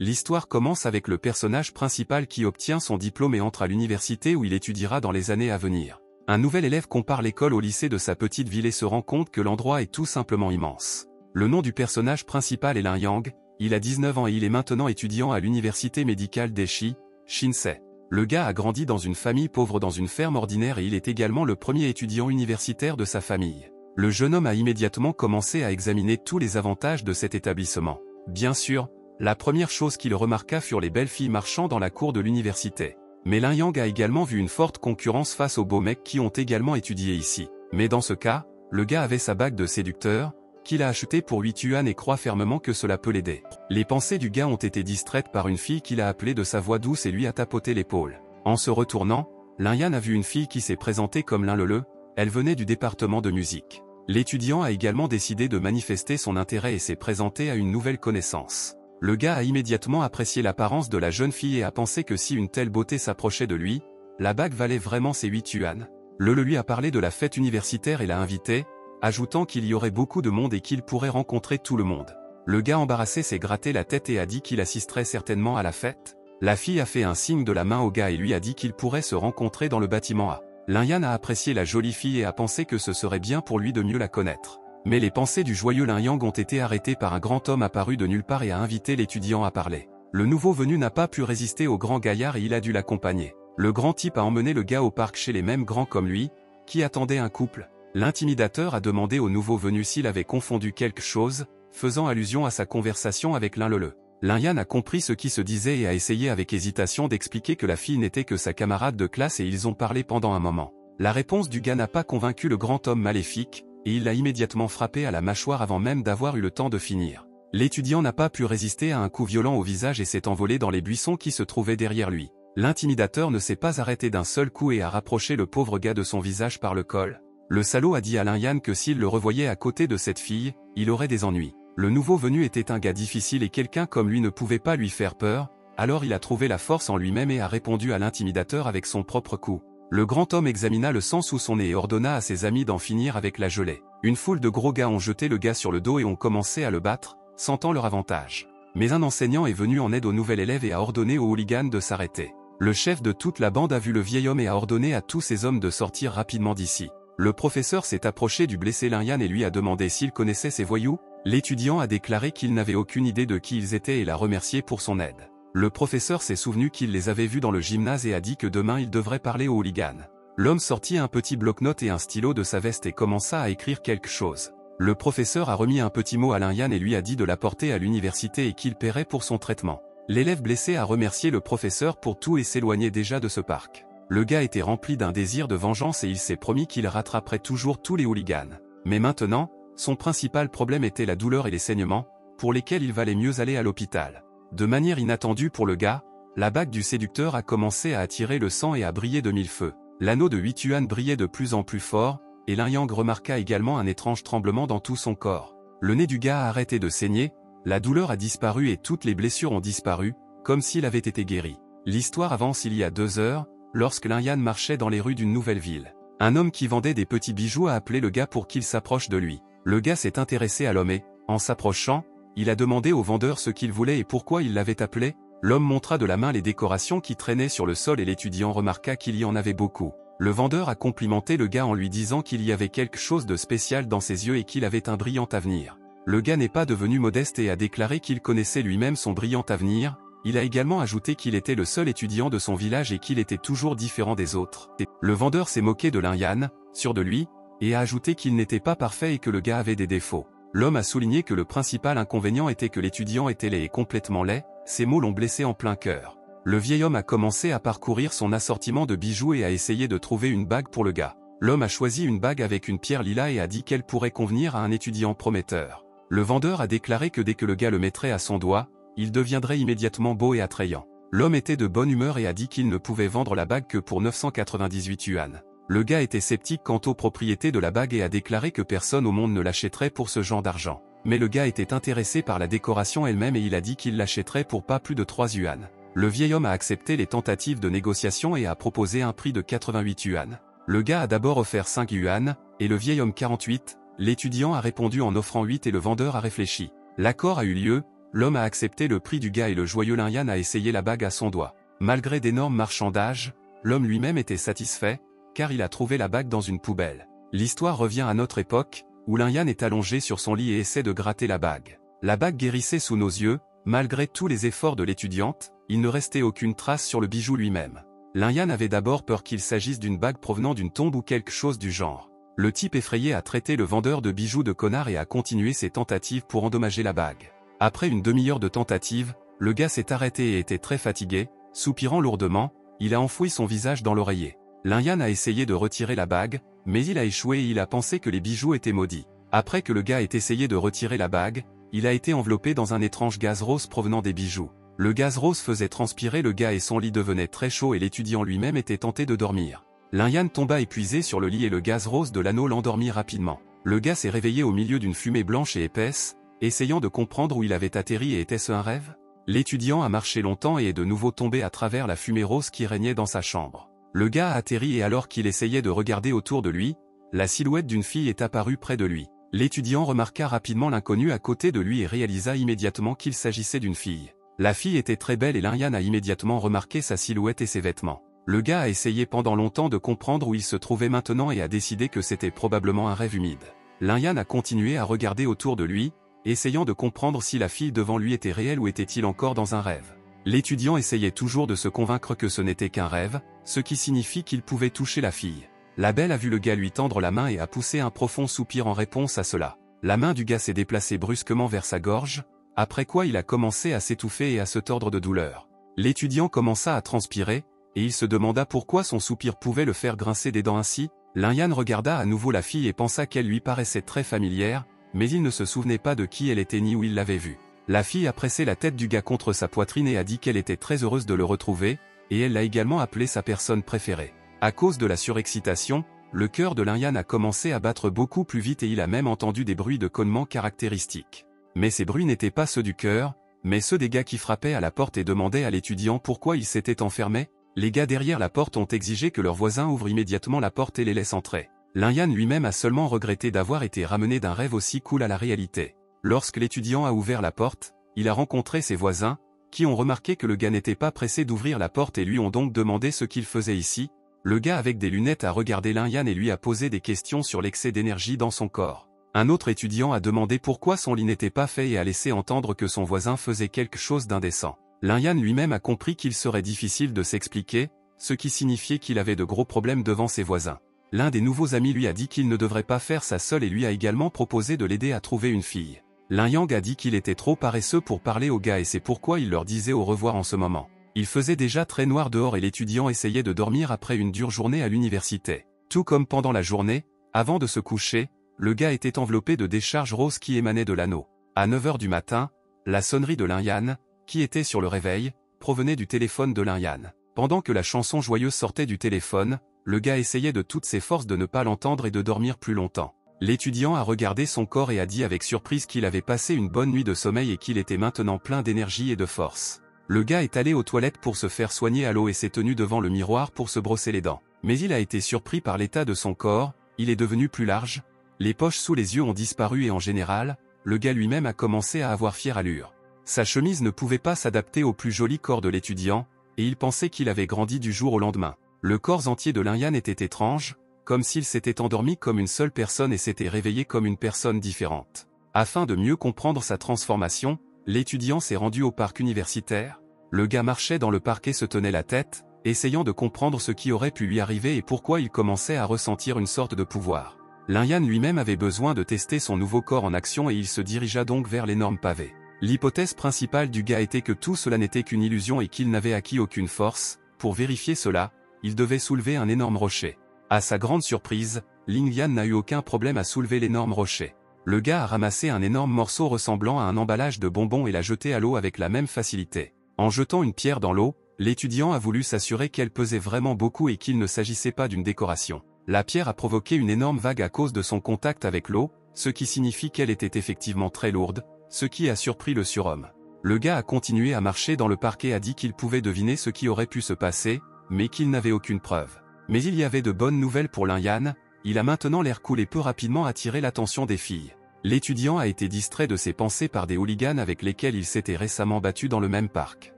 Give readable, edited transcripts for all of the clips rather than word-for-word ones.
L'histoire commence avec le personnage principal qui obtient son diplôme et entre à l'université où il étudiera dans les années à venir. Un nouvel élève compare l'école au lycée de sa petite ville et se rend compte que l'endroit est tout simplement immense. Le nom du personnage principal est Lin Yang, il a 19 ans et il est maintenant étudiant à l'université médicale d'Eshi, Shinsei. Le gars a grandi dans une famille pauvre dans une ferme ordinaire et il est également le premier étudiant universitaire de sa famille. Le jeune homme a immédiatement commencé à examiner tous les avantages de cet établissement. Bien sûr, la première chose qu'il remarqua furent les belles filles marchant dans la cour de l'université. Mais Lin Yang a également vu une forte concurrence face aux beaux mecs qui ont également étudié ici. Mais dans ce cas, le gars avait sa bague de séducteur, qu'il a achetée pour 8 yuan et croit fermement que cela peut l'aider. Les pensées du gars ont été distraites par une fille qu'il a appelée de sa voix douce et lui a tapoté l'épaule. En se retournant, Lin Yan a vu une fille qui s'est présentée comme Lin Lele, elle venait du département de musique. L'étudiant a également décidé de manifester son intérêt et s'est présenté à une nouvelle connaissance. Le gars a immédiatement apprécié l'apparence de la jeune fille et a pensé que si une telle beauté s'approchait de lui, la bague valait vraiment ses 8 yuan. Lele lui a parlé de la fête universitaire et l'a invité, ajoutant qu'il y aurait beaucoup de monde et qu'il pourrait rencontrer tout le monde. Le gars embarrassé s'est gratté la tête et a dit qu'il assisterait certainement à la fête. La fille a fait un signe de la main au gars et lui a dit qu'ils pourraient se rencontrer dans le bâtiment A. Lin Yan a apprécié la jolie fille et a pensé que ce serait bien pour lui de mieux la connaître. Mais les pensées du joyeux Lin Yang ont été arrêtées par un grand homme apparu de nulle part et a invité l'étudiant à parler. Le nouveau venu n'a pas pu résister au grand gaillard et il a dû l'accompagner. Le grand type a emmené le gars au parc chez les mêmes grands comme lui, qui attendaient un couple. L'intimidateur a demandé au nouveau venu s'il avait confondu quelque chose, faisant allusion à sa conversation avec Lin Lele. Lin Yan a compris ce qui se disait et a essayé avec hésitation d'expliquer que la fille n'était que sa camarade de classe et ils ont parlé pendant un moment. La réponse du gars n'a pas convaincu le grand homme maléfique, et il l'a immédiatement frappé à la mâchoire avant même d'avoir eu le temps de finir. L'étudiant n'a pas pu résister à un coup violent au visage et s'est envolé dans les buissons qui se trouvaient derrière lui. L'intimidateur ne s'est pas arrêté d'un seul coup et a rapproché le pauvre gars de son visage par le col. Le salaud a dit à Lin Yan que s'il le revoyait à côté de cette fille, il aurait des ennuis. Le nouveau venu était un gars difficile et quelqu'un comme lui ne pouvait pas lui faire peur, alors il a trouvé la force en lui-même et a répondu à l'intimidateur avec son propre coup. Le grand homme examina le sang sous son nez et ordonna à ses amis d'en finir avec la gelée. Une foule de gros gars ont jeté le gars sur le dos et ont commencé à le battre, sentant leur avantage. Mais un enseignant est venu en aide au nouvel élève et a ordonné aux hooligans de s'arrêter. Le chef de toute la bande a vu le vieil homme et a ordonné à tous ces hommes de sortir rapidement d'ici. Le professeur s'est approché du blessé Lin Yan et lui a demandé s'il connaissait ces voyous. L'étudiant a déclaré qu'il n'avait aucune idée de qui ils étaient et l'a remercié pour son aide. Le professeur s'est souvenu qu'il les avait vus dans le gymnase et a dit que demain il devrait parler aux hooligans. L'homme sortit un petit bloc-notes et un stylo de sa veste et commença à écrire quelque chose. Le professeur a remis un petit mot à Lin Yan et lui a dit de l'apporter à l'université et qu'il paierait pour son traitement. L'élève blessé a remercié le professeur pour tout et s'éloignait déjà de ce parc. Le gars était rempli d'un désir de vengeance et il s'est promis qu'il rattraperait toujours tous les hooligans. Mais maintenant, son principal problème était la douleur et les saignements, pour lesquels il valait mieux aller à l'hôpital. De manière inattendue pour le gars, la bague du séducteur a commencé à attirer le sang et à briller de mille feux. L'anneau de 8 yuan brillait de plus en plus fort, et Lin Yang remarqua également un étrange tremblement dans tout son corps. Le nez du gars a arrêté de saigner, la douleur a disparu et toutes les blessures ont disparu, comme s'il avait été guéri. L'histoire avance il y a 2 heures, lorsque Lin Yan marchait dans les rues d'une nouvelle ville. Un homme qui vendait des petits bijoux a appelé le gars pour qu'il s'approche de lui. Le gars s'est intéressé à l'homme et, en s'approchant, il a demandé au vendeur ce qu'il voulait et pourquoi il l'avait appelé. L'homme montra de la main les décorations qui traînaient sur le sol et l'étudiant remarqua qu'il y en avait beaucoup. Le vendeur a complimenté le gars en lui disant qu'il y avait quelque chose de spécial dans ses yeux et qu'il avait un brillant avenir. Le gars n'est pas devenu modeste et a déclaré qu'il connaissait lui-même son brillant avenir. Il a également ajouté qu'il était le seul étudiant de son village et qu'il était toujours différent des autres. Le vendeur s'est moqué de Lin Yan, sûr de lui, et a ajouté qu'il n'était pas parfait et que le gars avait des défauts. L'homme a souligné que le principal inconvénient était que l'étudiant était laid et complètement laid, ces mots l'ont blessé en plein cœur. Le vieil homme a commencé à parcourir son assortiment de bijoux et a essayé de trouver une bague pour le gars. L'homme a choisi une bague avec une pierre lilas et a dit qu'elle pourrait convenir à un étudiant prometteur. Le vendeur a déclaré que dès que le gars le mettrait à son doigt, il deviendrait immédiatement beau et attrayant. L'homme était de bonne humeur et a dit qu'il ne pouvait vendre la bague que pour 998 yuan. Le gars était sceptique quant aux propriétés de la bague et a déclaré que personne au monde ne l'achèterait pour ce genre d'argent. Mais le gars était intéressé par la décoration elle-même et il a dit qu'il l'achèterait pour pas plus de 3 yuan. Le vieil homme a accepté les tentatives de négociation et a proposé un prix de 88 yuan. Le gars a d'abord offert 5 yuan, et le vieil homme 48, l'étudiant a répondu en offrant 8 et le vendeur a réfléchi. L'accord a eu lieu, l'homme a accepté le prix du gars et le joyeux Lin Yan a essayé la bague à son doigt. Malgré d'énormes marchandages, l'homme lui-même était satisfait, car il a trouvé la bague dans une poubelle. L'histoire revient à notre époque, où Lin Yan est allongé sur son lit et essaie de gratter la bague. La bague guérissait sous nos yeux, malgré tous les efforts de l'étudiante, il ne restait aucune trace sur le bijou lui-même. Lin Yan avait d'abord peur qu'il s'agisse d'une bague provenant d'une tombe ou quelque chose du genre. Le type effrayé a traité le vendeur de bijoux de connard et a continué ses tentatives pour endommager la bague. Après une demi-heure de tentatives, le gars s'est arrêté et était très fatigué, soupirant lourdement, il a enfoui son visage dans l'oreiller. Lin Yan a essayé de retirer la bague, mais il a échoué et il a pensé que les bijoux étaient maudits. Après que le gars ait essayé de retirer la bague, il a été enveloppé dans un étrange gaz rose provenant des bijoux. Le gaz rose faisait transpirer le gars et son lit devenait très chaud et l'étudiant lui-même était tenté de dormir. Lin Yan tomba épuisé sur le lit et le gaz rose de l'anneau l'endormit rapidement. Le gars s'est réveillé au milieu d'une fumée blanche et épaisse, essayant de comprendre où il avait atterri et était-ce un rêve? L'étudiant a marché longtemps et est de nouveau tombé à travers la fumée rose qui régnait dans sa chambre. Le gars a atterri et alors qu'il essayait de regarder autour de lui, la silhouette d'une fille est apparue près de lui. L'étudiant remarqua rapidement l'inconnu à côté de lui et réalisa immédiatement qu'il s'agissait d'une fille. La fille était très belle et Lin Yan a immédiatement remarqué sa silhouette et ses vêtements. Le gars a essayé pendant longtemps de comprendre où il se trouvait maintenant et a décidé que c'était probablement un rêve humide. Lin Yan a continué à regarder autour de lui, essayant de comprendre si la fille devant lui était réelle ou était-il encore dans un rêve. L'étudiant essayait toujours de se convaincre que ce n'était qu'un rêve, ce qui signifie qu'il pouvait toucher la fille. La belle a vu le gars lui tendre la main et a poussé un profond soupir en réponse à cela. La main du gars s'est déplacée brusquement vers sa gorge, après quoi il a commencé à s'étouffer et à se tordre de douleur. L'étudiant commença à transpirer, et il se demanda pourquoi son soupir pouvait le faire grincer des dents ainsi. Lin Yan regarda à nouveau la fille et pensa qu'elle lui paraissait très familière, mais il ne se souvenait pas de qui elle était ni où il l'avait vue. La fille a pressé la tête du gars contre sa poitrine et a dit qu'elle était très heureuse de le retrouver, et elle l'a également appelé sa personne préférée. À cause de la surexcitation, le cœur de Lin Yan a commencé à battre beaucoup plus vite et il a même entendu des bruits de cognement caractéristiques. Mais ces bruits n'étaient pas ceux du cœur, mais ceux des gars qui frappaient à la porte et demandaient à l'étudiant pourquoi il s'était enfermé. Les gars derrière la porte ont exigé que leurs voisins ouvrent immédiatement la porte et les laissent entrer. Lin Yan lui-même a seulement regretté d'avoir été ramené d'un rêve aussi cool à la réalité. Lorsque l'étudiant a ouvert la porte, il a rencontré ses voisins, qui ont remarqué que le gars n'était pas pressé d'ouvrir la porte et lui ont donc demandé ce qu'il faisait ici. Le gars avec des lunettes a regardé Lin Yan et lui a posé des questions sur l'excès d'énergie dans son corps. Un autre étudiant a demandé pourquoi son lit n'était pas fait et a laissé entendre que son voisin faisait quelque chose d'indécent. Lin Yan lui-même a compris qu'il serait difficile de s'expliquer, ce qui signifiait qu'il avait de gros problèmes devant ses voisins. L'un des nouveaux amis lui a dit qu'il ne devrait pas faire ça seul et lui a également proposé de l'aider à trouver une fille. Lin Yang a dit qu'il était trop paresseux pour parler aux gars et c'est pourquoi il leur disait au revoir en ce moment. Il faisait déjà très noir dehors et l'étudiant essayait de dormir après une dure journée à l'université. Tout comme pendant la journée, avant de se coucher, le gars était enveloppé de décharges roses qui émanaient de l'anneau. À 9 h du matin, la sonnerie de Lin Yan, qui était sur le réveil, provenait du téléphone de Lin Yan. Pendant que la chanson joyeuse sortait du téléphone, le gars essayait de toutes ses forces de ne pas l'entendre et de dormir plus longtemps. L'étudiant a regardé son corps et a dit avec surprise qu'il avait passé une bonne nuit de sommeil et qu'il était maintenant plein d'énergie et de force. Le gars est allé aux toilettes pour se faire soigner à l'eau et s'est tenu devant le miroir pour se brosser les dents. Mais il a été surpris par l'état de son corps, il est devenu plus large, les poches sous les yeux ont disparu et en général, le gars lui-même a commencé à avoir fière allure. Sa chemise ne pouvait pas s'adapter au plus joli corps de l'étudiant, et il pensait qu'il avait grandi du jour au lendemain. Le corps entier de Lin Yan était étrange, comme s'il s'était endormi comme une seule personne et s'était réveillé comme une personne différente. Afin de mieux comprendre sa transformation, l'étudiant s'est rendu au parc universitaire. Le gars marchait dans le parc et se tenait la tête, essayant de comprendre ce qui aurait pu lui arriver et pourquoi il commençait à ressentir une sorte de pouvoir. Lin Yan lui-même avait besoin de tester son nouveau corps en action et il se dirigea donc vers l'énorme pavé. L'hypothèse principale du gars était que tout cela n'était qu'une illusion et qu'il n'avait acquis aucune force. Pour vérifier cela, il devait soulever un énorme rocher. À sa grande surprise, Lin Yan n'a eu aucun problème à soulever l'énorme rocher. Le gars a ramassé un énorme morceau ressemblant à un emballage de bonbons et l'a jeté à l'eau avec la même facilité. En jetant une pierre dans l'eau, l'étudiant a voulu s'assurer qu'elle pesait vraiment beaucoup et qu'il ne s'agissait pas d'une décoration. La pierre a provoqué une énorme vague à cause de son contact avec l'eau, ce qui signifie qu'elle était effectivement très lourde, ce qui a surpris le surhomme. Le gars a continué à marcher dans le parc et a dit qu'il pouvait deviner ce qui aurait pu se passer, mais qu'il n'avait aucune preuve. Mais il y avait de bonnes nouvelles pour Lin Yan, il a maintenant l'air cool et peut rapidement attirer l'attention des filles. L'étudiant a été distrait de ses pensées par des hooligans avec lesquels il s'était récemment battu dans le même parc.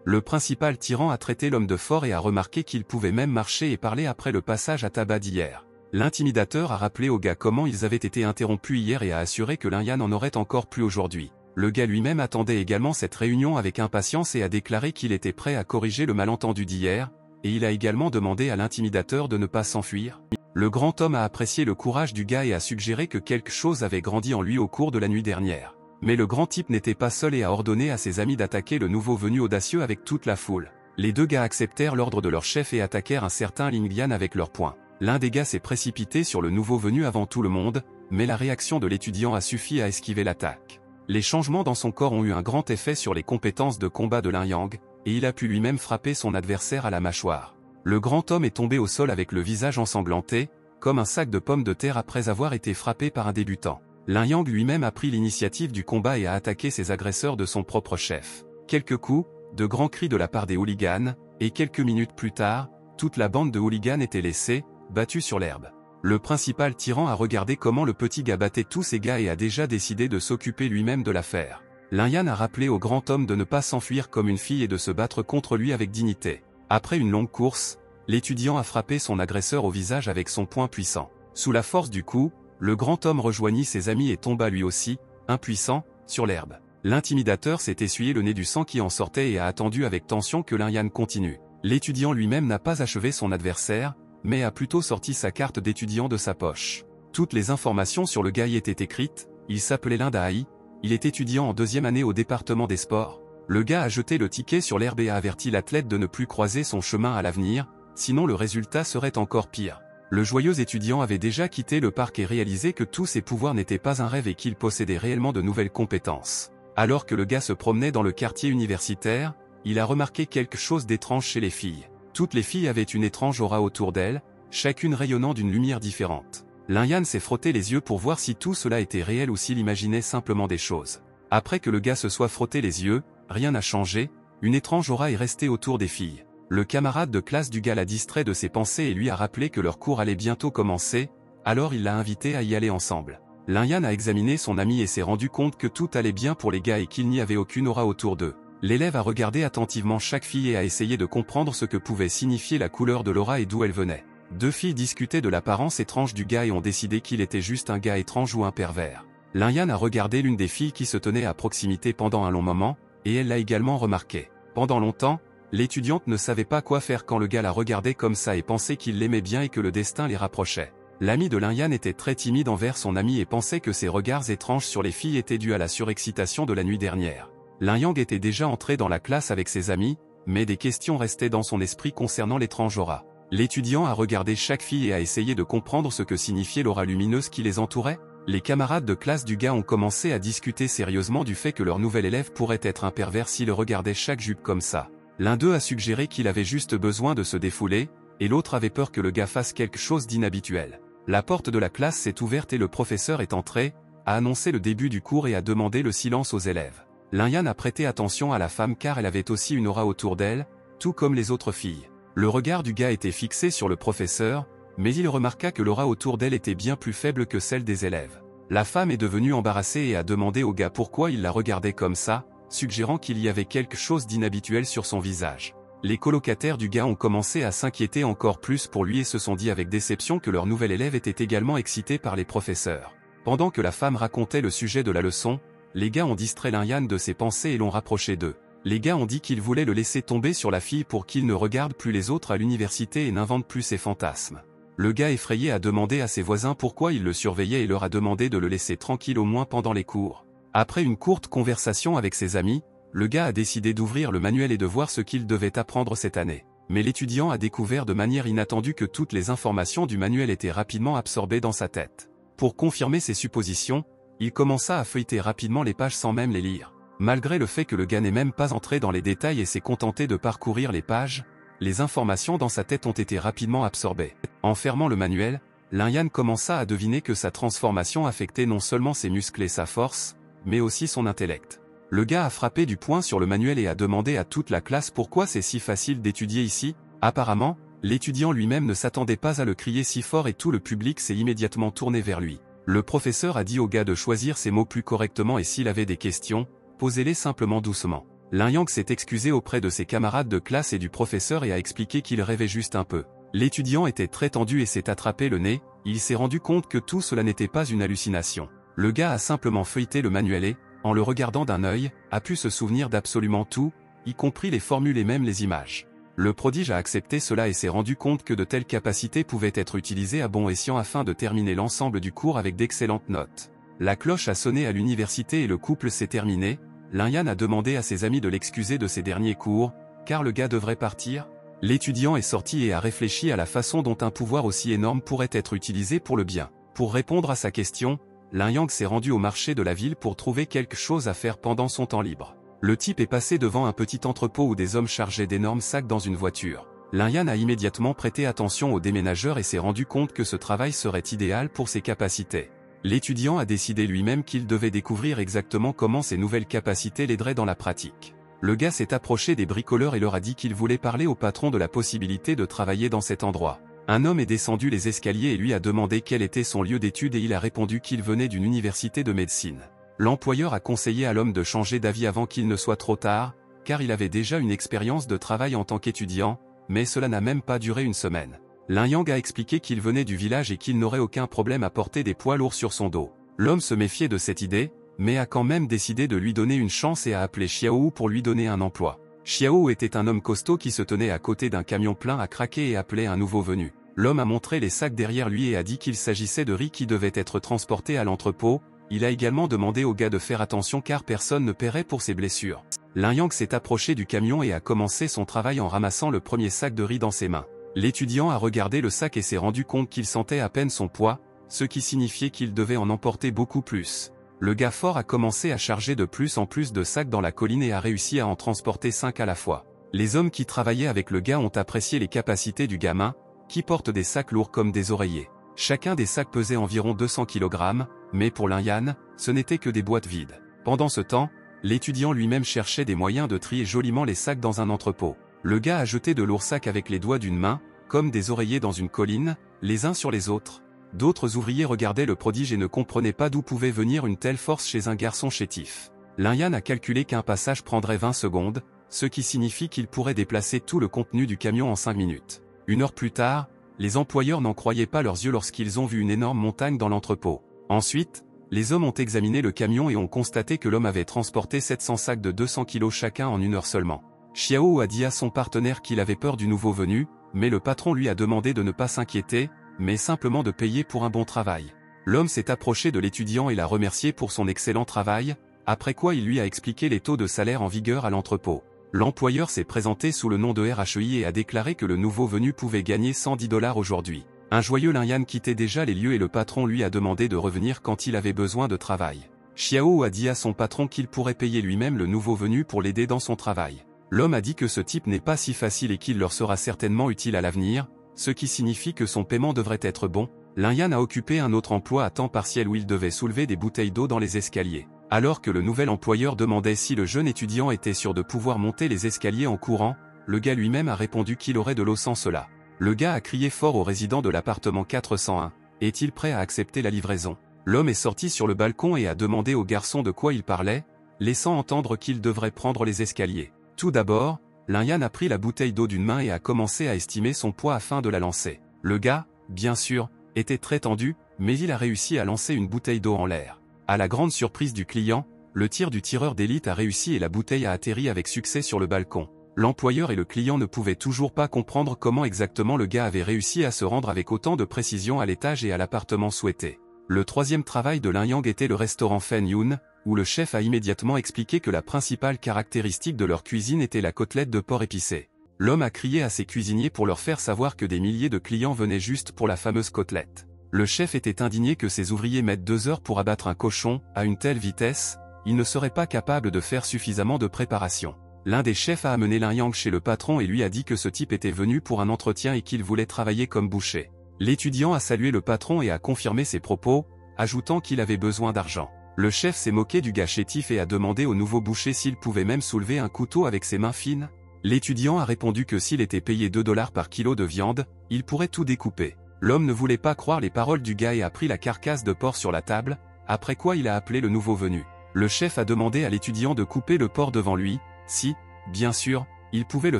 Le principal tyran a traité l'homme de fort et a remarqué qu'il pouvait même marcher et parler après le passage à tabac d'hier. L'intimidateur a rappelé aux gars comment ils avaient été interrompus hier et a assuré que l'Inyan en aurait encore plus aujourd'hui. Le gars lui-même attendait également cette réunion avec impatience et a déclaré qu'il était prêt à corriger le malentendu d'hier, et il a également demandé à l'intimidateur de ne pas s'enfuir. Le grand homme a apprécié le courage du gars et a suggéré que quelque chose avait grandi en lui au cours de la nuit dernière. Mais le grand type n'était pas seul et a ordonné à ses amis d'attaquer le nouveau venu audacieux avec toute la foule. Les deux gars acceptèrent l'ordre de leur chef et attaquèrent un certain Linglian avec leurs poings. L'un des gars s'est précipité sur le nouveau venu avant tout le monde, mais la réaction de l'étudiant a suffi à esquiver l'attaque. Les changements dans son corps ont eu un grand effet sur les compétences de combat de Lin Yang, et il a pu lui-même frapper son adversaire à la mâchoire. Le grand homme est tombé au sol avec le visage ensanglanté, comme un sac de pommes de terre après avoir été frappé par un débutant. Lin Yang lui-même a pris l'initiative du combat et a attaqué ses agresseurs de son propre chef. Quelques coups, de grands cris de la part des hooligans, et quelques minutes plus tard, toute la bande de hooligans était laissée, battue sur l'herbe. Le principal tyran a regardé comment le petit gars battait tous ses gars et a déjà décidé de s'occuper lui-même de l'affaire. Lin Yan a rappelé au grand homme de ne pas s'enfuir comme une fille et de se battre contre lui avec dignité. Après une longue course, l'étudiant a frappé son agresseur au visage avec son poing puissant. Sous la force du coup, le grand homme rejoignit ses amis et tomba lui aussi, impuissant, sur l'herbe. L'intimidateur s'est essuyé le nez du sang qui en sortait et a attendu avec tension que Lin Yan continue. L'étudiant lui-même n'a pas achevé son adversaire, mais a plutôt sorti sa carte d'étudiant de sa poche. Toutes les informations sur le gars y étaient écrites. Il s'appelait Lin Dai, il est étudiant en 2e année au département des sports. Le gars a jeté le ticket sur l'herbe et a averti l'athlète de ne plus croiser son chemin à l'avenir, sinon le résultat serait encore pire. Le joyeux étudiant avait déjà quitté le parc et réalisé que tous ses pouvoirs n'étaient pas un rêve et qu'il possédait réellement de nouvelles compétences. Alors que le gars se promenait dans le quartier universitaire, il a remarqué quelque chose d'étrange chez les filles. Toutes les filles avaient une étrange aura autour d'elles, chacune rayonnant d'une lumière différente. Lin Yan s'est frotté les yeux pour voir si tout cela était réel ou s'il imaginait simplement des choses. Après que le gars se soit frotté les yeux, rien n'a changé, une étrange aura est restée autour des filles. Le camarade de classe du gars l'a distrait de ses pensées et lui a rappelé que leur cours allait bientôt commencer, alors il l'a invité à y aller ensemble. Lin Yan a examiné son ami et s'est rendu compte que tout allait bien pour les gars et qu'il n'y avait aucune aura autour d'eux. L'élève a regardé attentivement chaque fille et a essayé de comprendre ce que pouvait signifier la couleur de l'aura et d'où elle venait. Deux filles discutaient de l'apparence étrange du gars et ont décidé qu'il était juste un gars étrange ou un pervers. Lin Yan a regardé l'une des filles qui se tenait à proximité pendant un long moment, et elle l'a également remarqué. Pendant longtemps, l'étudiante ne savait pas quoi faire quand le gars la regardait comme ça et pensait qu'il l'aimait bien et que le destin les rapprochait. L'ami de Lin Yan était très timide envers son ami et pensait que ses regards étranges sur les filles étaient dus à la surexcitation de la nuit dernière. Lin Yang était déjà entré dans la classe avec ses amis, mais des questions restaient dans son esprit concernant l'étrange aura. L'étudiant a regardé chaque fille et a essayé de comprendre ce que signifiait l'aura lumineuse qui les entourait. Les camarades de classe du gars ont commencé à discuter sérieusement du fait que leur nouvel élève pourrait être un pervers s'il regardait chaque jupe comme ça. L'un d'eux a suggéré qu'il avait juste besoin de se défouler, et l'autre avait peur que le gars fasse quelque chose d'inhabituel. La porte de la classe s'est ouverte et le professeur est entré, a annoncé le début du cours et a demandé le silence aux élèves. Lin Yan a prêté attention à la femme car elle avait aussi une aura autour d'elle, tout comme les autres filles. Le regard du gars était fixé sur le professeur, mais il remarqua que l'aura autour d'elle était bien plus faible que celle des élèves. La femme est devenue embarrassée et a demandé au gars pourquoi il la regardait comme ça, suggérant qu'il y avait quelque chose d'inhabituel sur son visage. Les colocataires du gars ont commencé à s'inquiéter encore plus pour lui et se sont dit avec déception que leur nouvel élève était également excité par les professeurs. Pendant que la femme racontait le sujet de la leçon, les gars ont distrait Lin Yan de ses pensées et l'ont rapproché d'eux. Les gars ont dit qu'ils voulaient le laisser tomber sur la fille pour qu'il ne regarde plus les autres à l'université et n'invente plus ses fantasmes. Le gars effrayé a demandé à ses voisins pourquoi ils le surveillaient et leur a demandé de le laisser tranquille au moins pendant les cours. Après une courte conversation avec ses amis, le gars a décidé d'ouvrir le manuel et de voir ce qu'il devait apprendre cette année. Mais l'étudiant a découvert de manière inattendue que toutes les informations du manuel étaient rapidement absorbées dans sa tête. Pour confirmer ses suppositions, il commença à feuilleter rapidement les pages sans même les lire. Malgré le fait que le gars n'ait même pas entré dans les détails et s'est contenté de parcourir les pages, les informations dans sa tête ont été rapidement absorbées. En fermant le manuel, Lin Yan commença à deviner que sa transformation affectait non seulement ses muscles et sa force, mais aussi son intellect. Le gars a frappé du poing sur le manuel et a demandé à toute la classe pourquoi c'est si facile d'étudier ici. Apparemment, l'étudiant lui-même ne s'attendait pas à le crier si fort et tout le public s'est immédiatement tourné vers lui. Le professeur a dit au gars de choisir ses mots plus correctement et s'il avait des questions, posez-les simplement doucement. Lin Yang s'est excusé auprès de ses camarades de classe et du professeur et a expliqué qu'il rêvait juste un peu. L'étudiant était très tendu et s'est attrapé le nez, il s'est rendu compte que tout cela n'était pas une hallucination. Le gars a simplement feuilleté le manuel et, en le regardant d'un œil, a pu se souvenir d'absolument tout, y compris les formules et même les images. Le prodige a accepté cela et s'est rendu compte que de telles capacités pouvaient être utilisées à bon escient afin de terminer l'ensemble du cours avec d'excellentes notes. La cloche a sonné à l'université et le couple s'est terminé. Lin Yan a demandé à ses amis de l'excuser de ses derniers cours, car le gars devrait partir. L'étudiant est sorti et a réfléchi à la façon dont un pouvoir aussi énorme pourrait être utilisé pour le bien. Pour répondre à sa question, Lin Yang s'est rendu au marché de la ville pour trouver quelque chose à faire pendant son temps libre. Le type est passé devant un petit entrepôt où des hommes chargeaient d'énormes sacs dans une voiture. Lin Yan a immédiatement prêté attention aux déménageurs et s'est rendu compte que ce travail serait idéal pour ses capacités. L'étudiant a décidé lui-même qu'il devait découvrir exactement comment ces nouvelles capacités l'aideraient dans la pratique. Le gars s'est approché des bricoleurs et leur a dit qu'il voulait parler au patron de la possibilité de travailler dans cet endroit. Un homme est descendu les escaliers et lui a demandé quel était son lieu d'études et il a répondu qu'il venait d'une université de médecine. L'employeur a conseillé à l'homme de changer d'avis avant qu'il ne soit trop tard, car il avait déjà une expérience de travail en tant qu'étudiant, mais cela n'a même pas duré une semaine. Lin Yang a expliqué qu'il venait du village et qu'il n'aurait aucun problème à porter des poids lourds sur son dos. L'homme se méfiait de cette idée, mais a quand même décidé de lui donner une chance et a appelé Xiao pour lui donner un emploi. Xiao était un homme costaud qui se tenait à côté d'un camion plein à craquer et appelait un nouveau venu. L'homme a montré les sacs derrière lui et a dit qu'il s'agissait de riz qui devait être transporté à l'entrepôt. Il a également demandé au gars de faire attention car personne ne paierait pour ses blessures. Lin Yang s'est approché du camion et a commencé son travail en ramassant le premier sac de riz dans ses mains. L'étudiant a regardé le sac et s'est rendu compte qu'il sentait à peine son poids, ce qui signifiait qu'il devait en emporter beaucoup plus. Le gars fort a commencé à charger de plus en plus de sacs dans la colline et a réussi à en transporter 5 à la fois. Les hommes qui travaillaient avec le gars ont apprécié les capacités du gamin, qui porte des sacs lourds comme des oreillers. Chacun des sacs pesait environ 200 kg, mais pour Lin Yan, ce n'était que des boîtes vides. Pendant ce temps, l'étudiant lui-même cherchait des moyens de trier joliment les sacs dans un entrepôt. Le gars a jeté de lourds sacs avec les doigts d'une main, comme des oreillers dans une colline, les uns sur les autres. D'autres ouvriers regardaient le prodige et ne comprenaient pas d'où pouvait venir une telle force chez un garçon chétif. Lin Yan a calculé qu'un passage prendrait 20 secondes, ce qui signifie qu'il pourrait déplacer tout le contenu du camion en 5 minutes. Une heure plus tard, les employeurs n'en croyaient pas leurs yeux lorsqu'ils ont vu une énorme montagne dans l'entrepôt. Ensuite, les hommes ont examiné le camion et ont constaté que l'homme avait transporté 700 sacs de 200 kg chacun en une heure seulement. Xiao a dit à son partenaire qu'il avait peur du nouveau venu, mais le patron lui a demandé de ne pas s'inquiéter, mais simplement de payer pour un bon travail. L'homme s'est approché de l'étudiant et l'a remercié pour son excellent travail, après quoi il lui a expliqué les taux de salaire en vigueur à l'entrepôt. L'employeur s'est présenté sous le nom de RHEI et a déclaré que le nouveau venu pouvait gagner 110 $ aujourd'hui. Un joyeux Lin Yan quittait déjà les lieux et le patron lui a demandé de revenir quand il avait besoin de travail. Xiao a dit à son patron qu'il pourrait payer lui-même le nouveau venu pour l'aider dans son travail. L'homme a dit que ce type n'est pas si facile et qu'il leur sera certainement utile à l'avenir, ce qui signifie que son paiement devrait être bon. Lin Yan a occupé un autre emploi à temps partiel où il devait soulever des bouteilles d'eau dans les escaliers. Alors que le nouvel employeur demandait si le jeune étudiant était sûr de pouvoir monter les escaliers en courant, le gars lui-même a répondu qu'il aurait de l'eau sans cela. Le gars a crié fort au résident de l'appartement 401, « Est-il prêt à accepter la livraison ?» L'homme est sorti sur le balcon et a demandé au garçon de quoi il parlait, laissant entendre qu'il devrait prendre les escaliers. Tout d'abord, Lin Yan a pris la bouteille d'eau d'une main et a commencé à estimer son poids afin de la lancer. Le gars, bien sûr, était très tendu, mais il a réussi à lancer une bouteille d'eau en l'air. À la grande surprise du client, le tir du tireur d'élite a réussi et la bouteille a atterri avec succès sur le balcon. L'employeur et le client ne pouvaient toujours pas comprendre comment exactement le gars avait réussi à se rendre avec autant de précision à l'étage et à l'appartement souhaité. Le troisième travail de Lin Yang était le restaurant Fen Yun, où le chef a immédiatement expliqué que la principale caractéristique de leur cuisine était la côtelette de porc épicée. L'homme a crié à ses cuisiniers pour leur faire savoir que des milliers de clients venaient juste pour la fameuse côtelette. Le chef était indigné que ses ouvriers mettent 2 heures pour abattre un cochon, à une telle vitesse, ils ne seraient pas capables de faire suffisamment de préparation. L'un des chefs a amené Lin Yang chez le patron et lui a dit que ce type était venu pour un entretien et qu'il voulait travailler comme boucher. L'étudiant a salué le patron et a confirmé ses propos, ajoutant qu'il avait besoin d'argent. Le chef s'est moqué du gars chétif et a demandé au nouveau boucher s'il pouvait même soulever un couteau avec ses mains fines. L'étudiant a répondu que s'il était payé 2 $ par kilo de viande, il pourrait tout découper. L'homme ne voulait pas croire les paroles du gars et a pris la carcasse de porc sur la table, après quoi il a appelé le nouveau venu. Le chef a demandé à l'étudiant de couper le porc devant lui, si, bien sûr, il pouvait le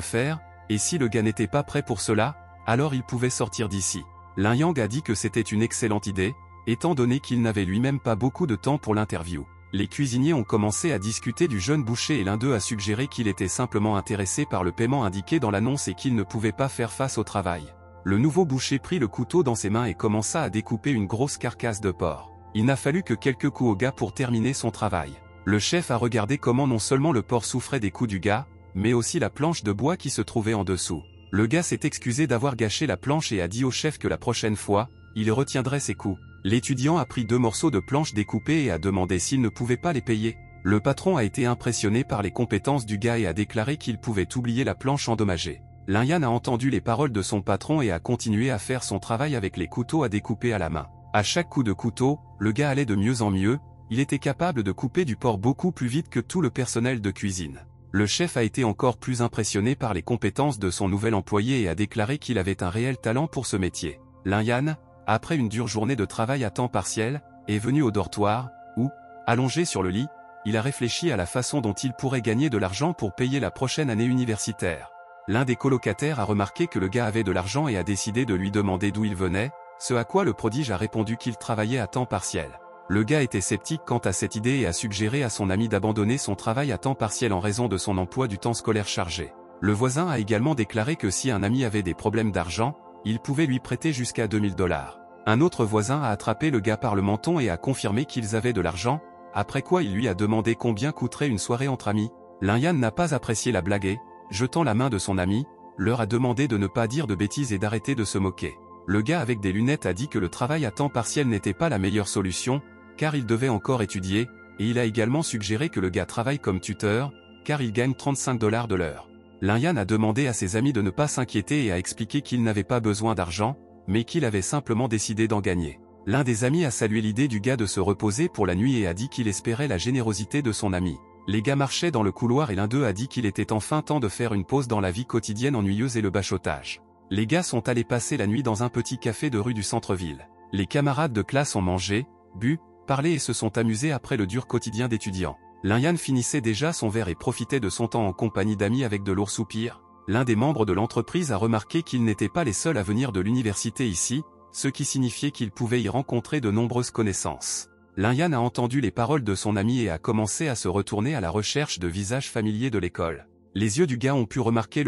faire, et si le gars n'était pas prêt pour cela, alors il pouvait sortir d'ici. Lin Yang a dit que c'était une excellente idée, étant donné qu'il n'avait lui-même pas beaucoup de temps pour l'interview. Les cuisiniers ont commencé à discuter du jeune boucher et l'un d'eux a suggéré qu'il était simplement intéressé par le paiement indiqué dans l'annonce et qu'il ne pouvait pas faire face au travail. Le nouveau boucher prit le couteau dans ses mains et commença à découper une grosse carcasse de porc. Il n'a fallu que quelques coups au gars pour terminer son travail. Le chef a regardé comment non seulement le porc souffrait des coups du gars, mais aussi la planche de bois qui se trouvait en dessous. Le gars s'est excusé d'avoir gâché la planche et a dit au chef que la prochaine fois, il retiendrait ses coups. L'étudiant a pris 2 morceaux de planche découpés et a demandé s'il ne pouvait pas les payer. Le patron a été impressionné par les compétences du gars et a déclaré qu'il pouvait oublier la planche endommagée. Lin Yan a entendu les paroles de son patron et a continué à faire son travail avec les couteaux à découper à la main. À chaque coup de couteau, le gars allait de mieux en mieux, il était capable de couper du porc beaucoup plus vite que tout le personnel de cuisine. Le chef a été encore plus impressionné par les compétences de son nouvel employé et a déclaré qu'il avait un réel talent pour ce métier. Lin Yan, après une dure journée de travail à temps partiel, est venu au dortoir, où, allongé sur le lit, il a réfléchi à la façon dont il pourrait gagner de l'argent pour payer la prochaine année universitaire. L'un des colocataires a remarqué que le gars avait de l'argent et a décidé de lui demander d'où il venait, ce à quoi le prodige a répondu qu'il travaillait à temps partiel. Le gars était sceptique quant à cette idée et a suggéré à son ami d'abandonner son travail à temps partiel en raison de son emploi du temps scolaire chargé. Le voisin a également déclaré que si un ami avait des problèmes d'argent, il pouvait lui prêter jusqu'à 2000 $. Un autre voisin a attrapé le gars par le menton et a confirmé qu'ils avaient de l'argent, après quoi il lui a demandé combien coûterait une soirée entre amis. Lin Yan n'a pas apprécié la blague et, jetant la main de son ami, leur a demandé de ne pas dire de bêtises et d'arrêter de se moquer. Le gars avec des lunettes a dit que le travail à temps partiel n'était pas la meilleure solution, car il devait encore étudier, et il a également suggéré que le gars travaille comme tuteur, car il gagne 35 $ de l'heure. Lin Yan a demandé à ses amis de ne pas s'inquiéter et a expliqué qu'il n'avait pas besoin d'argent, mais qu'il avait simplement décidé d'en gagner. L'un des amis a salué l'idée du gars de se reposer pour la nuit et a dit qu'il espérait la générosité de son ami. Les gars marchaient dans le couloir et l'un d'eux a dit qu'il était enfin temps de faire une pause dans la vie quotidienne ennuyeuse et le bachotage. Les gars sont allés passer la nuit dans un petit café de rue du centre-ville. Les camarades de classe ont mangé, bu, parlé et se sont amusés après le dur quotidien d'étudiants. Lin Yan finissait déjà son verre et profitait de son temps en compagnie d'amis avec de lourds soupirs. L'un des membres de l'entreprise a remarqué qu'ils n'étaient pas les seuls à venir de l'université ici, ce qui signifiait qu'ils pouvaient y rencontrer de nombreuses connaissances. Lin Yan a entendu les paroles de son ami et a commencé à se retourner à la recherche de visages familiers de l'école. Les yeux du gars ont pu remarquer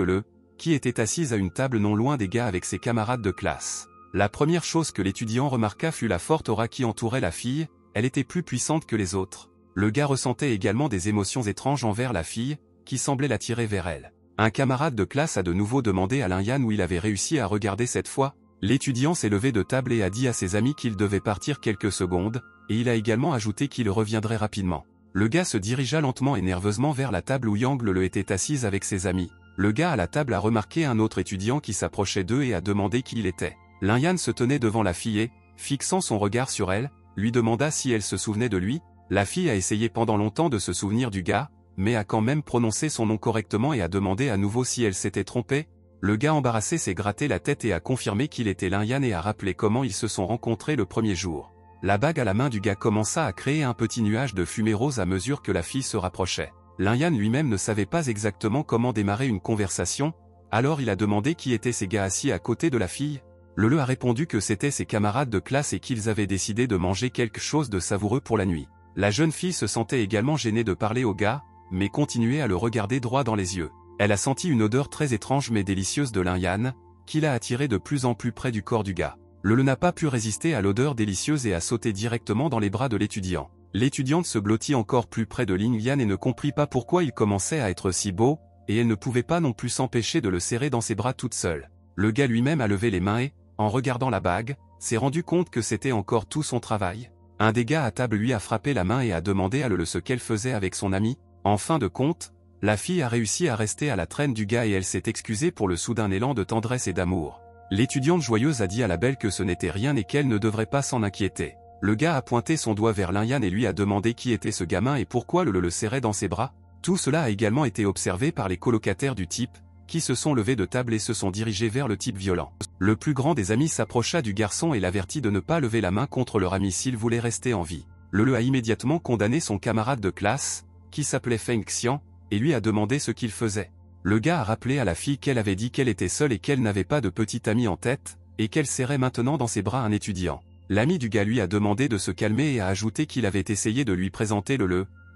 qui était assise à une table non loin des gars avec ses camarades de classe. La première chose que l'étudiant remarqua fut la forte aura qui entourait la fille, elle était plus puissante que les autres. Le gars ressentait également des émotions étranges envers la fille, qui semblait l'attirer vers elle. Un camarade de classe a de nouveau demandé à Lin Yan où il avait réussi à regarder cette fois. L'étudiant s'est levé de table et a dit à ses amis qu'il devait partir quelques secondes, et il a également ajouté qu'il reviendrait rapidement. Le gars se dirigea lentement et nerveusement vers la table où Yang Le était assise avec ses amis. Le gars à la table a remarqué un autre étudiant qui s'approchait d'eux et a demandé qui il était. Lin Yan se tenait devant la fille et, fixant son regard sur elle, lui demanda si elle se souvenait de lui. La fille a essayé pendant longtemps de se souvenir du gars, mais a quand même prononcé son nom correctement et a demandé à nouveau si elle s'était trompée. Le gars embarrassé s'est gratté la tête et a confirmé qu'il était Lin Yan et a rappelé comment ils se sont rencontrés le premier jour. La bague à la main du gars commença à créer un petit nuage de fumée rose à mesure que la fille se rapprochait. Lin Yan lui-même ne savait pas exactement comment démarrer une conversation, alors il a demandé qui étaient ces gars assis à côté de la fille. Le a répondu que c'étaient ses camarades de classe et qu'ils avaient décidé de manger quelque chose de savoureux pour la nuit. La jeune fille se sentait également gênée de parler au gars, mais continuait à le regarder droit dans les yeux. Elle a senti une odeur très étrange mais délicieuse de Lin Yan, qui l'a attirée de plus en plus près du corps du gars. Le n'a pas pu résister à l'odeur délicieuse et a sauté directement dans les bras de l'étudiant. L'étudiante se blottit encore plus près de Lin Yan et ne comprit pas pourquoi il commençait à être si beau, et elle ne pouvait pas non plus s'empêcher de le serrer dans ses bras toute seule. Le gars lui-même a levé les mains et, en regardant la bague, s'est rendu compte que c'était encore tout son travail. Un des gars à table lui a frappé la main et a demandé à ce qu'elle faisait avec son ami. En fin de compte, la fille a réussi à rester à la traîne du gars et elle s'est excusée pour le soudain élan de tendresse et d'amour. L'étudiante joyeuse a dit à la belle que ce n'était rien et qu'elle ne devrait pas s'en inquiéter. Le gars a pointé son doigt vers Lin Yan et lui a demandé qui était ce gamin et pourquoi le serrait dans ses bras. Tout cela a également été observé par les colocataires du type, qui se sont levés de table et se sont dirigés vers le type violent. Le plus grand des amis s'approcha du garçon et l'avertit de ne pas lever la main contre leur ami s'il voulait rester en vie. Le a immédiatement condamné son camarade de classe, qui s'appelait Feng Xian, et lui a demandé ce qu'il faisait. Le gars a rappelé à la fille qu'elle avait dit qu'elle était seule et qu'elle n'avait pas de petit ami en tête, et qu'elle serrait maintenant dans ses bras un étudiant. L'ami du gars lui a demandé de se calmer et a ajouté qu'il avait essayé de lui présenter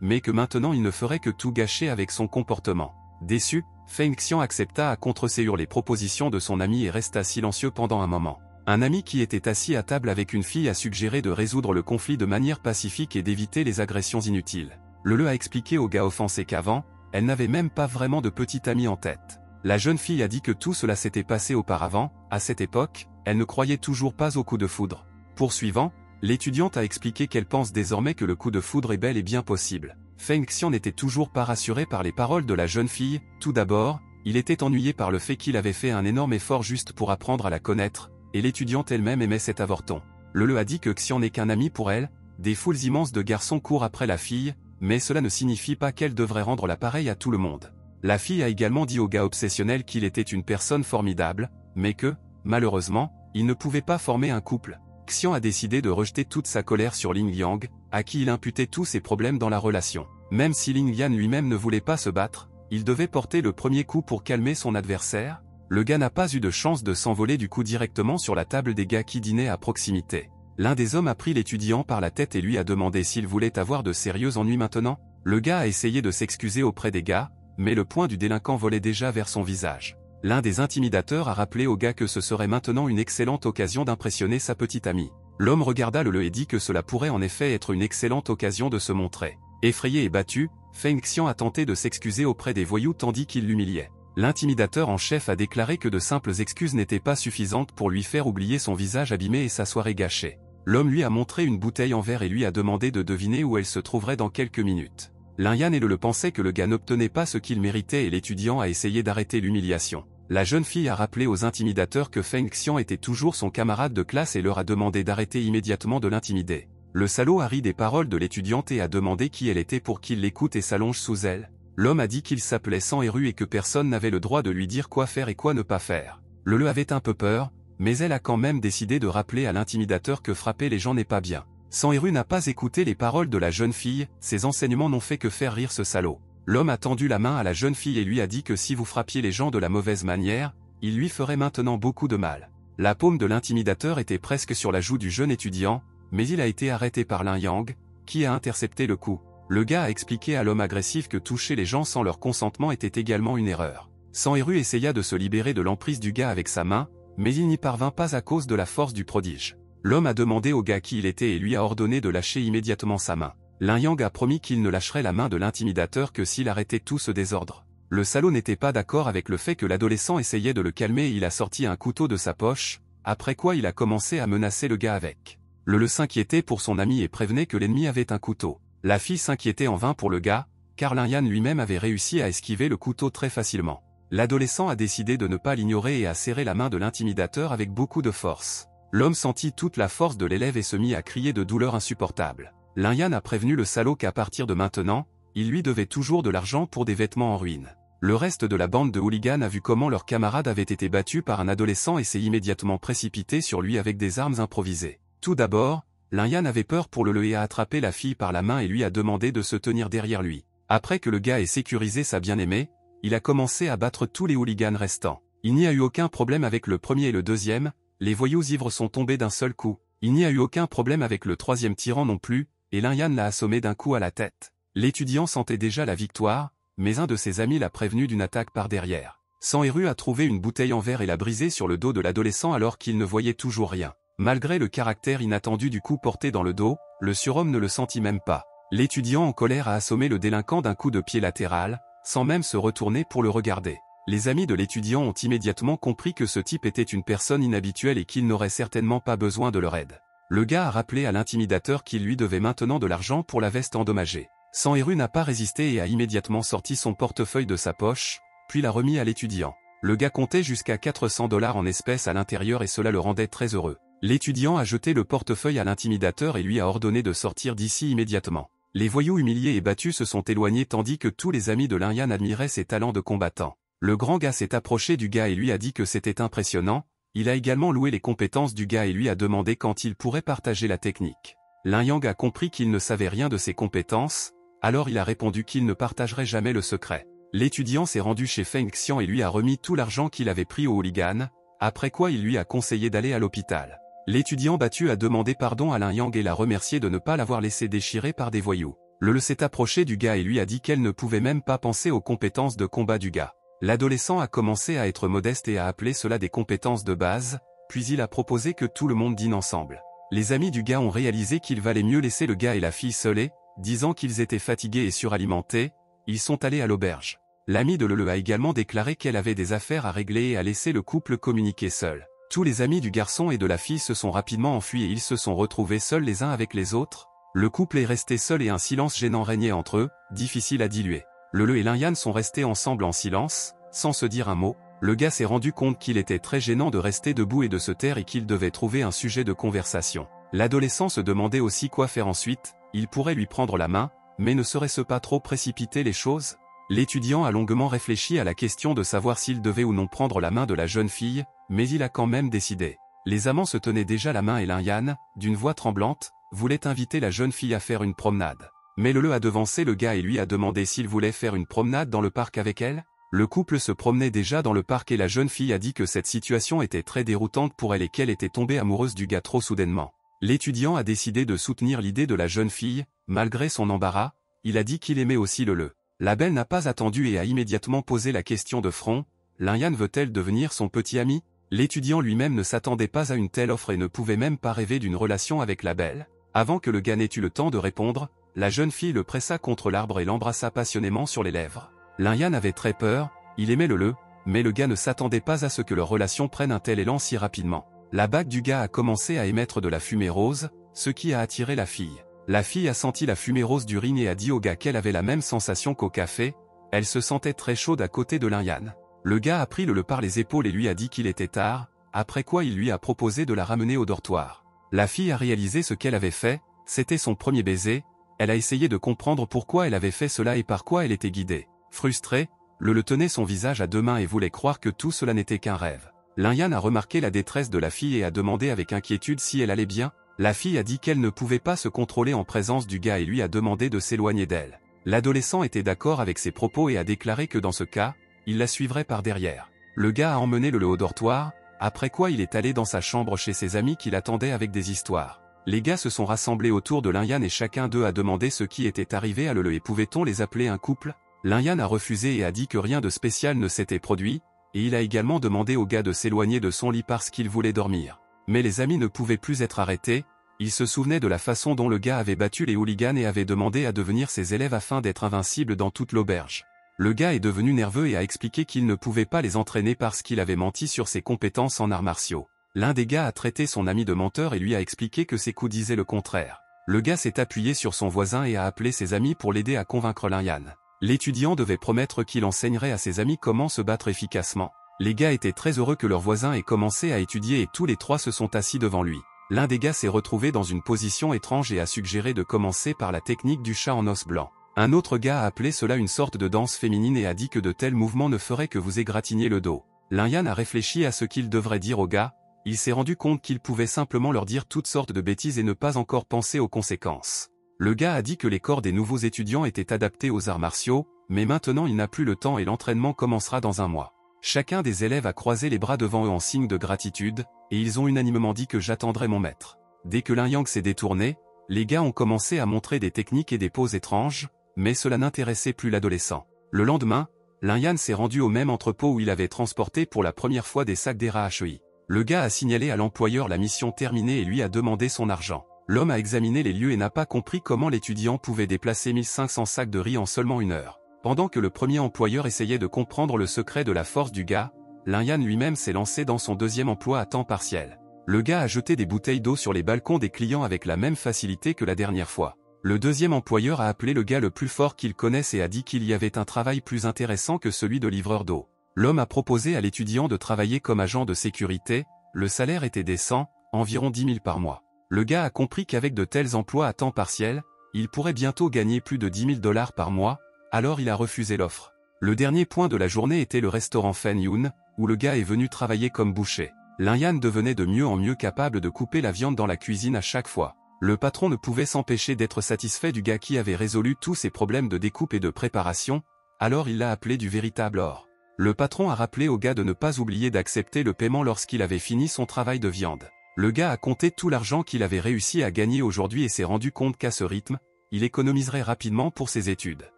mais que maintenant il ne ferait que tout gâcher avec son comportement. Déçu, Feng Xian accepta à contre-ségur les propositions de son ami et resta silencieux pendant un moment. Un ami qui était assis à table avec une fille a suggéré de résoudre le conflit de manière pacifique et d'éviter les agressions inutiles. Le a expliqué au gars offensé qu'avant, elle n'avait même pas vraiment de petit ami en tête. La jeune fille a dit que tout cela s'était passé auparavant, à cette époque, elle ne croyait toujours pas au coup de foudre. Poursuivant, l'étudiante a expliqué qu'elle pense désormais que le coup de foudre est bel et bien possible. Feng Xian n'était toujours pas rassuré par les paroles de la jeune fille. Tout d'abord, il était ennuyé par le fait qu'il avait fait un énorme effort juste pour apprendre à la connaître, et l'étudiante elle-même aimait cet avorton. Le a dit que Xian n'est qu'un ami pour elle, des foules immenses de garçons courent après la fille, mais cela ne signifie pas qu'elle devrait rendre l'appareil à tout le monde. La fille a également dit au gars obsessionnel qu'il était une personne formidable, mais que, malheureusement, il ne pouvait pas former un couple. Xian a décidé de rejeter toute sa colère sur Ling Yang, à qui il imputait tous ses problèmes dans la relation. Même si Ling Yan lui-même ne voulait pas se battre, il devait porter le premier coup pour calmer son adversaire. Le gars n'a pas eu de chance de s'envoler du coup directement sur la table des gars qui dînaient à proximité. L'un des hommes a pris l'étudiant par la tête et lui a demandé s'il voulait avoir de sérieux ennuis maintenant. Le gars a essayé de s'excuser auprès des gars, mais le poing du délinquant volait déjà vers son visage. L'un des intimidateurs a rappelé au gars que ce serait maintenant une excellente occasion d'impressionner sa petite amie. L'homme regarda le et dit que cela pourrait en effet être une excellente occasion de se montrer. Effrayé et battu, Feng Xian a tenté de s'excuser auprès des voyous tandis qu'il l'humiliait. L'intimidateur en chef a déclaré que de simples excuses n'étaient pas suffisantes pour lui faire oublier son visage abîmé et sa soirée gâchée. L'homme lui a montré une bouteille en verre et lui a demandé de deviner où elle se trouverait dans quelques minutes. Lin Yan et le pensait que le gars n'obtenait pas ce qu'il méritait et l'étudiant a essayé d'arrêter l'humiliation. La jeune fille a rappelé aux intimidateurs que Feng Xian était toujours son camarade de classe et leur a demandé d'arrêter immédiatement de l'intimider. Le salaud a ri des paroles de l'étudiante et a demandé qui elle était pour qu'il l'écoute et s'allonge sous elle. L'homme a dit qu'il s'appelait Sanheru et que personne n'avait le droit de lui dire quoi faire et quoi ne pas faire. Le avait un peu peur, mais elle a quand même décidé de rappeler à l'intimidateur que frapper les gens n'est pas bien. Sanheru n'a pas écouté les paroles de la jeune fille, ses enseignements n'ont fait que faire rire ce salaud. L'homme a tendu la main à la jeune fille et lui a dit que si vous frappiez les gens de la mauvaise manière, il lui ferait maintenant beaucoup de mal. La paume de l'intimidateur était presque sur la joue du jeune étudiant, mais il a été arrêté par Lin Yang, qui a intercepté le coup. Le gars a expliqué à l'homme agressif que toucher les gens sans leur consentement était également une erreur. Sanheru essaya de se libérer de l'emprise du gars avec sa main, mais il n'y parvint pas à cause de la force du prodige. L'homme a demandé au gars qui il était et lui a ordonné de lâcher immédiatement sa main. Lin Yang a promis qu'il ne lâcherait la main de l'intimidateur que s'il arrêtait tout ce désordre. Le salaud n'était pas d'accord avec le fait que l'adolescent essayait de le calmer et il a sorti un couteau de sa poche, après quoi il a commencé à menacer le gars avec. Le s'inquiétait pour son ami et prévenait que l'ennemi avait un couteau. La fille s'inquiétait en vain pour le gars, car Lin Yan lui-même avait réussi à esquiver le couteau très facilement. L'adolescent a décidé de ne pas l'ignorer et a serré la main de l'intimidateur avec beaucoup de force. L'homme sentit toute la force de l'élève et se mit à crier de douleur insupportable. Lin Yan a prévenu le salaud qu'à partir de maintenant, il lui devait toujours de l'argent pour des vêtements en ruine. Le reste de la bande de hooligans a vu comment leur camarade avait été battu par un adolescent et s'est immédiatement précipité sur lui avec des armes improvisées. Tout d'abord, Lin Yan avait peur pour le et a attrapé la fille par la main et lui a demandé de se tenir derrière lui. Après que le gars ait sécurisé sa bien-aimée, il a commencé à battre tous les hooligans restants. Il n'y a eu aucun problème avec le premier et le deuxième, les voyous ivres sont tombés d'un seul coup. Il n'y a eu aucun problème avec le troisième tyran non plus, et Lin Yan l'a assommé d'un coup à la tête. L'étudiant sentait déjà la victoire, mais un de ses amis l'a prévenu d'une attaque par derrière. Sanheru a trouvé une bouteille en verre et l'a brisée sur le dos de l'adolescent alors qu'il ne voyait toujours rien. Malgré le caractère inattendu du coup porté dans le dos, le surhomme ne le sentit même pas. L'étudiant en colère a assommé le délinquant d'un coup de pied latéral, sans même se retourner pour le regarder. Les amis de l'étudiant ont immédiatement compris que ce type était une personne inhabituelle et qu'il n'aurait certainement pas besoin de leur aide. Le gars a rappelé à l'intimidateur qu'il lui devait maintenant de l'argent pour la veste endommagée. Sanheru n'a pas résisté et a immédiatement sorti son portefeuille de sa poche, puis l'a remis à l'étudiant. Le gars comptait jusqu'à 400 $ en espèces à l'intérieur et cela le rendait très heureux. L'étudiant a jeté le portefeuille à l'intimidateur et lui a ordonné de sortir d'ici immédiatement. Les voyous humiliés et battus se sont éloignés tandis que tous les amis de Lin Yan admiraient ses talents de combattant. Le grand gars s'est approché du gars et lui a dit que c'était impressionnant, Il a également loué les compétences du gars et lui a demandé quand il pourrait partager la technique. Lin Yang a compris qu'il ne savait rien de ses compétences, alors il a répondu qu'il ne partagerait jamais le secret. L'étudiant s'est rendu chez Feng Xian et lui a remis tout l'argent qu'il avait pris au hooligan, après quoi il lui a conseillé d'aller à l'hôpital. L'étudiant battu a demandé pardon à Lin Yang et l'a remercié de ne pas l'avoir laissé déchirer par des voyous. Le s'est approché du gars et lui a dit qu'elle ne pouvait même pas penser aux compétences de combat du gars. L'adolescent a commencé à être modeste et a appelé cela des compétences de base, puis il a proposé que tout le monde dîne ensemble. Les amis du gars ont réalisé qu'il valait mieux laisser le gars et la fille seuls, disant qu'ils étaient fatigués et suralimentés, ils sont allés à l'auberge. L'ami de Lele a également déclaré qu'elle avait des affaires à régler et a laissé le couple communiquer seul. Tous les amis du garçon et de la fille se sont rapidement enfuis et ils se sont retrouvés seuls les uns avec les autres. Le couple est resté seul et un silence gênant régnait entre eux, difficile à diluer. Lele et Lin Yan sont restés ensemble en silence, sans se dire un mot. Le gars s'est rendu compte qu'il était très gênant de rester debout et de se taire et qu'il devait trouver un sujet de conversation. L'adolescent se demandait aussi quoi faire ensuite, il pourrait lui prendre la main, mais ne serait-ce pas trop précipiter les choses? L'étudiant a longuement réfléchi à la question de savoir s'il devait ou non prendre la main de la jeune fille, mais il a quand même décidé. Les amants se tenaient déjà la main et Lin Yan, d'une voix tremblante, voulait inviter la jeune fille à faire une promenade. Mais Lele a devancé le gars et lui a demandé s'il voulait faire une promenade dans le parc avec elle. Le couple se promenait déjà dans le parc et la jeune fille a dit que cette situation était très déroutante pour elle et qu'elle était tombée amoureuse du gars trop soudainement. L'étudiant a décidé de soutenir l'idée de la jeune fille, malgré son embarras, il a dit qu'il aimait aussi Lele. La belle n'a pas attendu et a immédiatement posé la question de front, Lin Yan veut-elle devenir son petit ami? L'étudiant lui-même ne s'attendait pas à une telle offre et ne pouvait même pas rêver d'une relation avec la belle. Avant que le gars n'ait eu le temps de répondre, la jeune fille le pressa contre l'arbre et l'embrassa passionnément sur les lèvres. Lin Yan avait très peur, il aimait Lele, mais le gars ne s'attendait pas à ce que leur relation prenne un tel élan si rapidement. La bague du gars a commencé à émettre de la fumée rose, ce qui a attiré la fille. La fille a senti la fumée rose d'urine et a dit au gars qu'elle avait la même sensation qu'au café, elle se sentait très chaude à côté de Lin Yan. Le gars a pris Lele par les épaules et lui a dit qu'il était tard, après quoi il lui a proposé de la ramener au dortoir. La fille a réalisé ce qu'elle avait fait, c'était son premier baiser, elle a essayé de comprendre pourquoi elle avait fait cela et par quoi elle était guidée. Frustrée, Lele tenait son visage à deux mains et voulait croire que tout cela n'était qu'un rêve. Lin Yan a remarqué la détresse de la fille et a demandé avec inquiétude si elle allait bien. La fille a dit qu'elle ne pouvait pas se contrôler en présence du gars et lui a demandé de s'éloigner d'elle. L'adolescent était d'accord avec ses propos et a déclaré que dans ce cas, il la suivrait par derrière. Le gars a emmené Lele au dortoir, après quoi il est allé dans sa chambre chez ses amis qui l'attendaient avec des histoires. Les gars se sont rassemblés autour de Lin Yan et chacun d'eux a demandé ce qui était arrivé à Lele et pouvait-on les appeler un couple? Lin Yan a refusé et a dit que rien de spécial ne s'était produit, et il a également demandé au gars de s'éloigner de son lit parce qu'il voulait dormir. Mais les amis ne pouvaient plus être arrêtés, ils se souvenaient de la façon dont le gars avait battu les hooligans et avait demandé à devenir ses élèves afin d'être invincible dans toute l'auberge. Le gars est devenu nerveux et a expliqué qu'il ne pouvait pas les entraîner parce qu'il avait menti sur ses compétences en arts martiaux. L'un des gars a traité son ami de menteur et lui a expliqué que ses coups disaient le contraire. Le gars s'est appuyé sur son voisin et a appelé ses amis pour l'aider à convaincre Lin Yan. L'étudiant devait promettre qu'il enseignerait à ses amis comment se battre efficacement. Les gars étaient très heureux que leur voisin ait commencé à étudier et tous les trois se sont assis devant lui. L'un des gars s'est retrouvé dans une position étrange et a suggéré de commencer par la technique du chat en os blanc. Un autre gars a appelé cela une sorte de danse féminine et a dit que de tels mouvements ne feraient que vous égratigner le dos. Lin Yan a réfléchi à ce qu'il devrait dire aux gars, il s'est rendu compte qu'il pouvait simplement leur dire toutes sortes de bêtises et ne pas encore penser aux conséquences. Le gars a dit que les corps des nouveaux étudiants étaient adaptés aux arts martiaux, mais maintenant il n'a plus le temps et l'entraînement commencera dans un mois. Chacun des élèves a croisé les bras devant eux en signe de gratitude, et ils ont unanimement dit que j'attendrai mon maître. Dès que Lin Yang s'est détourné, les gars ont commencé à montrer des techniques et des poses étranges, mais cela n'intéressait plus l'adolescent. Le lendemain, Lin Yan s'est rendu au même entrepôt où il avait transporté pour la première fois des sacs d'RAHEI. Le gars a signalé à l'employeur la mission terminée et lui a demandé son argent. L'homme a examiné les lieux et n'a pas compris comment l'étudiant pouvait déplacer 1500 sacs de riz en seulement une heure. Pendant que le premier employeur essayait de comprendre le secret de la force du gars, Lin Yan lui-même s'est lancé dans son deuxième emploi à temps partiel. Le gars a jeté des bouteilles d'eau sur les balcons des clients avec la même facilité que la dernière fois. Le deuxième employeur a appelé le gars le plus fort qu'il connaisse et a dit qu'il y avait un travail plus intéressant que celui de livreur d'eau. L'homme a proposé à l'étudiant de travailler comme agent de sécurité, le salaire était décent, environ 10 000 par mois. Le gars a compris qu'avec de tels emplois à temps partiel, il pourrait bientôt gagner plus de 10 000 $ par mois, alors il a refusé l'offre. Le dernier point de la journée était le restaurant Fen Yun, où le gars est venu travailler comme boucher. Lin-Yan devenait de mieux en mieux capable de couper la viande dans la cuisine à chaque fois. Le patron ne pouvait s'empêcher d'être satisfait du gars qui avait résolu tous ses problèmes de découpe et de préparation, alors il l'a appelé du véritable or. Le patron a rappelé au gars de ne pas oublier d'accepter le paiement lorsqu'il avait fini son travail de viande. Le gars a compté tout l'argent qu'il avait réussi à gagner aujourd'hui et s'est rendu compte qu'à ce rythme, il économiserait rapidement pour ses études.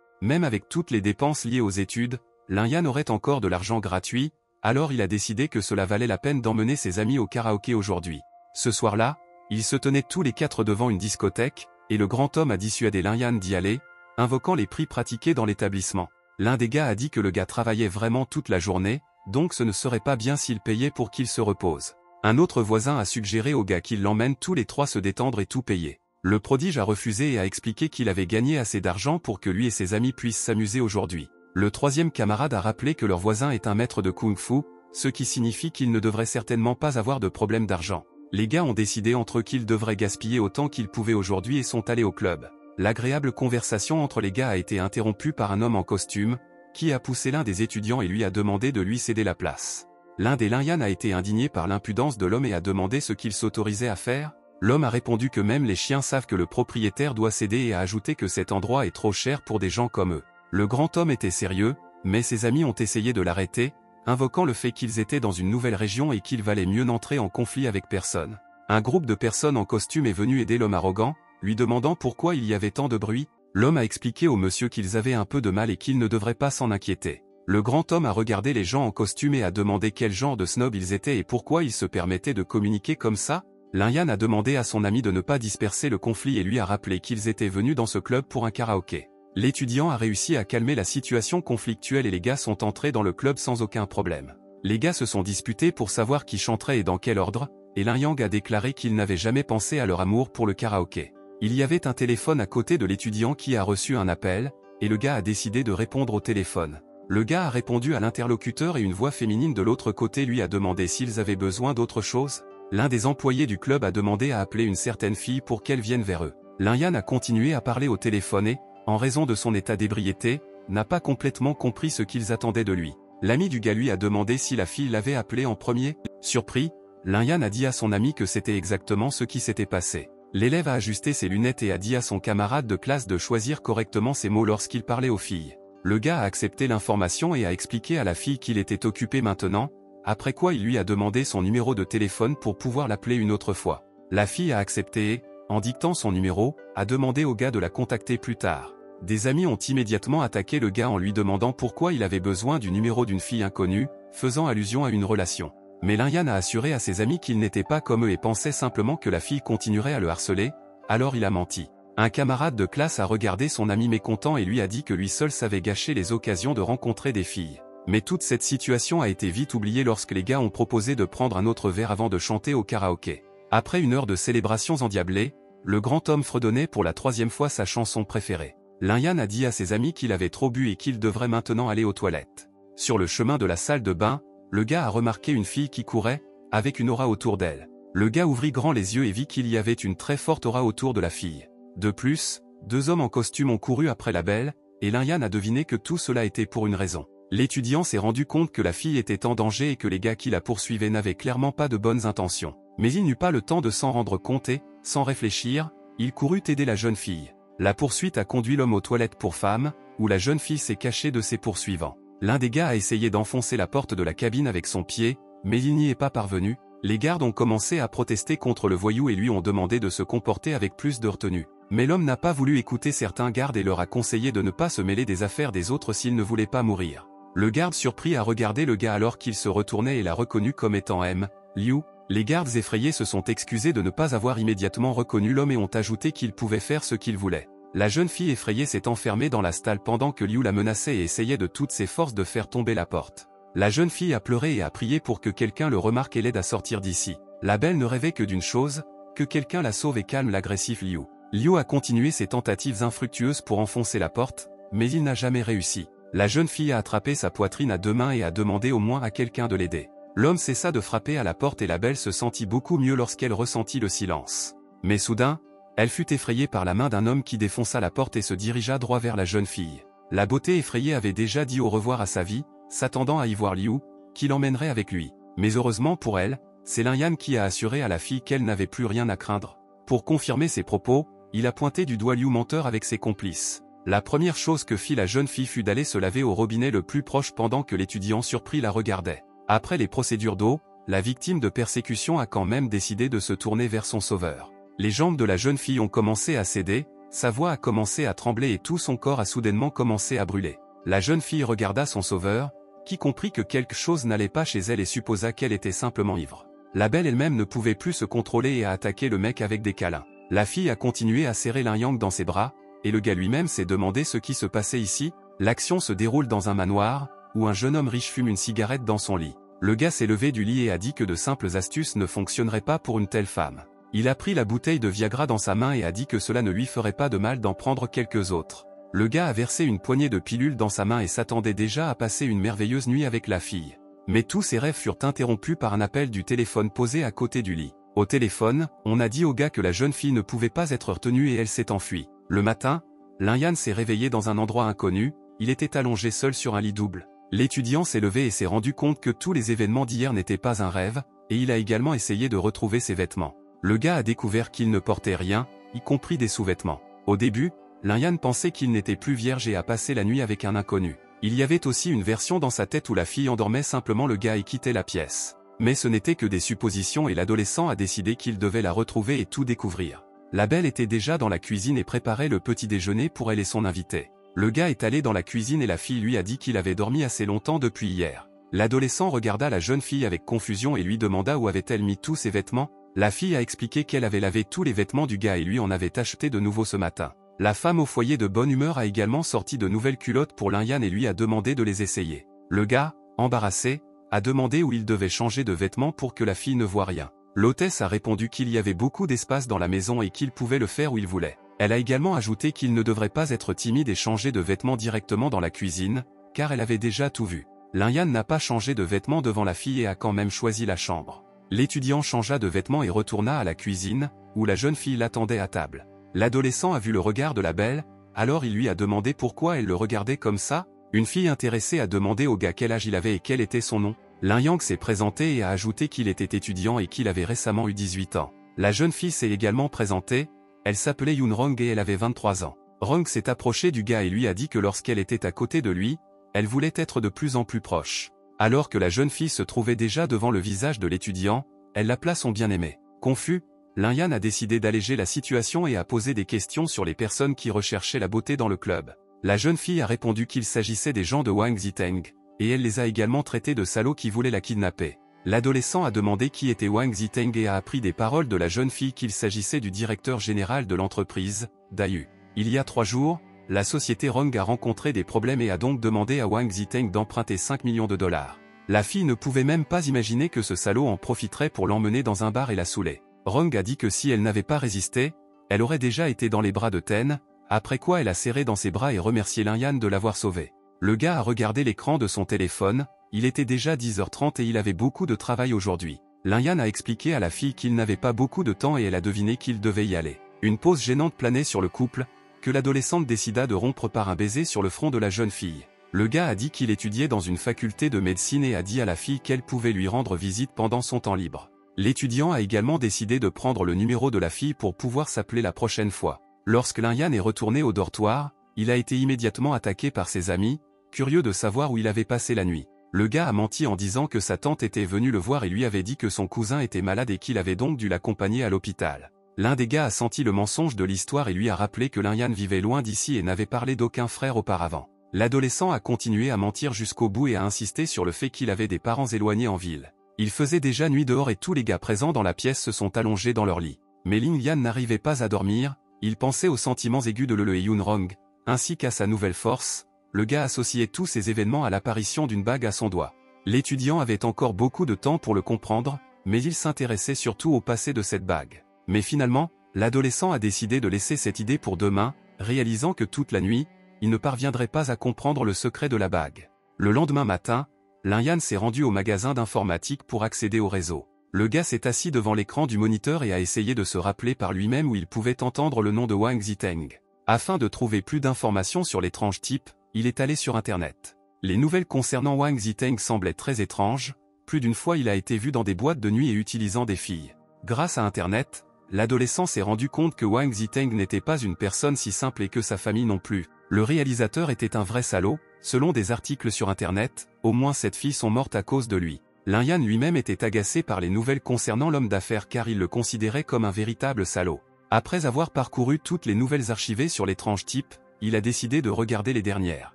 Même avec toutes les dépenses liées aux études, Lin-Yan aurait encore de l'argent gratuit, alors il a décidé que cela valait la peine d'emmener ses amis au karaoké aujourd'hui. Ce soir-là, ils se tenaient tous les quatre devant une discothèque, et le grand homme a dissuadé Lin-Yan d'y aller, invoquant les prix pratiqués dans l'établissement. L'un des gars a dit que le gars travaillait vraiment toute la journée, donc ce ne serait pas bien s'il payait pour qu'il se repose. Un autre voisin a suggéré au gars qu'il l'emmène tous les trois se détendre et tout payer. Le prodige a refusé et a expliqué qu'il avait gagné assez d'argent pour que lui et ses amis puissent s'amuser aujourd'hui. Le troisième camarade a rappelé que leur voisin est un maître de kung-fu, ce qui signifie qu'il ne devrait certainement pas avoir de problème d'argent. Les gars ont décidé entre eux qu'ils devraient gaspiller autant qu'ils pouvaient aujourd'hui et sont allés au club. L'agréable conversation entre les gars a été interrompue par un homme en costume, qui a poussé l'un des étudiants et lui a demandé de lui céder la place. L'un des Lin-Yan a été indigné par l'impudence de l'homme et a demandé ce qu'il s'autorisait à faire. L'homme a répondu que même les chiens savent que le propriétaire doit céder et a ajouté que cet endroit est trop cher pour des gens comme eux. Le grand homme était sérieux, mais ses amis ont essayé de l'arrêter, invoquant le fait qu'ils étaient dans une nouvelle région et qu'il valait mieux n'entrer en conflit avec personne. Un groupe de personnes en costume est venu aider l'homme arrogant, lui demandant pourquoi il y avait tant de bruit. L'homme a expliqué au monsieur qu'ils avaient un peu de mal et qu'ils ne devraient pas s'en inquiéter. Le grand homme a regardé les gens en costume et a demandé quel genre de snob ils étaient et pourquoi ils se permettaient de communiquer comme ça. Lin-Yan a demandé à son ami de ne pas disperser le conflit et lui a rappelé qu'ils étaient venus dans ce club pour un karaoké. L'étudiant a réussi à calmer la situation conflictuelle et les gars sont entrés dans le club sans aucun problème. Les gars se sont disputés pour savoir qui chanterait et dans quel ordre, et Lin-Yang a déclaré qu'il n'avait jamais pensé à leur amour pour le karaoké. Il y avait un téléphone à côté de l'étudiant qui a reçu un appel, et le gars a décidé de répondre au téléphone. Le gars a répondu à l'interlocuteur et une voix féminine de l'autre côté lui a demandé s'ils avaient besoin d'autre chose. L'un des employés du club a demandé à appeler une certaine fille pour qu'elle vienne vers eux. Lin-Yan a continué à parler au téléphone et, en raison de son état d'ébriété, n'a pas complètement compris ce qu'ils attendaient de lui. L'ami du gars lui a demandé si la fille l'avait appelé en premier. Surpris, Lin-Yan a dit à son ami que c'était exactement ce qui s'était passé. L'élève a ajusté ses lunettes et a dit à son camarade de classe de choisir correctement ses mots lorsqu'il parlait aux filles. Le gars a accepté l'information et a expliqué à la fille qu'il était occupé maintenant, après quoi il lui a demandé son numéro de téléphone pour pouvoir l'appeler une autre fois. La fille a accepté et, en dictant son numéro, a demandé au gars de la contacter plus tard. Des amis ont immédiatement attaqué le gars en lui demandant pourquoi il avait besoin du numéro d'une fille inconnue, faisant allusion à une relation. Mais Lin-Yan a assuré à ses amis qu'il n'était pas comme eux et pensait simplement que la fille continuerait à le harceler, alors il a menti. Un camarade de classe a regardé son ami mécontent et lui a dit que lui seul savait gâcher les occasions de rencontrer des filles. Mais toute cette situation a été vite oubliée lorsque les gars ont proposé de prendre un autre verre avant de chanter au karaoké. Après une heure de célébrations endiablées, le grand homme fredonnait pour la troisième fois sa chanson préférée. Lin-Yan a dit à ses amis qu'il avait trop bu et qu'il devrait maintenant aller aux toilettes. Sur le chemin de la salle de bain, le gars a remarqué une fille qui courait, avec une aura autour d'elle. Le gars ouvrit grand les yeux et vit qu'il y avait une très forte aura autour de la fille. De plus, deux hommes en costume ont couru après la belle, et Lin-Yan a deviné que tout cela était pour une raison. L'étudiant s'est rendu compte que la fille était en danger et que les gars qui la poursuivaient n'avaient clairement pas de bonnes intentions. Mais il n'eut pas le temps de s'en rendre compte et, sans réfléchir, il courut aider la jeune fille. La poursuite a conduit l'homme aux toilettes pour femmes, où la jeune fille s'est cachée de ses poursuivants. L'un des gars a essayé d'enfoncer la porte de la cabine avec son pied, mais il n'y est pas parvenu. Les gardes ont commencé à protester contre le voyou et lui ont demandé de se comporter avec plus de retenue. Mais l'homme n'a pas voulu écouter certains gardes et leur a conseillé de ne pas se mêler des affaires des autres s'il ne voulait pas mourir. Le garde surpris a regardé le gars alors qu'il se retournait et l'a reconnu comme étant M. Liu. Les gardes effrayés se sont excusés de ne pas avoir immédiatement reconnu l'homme et ont ajouté qu'il pouvait faire ce qu'il voulait. La jeune fille effrayée s'est enfermée dans la stalle pendant que Liu la menaçait et essayait de toutes ses forces de faire tomber la porte. La jeune fille a pleuré et a prié pour que quelqu'un le remarque et l'aide à sortir d'ici. La belle ne rêvait que d'une chose, que quelqu'un la sauve et calme l'agressif Liu. Liu a continué ses tentatives infructueuses pour enfoncer la porte, mais il n'a jamais réussi. La jeune fille a attrapé sa poitrine à deux mains et a demandé au moins à quelqu'un de l'aider. L'homme cessa de frapper à la porte et la belle se sentit beaucoup mieux lorsqu'elle ressentit le silence. Mais soudain, elle fut effrayée par la main d'un homme qui défonça la porte et se dirigea droit vers la jeune fille. La beauté effrayée avait déjà dit au revoir à sa vie, s'attendant à y voir Liu, qui l'emmènerait avec lui. Mais heureusement pour elle, C'est Lin Yan qui a assuré à la fille qu'elle n'avait plus rien à craindre. Pour confirmer ses propos, il a pointé du doigt Liu menteur avec ses complices. La première chose que fit la jeune fille fut d'aller se laver au robinet le plus proche pendant que l'étudiant surpris la regardait. Après les procédures d'eau, la victime de persécution a quand même décidé de se tourner vers son sauveur. Les jambes de la jeune fille ont commencé à céder, sa voix a commencé à trembler et tout son corps a soudainement commencé à brûler. La jeune fille regarda son sauveur, qui comprit que quelque chose n'allait pas chez elle et supposa qu'elle était simplement ivre. La belle elle-même ne pouvait plus se contrôler et a attaqué le mec avec des câlins. La fille a continué à serrer Lin Yang dans ses bras, et le gars lui-même s'est demandé ce qui se passait ici. L'action se déroule dans un manoir, où un jeune homme riche fume une cigarette dans son lit. Le gars s'est levé du lit et a dit que de simples astuces ne fonctionneraient pas pour une telle femme. Il a pris la bouteille de Viagra dans sa main et a dit que cela ne lui ferait pas de mal d'en prendre quelques autres. Le gars a versé une poignée de pilules dans sa main et s'attendait déjà à passer une merveilleuse nuit avec la fille. Mais tous ses rêves furent interrompus par un appel du téléphone posé à côté du lit. Au téléphone, on a dit au gars que la jeune fille ne pouvait pas être retenue et elle s'est enfuie. Le matin, Lin Yan s'est réveillé dans un endroit inconnu, il était allongé seul sur un lit double. L'étudiant s'est levé et s'est rendu compte que tous les événements d'hier n'étaient pas un rêve, et il a également essayé de retrouver ses vêtements. Le gars a découvert qu'il ne portait rien, y compris des sous-vêtements. Au début, Lin Yan pensait qu'il n'était plus vierge et a passé la nuit avec un inconnu. Il y avait aussi une version dans sa tête où la fille endormait simplement le gars et quittait la pièce. Mais ce n'était que des suppositions et l'adolescent a décidé qu'il devait la retrouver et tout découvrir. La belle était déjà dans la cuisine et préparait le petit déjeuner pour elle et son invité. Le gars est allé dans la cuisine et la fille lui a dit qu'il avait dormi assez longtemps depuis hier. L'adolescent regarda la jeune fille avec confusion et lui demanda où avait-elle mis tous ses vêtements. La fille a expliqué qu'elle avait lavé tous les vêtements du gars et lui en avait acheté de nouveau ce matin. La femme au foyer de bonne humeur a également sorti de nouvelles culottes pour Lin Yan et lui a demandé de les essayer. Le gars, embarrassé, a demandé où il devait changer de vêtements pour que la fille ne voie rien. L'hôtesse a répondu qu'il y avait beaucoup d'espace dans la maison et qu'il pouvait le faire où il voulait. Elle a également ajouté qu'il ne devrait pas être timide et changer de vêtements directement dans la cuisine, car elle avait déjà tout vu. Lin Yan n'a pas changé de vêtements devant la fille et a quand même choisi la chambre. L'étudiant changea de vêtements et retourna à la cuisine, où la jeune fille l'attendait à table. L'adolescent a vu le regard de la belle, alors il lui a demandé pourquoi elle le regardait comme ça. Une fille intéressée a demandé au gars quel âge il avait et quel était son nom. Lin Yang s'est présenté et a ajouté qu'il était étudiant et qu'il avait récemment eu 18 ans. La jeune fille s'est également présentée, elle s'appelait Yoon Rong et elle avait 23 ans. Rong s'est approchée du gars et lui a dit que lorsqu'elle était à côté de lui, elle voulait être de plus en plus proche. Alors que la jeune fille se trouvait déjà devant le visage de l'étudiant, elle l'appela son bien-aimé. Confus, Lin Yan a décidé d'alléger la situation et a posé des questions sur les personnes qui recherchaient la beauté dans le club. La jeune fille a répondu qu'il s'agissait des gens de Wang Ziteng, et elle les a également traités de salauds qui voulaient la kidnapper. L'adolescent a demandé qui était Wang Ziteng et a appris des paroles de la jeune fille qu'il s'agissait du directeur général de l'entreprise, Dayu. Il y a 3 jours, la société Rong a rencontré des problèmes et a donc demandé à Wang Ziteng d'emprunter 5 millions de dollars. La fille ne pouvait même pas imaginer que ce salaud en profiterait pour l'emmener dans un bar et la saouler. Rong a dit que si elle n'avait pas résisté, elle aurait déjà été dans les bras de Ten, après quoi elle a serré dans ses bras et remercié Lin Yan de l'avoir sauvée. Le gars a regardé l'écran de son téléphone, il était déjà 10h30 et il avait beaucoup de travail aujourd'hui. Lin Yan a expliqué à la fille qu'il n'avait pas beaucoup de temps et elle a deviné qu'il devait y aller. Une pause gênante planait sur le couple, que l'adolescente décida de rompre par un baiser sur le front de la jeune fille. Le gars a dit qu'il étudiait dans une faculté de médecine et a dit à la fille qu'elle pouvait lui rendre visite pendant son temps libre. L'étudiant a également décidé de prendre le numéro de la fille pour pouvoir s'appeler la prochaine fois. Lorsque Lin Yan est retourné au dortoir, il a été immédiatement attaqué par ses amis, curieux de savoir où il avait passé la nuit. Le gars a menti en disant que sa tante était venue le voir et lui avait dit que son cousin était malade et qu'il avait donc dû l'accompagner à l'hôpital. L'un des gars a senti le mensonge de l'histoire et lui a rappelé que Lin Yan vivait loin d'ici et n'avait parlé d'aucun frère auparavant. L'adolescent a continué à mentir jusqu'au bout et a insisté sur le fait qu'il avait des parents éloignés en ville. Il faisait déjà nuit dehors et tous les gars présents dans la pièce se sont allongés dans leur lit. Mais Lin Yan n'arrivait pas à dormir, il pensait aux sentiments aigus de Lele et Yoon Rong, ainsi qu'à sa nouvelle force. Le gars associait tous ces événements à l'apparition d'une bague à son doigt. L'étudiant avait encore beaucoup de temps pour le comprendre, mais il s'intéressait surtout au passé de cette bague. Mais finalement, l'adolescent a décidé de laisser cette idée pour demain, réalisant que toute la nuit, il ne parviendrait pas à comprendre le secret de la bague. Le lendemain matin, Lin Yan s'est rendu au magasin d'informatique pour accéder au réseau. Le gars s'est assis devant l'écran du moniteur et a essayé de se rappeler par lui-même où il pouvait entendre le nom de Wang Ziteng. Afin de trouver plus d'informations sur l'étrange type, il est allé sur Internet. Les nouvelles concernant Wang Ziteng semblaient très étranges, plus d'une fois il a été vu dans des boîtes de nuit et utilisant des filles. Grâce à Internet, l'adolescent s'est rendu compte que Wang Ziteng n'était pas une personne si simple et que sa famille non plus. Le réalisateur était un vrai salaud, selon des articles sur Internet, au moins 7 filles sont mortes à cause de lui. Lin Yan lui-même était agacé par les nouvelles concernant l'homme d'affaires car il le considérait comme un véritable salaud. Après avoir parcouru toutes les nouvelles archivées sur l'étrange type, il a décidé de regarder les dernières.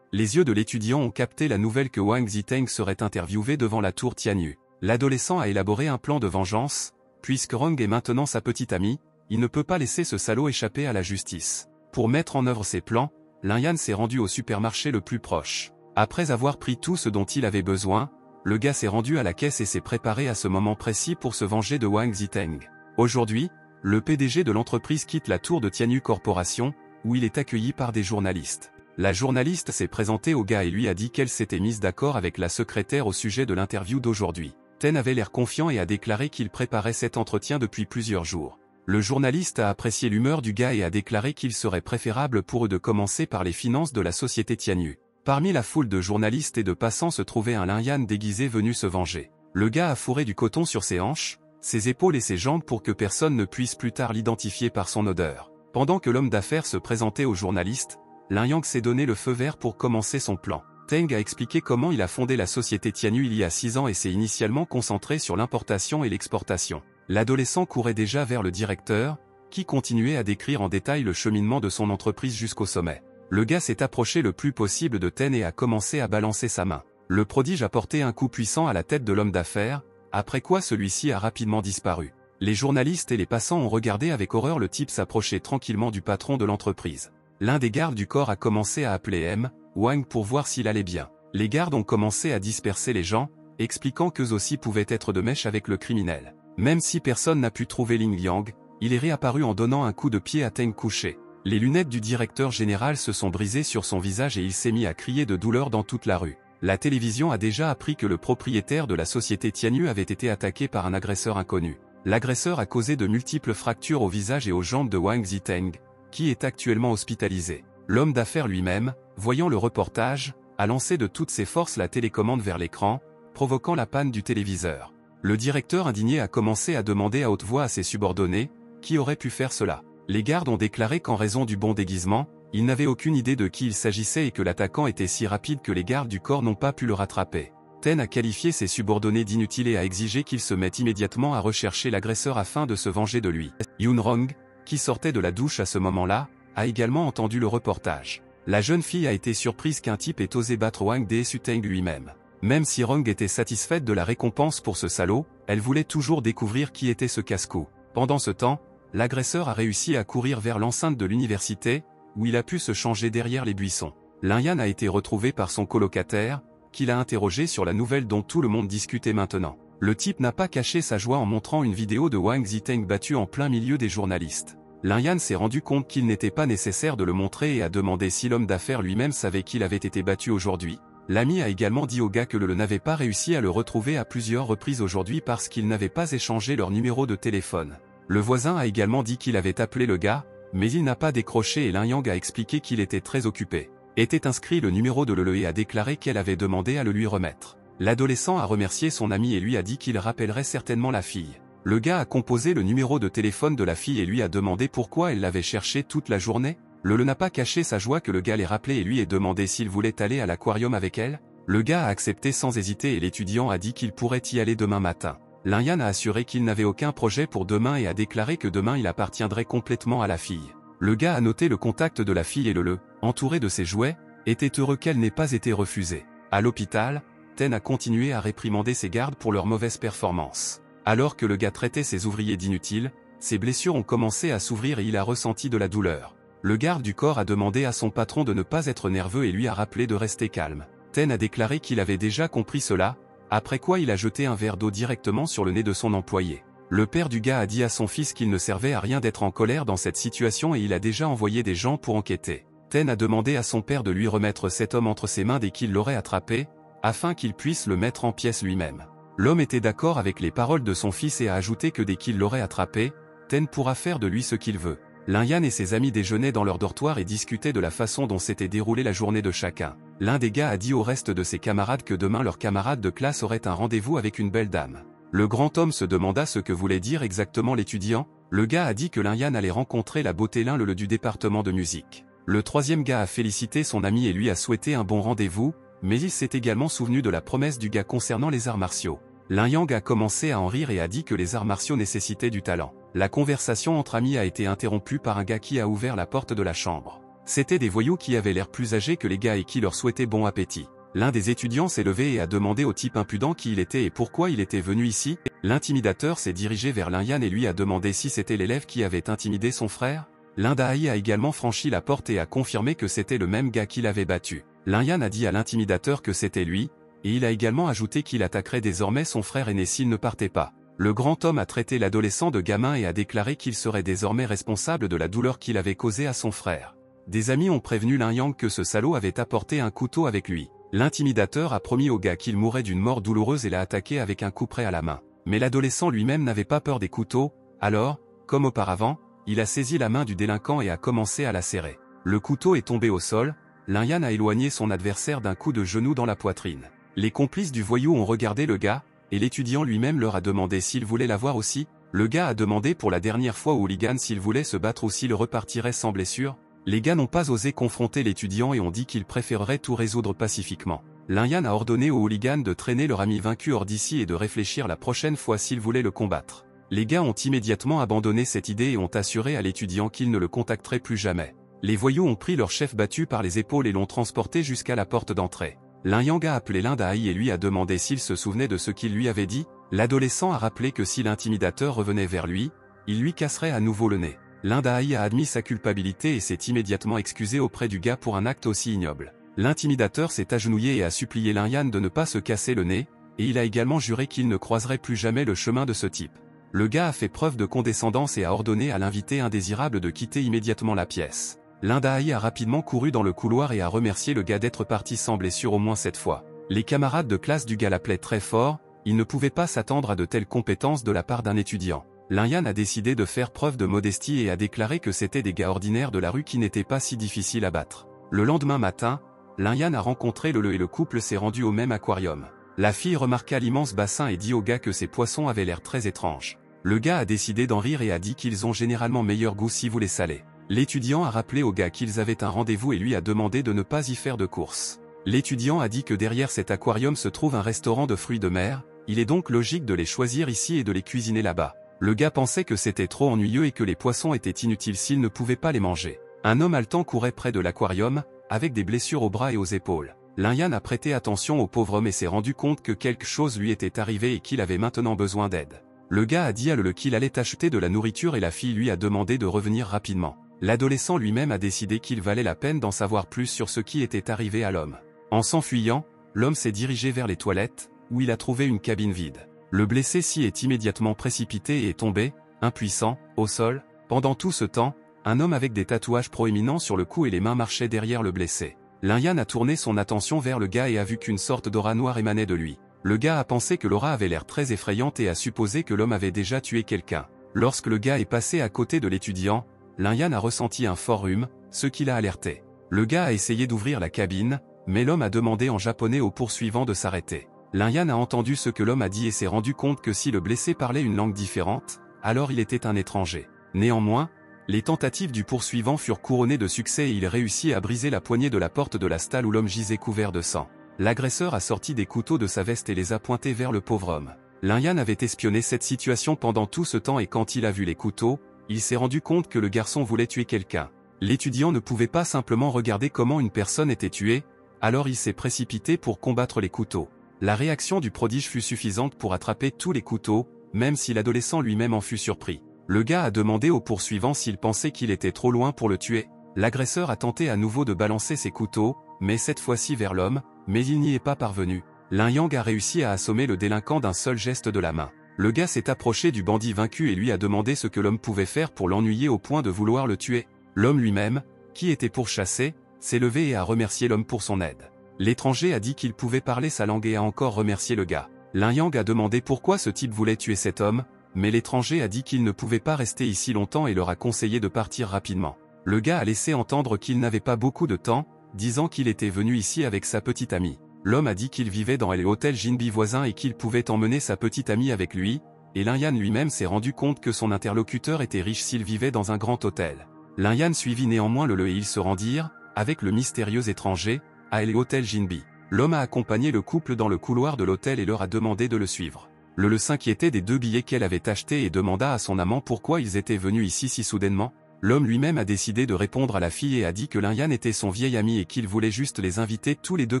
Les yeux de l'étudiant ont capté la nouvelle que Wang Ziteng serait interviewé devant la tour Tianyu. L'adolescent a élaboré un plan de vengeance, puisque Rong est maintenant sa petite amie, il ne peut pas laisser ce salaud échapper à la justice. Pour mettre en œuvre ses plans, Lin Yan s'est rendu au supermarché le plus proche. Après avoir pris tout ce dont il avait besoin, le gars s'est rendu à la caisse et s'est préparé à ce moment précis pour se venger de Wang Ziteng. Aujourd'hui, le PDG de l'entreprise quitte la tour de Tianyu Corporation, où il est accueilli par des journalistes. La journaliste s'est présentée au gars et lui a dit qu'elle s'était mise d'accord avec la secrétaire au sujet de l'interview d'aujourd'hui. Ten avait l'air confiant et a déclaré qu'il préparait cet entretien depuis plusieurs jours. Le journaliste a apprécié l'humeur du gars et a déclaré qu'il serait préférable pour eux de commencer par les finances de la société Tianyu. Parmi la foule de journalistes et de passants se trouvait un Lin Yan déguisé venu se venger. Le gars a fourré du coton sur ses hanches, ses épaules et ses jambes pour que personne ne puisse plus tard l'identifier par son odeur. Pendant que l'homme d'affaires se présentait aux journalistes, Lin Yang s'est donné le feu vert pour commencer son plan. Teng a expliqué comment il a fondé la société Tianyu il y a 6 ans et s'est initialement concentré sur l'importation et l'exportation. L'adolescent courait déjà vers le directeur, qui continuait à décrire en détail le cheminement de son entreprise jusqu'au sommet. Le gars s'est approché le plus possible de Ten et a commencé à balancer sa main. Le prodige a porté un coup puissant à la tête de l'homme d'affaires, après quoi celui-ci a rapidement disparu. Les journalistes et les passants ont regardé avec horreur le type s'approcher tranquillement du patron de l'entreprise. L'un des gardes du corps a commencé à appeler M. Wang pour voir s'il allait bien. Les gardes ont commencé à disperser les gens, expliquant qu'eux aussi pouvaient être de mèche avec le criminel. Même si personne n'a pu trouver Ling Liang, il est réapparu en donnant un coup de pied à Teng couché. Les lunettes du directeur général se sont brisées sur son visage et il s'est mis à crier de douleur dans toute la rue. La télévision a déjà appris que le propriétaire de la société Tianyu avait été attaqué par un agresseur inconnu. L'agresseur a causé de multiples fractures au visage et aux jambes de Wang Ziteng, qui est actuellement hospitalisé. L'homme d'affaires lui-même, voyant le reportage, a lancé de toutes ses forces la télécommande vers l'écran, provoquant la panne du téléviseur. Le directeur indigné a commencé à demander à haute voix à ses subordonnés, qui aurait pu faire cela. Les gardes ont déclaré qu'en raison du bon déguisement, ils n'avaient aucune idée de qui il s'agissait et que l'attaquant était si rapide que les gardes du corps n'ont pas pu le rattraper. Ten a qualifié ses subordonnés d'inutiles et a exigé qu'ils se mettent immédiatement à rechercher l'agresseur afin de se venger de lui. Yun Rong, qui sortait de la douche à ce moment-là, a également entendu le reportage. La jeune fille a été surprise qu'un type ait osé battre Wang Ziteng lui-même. Même si Rong était satisfaite de la récompense pour ce salaud, elle voulait toujours découvrir qui était ce casse-cou. Pendant ce temps, l'agresseur a réussi à courir vers l'enceinte de l'université, où il a pu se changer derrière les buissons. Lin Yan a été retrouvé par son colocataire, qui l'a interrogé sur la nouvelle dont tout le monde discutait maintenant. Le type n'a pas caché sa joie en montrant une vidéo de Wang Ziteng battu en plein milieu des journalistes. Lin Yan s'est rendu compte qu'il n'était pas nécessaire de le montrer et a demandé si l'homme d'affaires lui-même savait qu'il avait été battu aujourd'hui. L'ami a également dit au gars que le n'avait pas réussi à le retrouver à plusieurs reprises aujourd'hui parce qu'ils n'avaient pas échangé leur numéro de téléphone. Le voisin a également dit qu'il avait appelé le gars, mais il n'a pas décroché et Lin Yang a expliqué qu'il était très occupé. Était inscrit le numéro de Lele et a déclaré qu'elle avait demandé à le lui remettre. L'adolescent a remercié son ami et lui a dit qu'il rappellerait certainement la fille. Le gars a composé le numéro de téléphone de la fille et lui a demandé pourquoi elle l'avait cherché toute la journée. Lele n'a pas caché sa joie que le gars l'ait rappelé et lui ait demandé s'il voulait aller à l'aquarium avec elle. Le gars a accepté sans hésiter et l'étudiant a dit qu'il pourrait y aller demain matin. Lin Yan a assuré qu'il n'avait aucun projet pour demain et a déclaré que demain il appartiendrait complètement à la fille. Le gars a noté le contact de la fille et Lele, entouré de ses jouets, était heureux qu'elle n'ait pas été refusée. À l'hôpital, Ten a continué à réprimander ses gardes pour leur mauvaise performance. Alors que le gars traitait ses ouvriers d'inutiles, ses blessures ont commencé à s'ouvrir et il a ressenti de la douleur. Le garde du corps a demandé à son patron de ne pas être nerveux et lui a rappelé de rester calme. Ten a déclaré qu'il avait déjà compris cela, après quoi il a jeté un verre d'eau directement sur le nez de son employé. Le père du gars a dit à son fils qu'il ne servait à rien d'être en colère dans cette situation et il a déjà envoyé des gens pour enquêter. Ten a demandé à son père de lui remettre cet homme entre ses mains dès qu'il l'aurait attrapé, afin qu'il puisse le mettre en pièces lui-même. L'homme était d'accord avec les paroles de son fils et a ajouté que dès qu'il l'aurait attrapé, Ten pourra faire de lui ce qu'il veut. Lin Yan et ses amis déjeunaient dans leur dortoir et discutaient de la façon dont s'était déroulée la journée de chacun. L'un des gars a dit au reste de ses camarades que demain leur camarade de classe aurait un rendez-vous avec une belle dame. Le grand homme se demanda ce que voulait dire exactement l'étudiant. Le gars a dit que Lin Yan allait rencontrer la beauté Lin le du département de musique. Le troisième gars a félicité son ami et lui a souhaité un bon rendez-vous, mais il s'est également souvenu de la promesse du gars concernant les arts martiaux. Lin Yang a commencé à en rire et a dit que les arts martiaux nécessitaient du talent. La conversation entre amis a été interrompue par un gars qui a ouvert la porte de la chambre. C'étaient des voyous qui avaient l'air plus âgés que les gars et qui leur souhaitaient bon appétit. L'un des étudiants s'est levé et a demandé au type impudent qui il était et pourquoi il était venu ici. L'intimidateur s'est dirigé vers Lin Yan et lui a demandé si c'était l'élève qui avait intimidé son frère. Lin Dahai a également franchi la porte et a confirmé que c'était le même gars qui l'avait battu. Lin Yan a dit à l'intimidateur que c'était lui, et il a également ajouté qu'il attaquerait désormais son frère aîné s'il ne partait pas. Le grand homme a traité l'adolescent de gamin et a déclaré qu'il serait désormais responsable de la douleur qu'il avait causée à son frère. Des amis ont prévenu Lin Yang que ce salaud avait apporté un couteau avec lui. L'intimidateur a promis au gars qu'il mourrait d'une mort douloureuse et l'a attaqué avec un coup près à la main. Mais l'adolescent lui-même n'avait pas peur des couteaux, alors, comme auparavant, il a saisi la main du délinquant et a commencé à la serrer. Le couteau est tombé au sol, Lin Yan a éloigné son adversaire d'un coup de genou dans la poitrine. Les complices du voyou ont regardé le gars, et l'étudiant lui-même leur a demandé s'il voulait la voir aussi. Le gars a demandé pour la dernière fois au hooligan s'il voulait se battre ou s'il repartirait sans blessure. Les gars n'ont pas osé confronter l'étudiant et ont dit qu'ils préféreraient tout résoudre pacifiquement. Lin Yan a ordonné aux hooligans de traîner leur ami vaincu hors d'ici et de réfléchir la prochaine fois s'ils voulaient le combattre. Les gars ont immédiatement abandonné cette idée et ont assuré à l'étudiant qu'ils ne le contacteraient plus jamais. Les voyous ont pris leur chef battu par les épaules et l'ont transporté jusqu'à la porte d'entrée. Lin Yang a appelé Lin Dahai et lui a demandé s'il se souvenait de ce qu'il lui avait dit. L'adolescent a rappelé que si l'intimidateur revenait vers lui, il lui casserait à nouveau le nez. Lin Dahai a admis sa culpabilité et s'est immédiatement excusé auprès du gars pour un acte aussi ignoble. L'intimidateur s'est agenouillé et a supplié Lin Yan de ne pas se casser le nez, et il a également juré qu'il ne croiserait plus jamais le chemin de ce type. Le gars a fait preuve de condescendance et a ordonné à l'invité indésirable de quitter immédiatement la pièce. Lin Dahai a rapidement couru dans le couloir et a remercié le gars d'être parti sans blessure au moins cette fois. Les camarades de classe du gars l'appelaient très fort, ils ne pouvaient pas s'attendre à de telles compétences de la part d'un étudiant. Lin Yan a décidé de faire preuve de modestie et a déclaré que c'était des gars ordinaires de la rue qui n'étaient pas si difficiles à battre. Le lendemain matin, Lin Yan a rencontré le et le couple s'est rendu au même aquarium. La fille remarqua l'immense bassin et dit au gars que ces poissons avaient l'air très étranges. Le gars a décidé d'en rire et a dit qu'ils ont généralement meilleur goût si vous les salez. L'étudiant a rappelé au gars qu'ils avaient un rendez-vous et lui a demandé de ne pas y faire de course. L'étudiant a dit que derrière cet aquarium se trouve un restaurant de fruits de mer, il est donc logique de les choisir ici et de les cuisiner là-bas. Le gars pensait que c'était trop ennuyeux et que les poissons étaient inutiles s'il ne pouvait pas les manger. Un homme haletant courait près de l'aquarium, avec des blessures aux bras et aux épaules. Lin Yan a prêté attention au pauvre homme et s'est rendu compte que quelque chose lui était arrivé et qu'il avait maintenant besoin d'aide. Le gars a dit à qu'il allait acheter de la nourriture et la fille lui a demandé de revenir rapidement. L'adolescent lui-même a décidé qu'il valait la peine d'en savoir plus sur ce qui était arrivé à l'homme. En s'enfuyant, l'homme s'est dirigé vers les toilettes, où il a trouvé une cabine vide. Le blessé s'y est immédiatement précipité et est tombé, impuissant, au sol. Pendant tout ce temps, un homme avec des tatouages proéminents sur le cou et les mains marchait derrière le blessé. Lin Yan a tourné son attention vers le gars et a vu qu'une sorte d'aura noire émanait de lui. Le gars a pensé que l'aura avait l'air très effrayante et a supposé que l'homme avait déjà tué quelqu'un. Lorsque le gars est passé à côté de l'étudiant, Lin Yan a ressenti un fort rhume, ce qui l'a alerté. Le gars a essayé d'ouvrir la cabine, mais l'homme a demandé en japonais au poursuivant de s'arrêter. Lin Yan a entendu ce que l'homme a dit et s'est rendu compte que si le blessé parlait une langue différente, alors il était un étranger. Néanmoins, les tentatives du poursuivant furent couronnées de succès et il réussit à briser la poignée de la porte de la stalle où l'homme gisait couvert de sang. L'agresseur a sorti des couteaux de sa veste et les a pointés vers le pauvre homme. Lin Yan avait espionné cette situation pendant tout ce temps et quand il a vu les couteaux, il s'est rendu compte que le garçon voulait tuer quelqu'un. L'étudiant ne pouvait pas simplement regarder comment une personne était tuée, alors il s'est précipité pour combattre les couteaux. La réaction du prodige fut suffisante pour attraper tous les couteaux, même si l'adolescent lui-même en fut surpris. Le gars a demandé au poursuivant s'il pensait qu'il était trop loin pour le tuer. L'agresseur a tenté à nouveau de balancer ses couteaux, mais cette fois-ci vers l'homme, mais il n'y est pas parvenu. Lin Yang a réussi à assommer le délinquant d'un seul geste de la main. Le gars s'est approché du bandit vaincu et lui a demandé ce que l'homme pouvait faire pour l'ennuyer au point de vouloir le tuer. L'homme lui-même, qui était pourchassé, s'est levé et a remercié l'homme pour son aide. L'étranger a dit qu'il pouvait parler sa langue et a encore remercié le gars. Lin Yang a demandé pourquoi ce type voulait tuer cet homme, mais l'étranger a dit qu'il ne pouvait pas rester ici longtemps et leur a conseillé de partir rapidement. Le gars a laissé entendre qu'il n'avait pas beaucoup de temps, disant qu'il était venu ici avec sa petite amie. L'homme a dit qu'il vivait dans l'hôtel Jinbi voisin et qu'il pouvait emmener sa petite amie avec lui, et Lin-Yan lui-même s'est rendu compte que son interlocuteur était riche s'il vivait dans un grand hôtel. Lin-Yan suivit néanmoins le et ils se rendirent, avec le mystérieux étranger, à l'hôtel Jinbi. L'homme a accompagné le couple dans le couloir de l'hôtel et leur a demandé de le suivre. Le s'inquiétait des 2 billets qu'elle avait achetés et demanda à son amant pourquoi ils étaient venus ici si soudainement. L'homme lui-même a décidé de répondre à la fille et a dit que Lin-Yan était son vieil ami et qu'il voulait juste les inviter tous les deux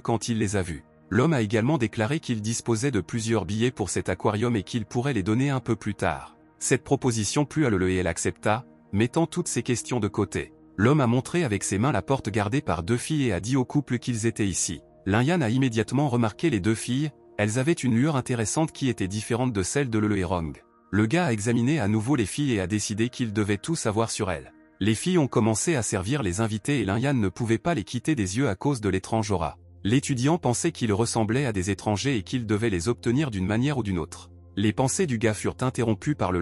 quand il les a vus. L'homme a également déclaré qu'il disposait de plusieurs billets pour cet aquarium et qu'il pourrait les donner un peu plus tard. Cette proposition plut à et elle accepta, mettant toutes ses questions de côté. L'homme a montré avec ses mains la porte gardée par 2 filles et a dit au couple qu'ils étaient ici. Lin-Yan a immédiatement remarqué les 2 filles, elles avaient une lueur intéressante qui était différente de celle de et Rong. Le gars a examiné à nouveau les filles et a décidé qu'il devait tout savoir sur elles. Les filles ont commencé à servir les invités et Lin-Yan ne pouvait pas les quitter des yeux à cause de l'étrange aura. L'étudiant pensait qu'ils ressemblaient à des étrangers et qu'il devait les obtenir d'une manière ou d'une autre. Les pensées du gars furent interrompues par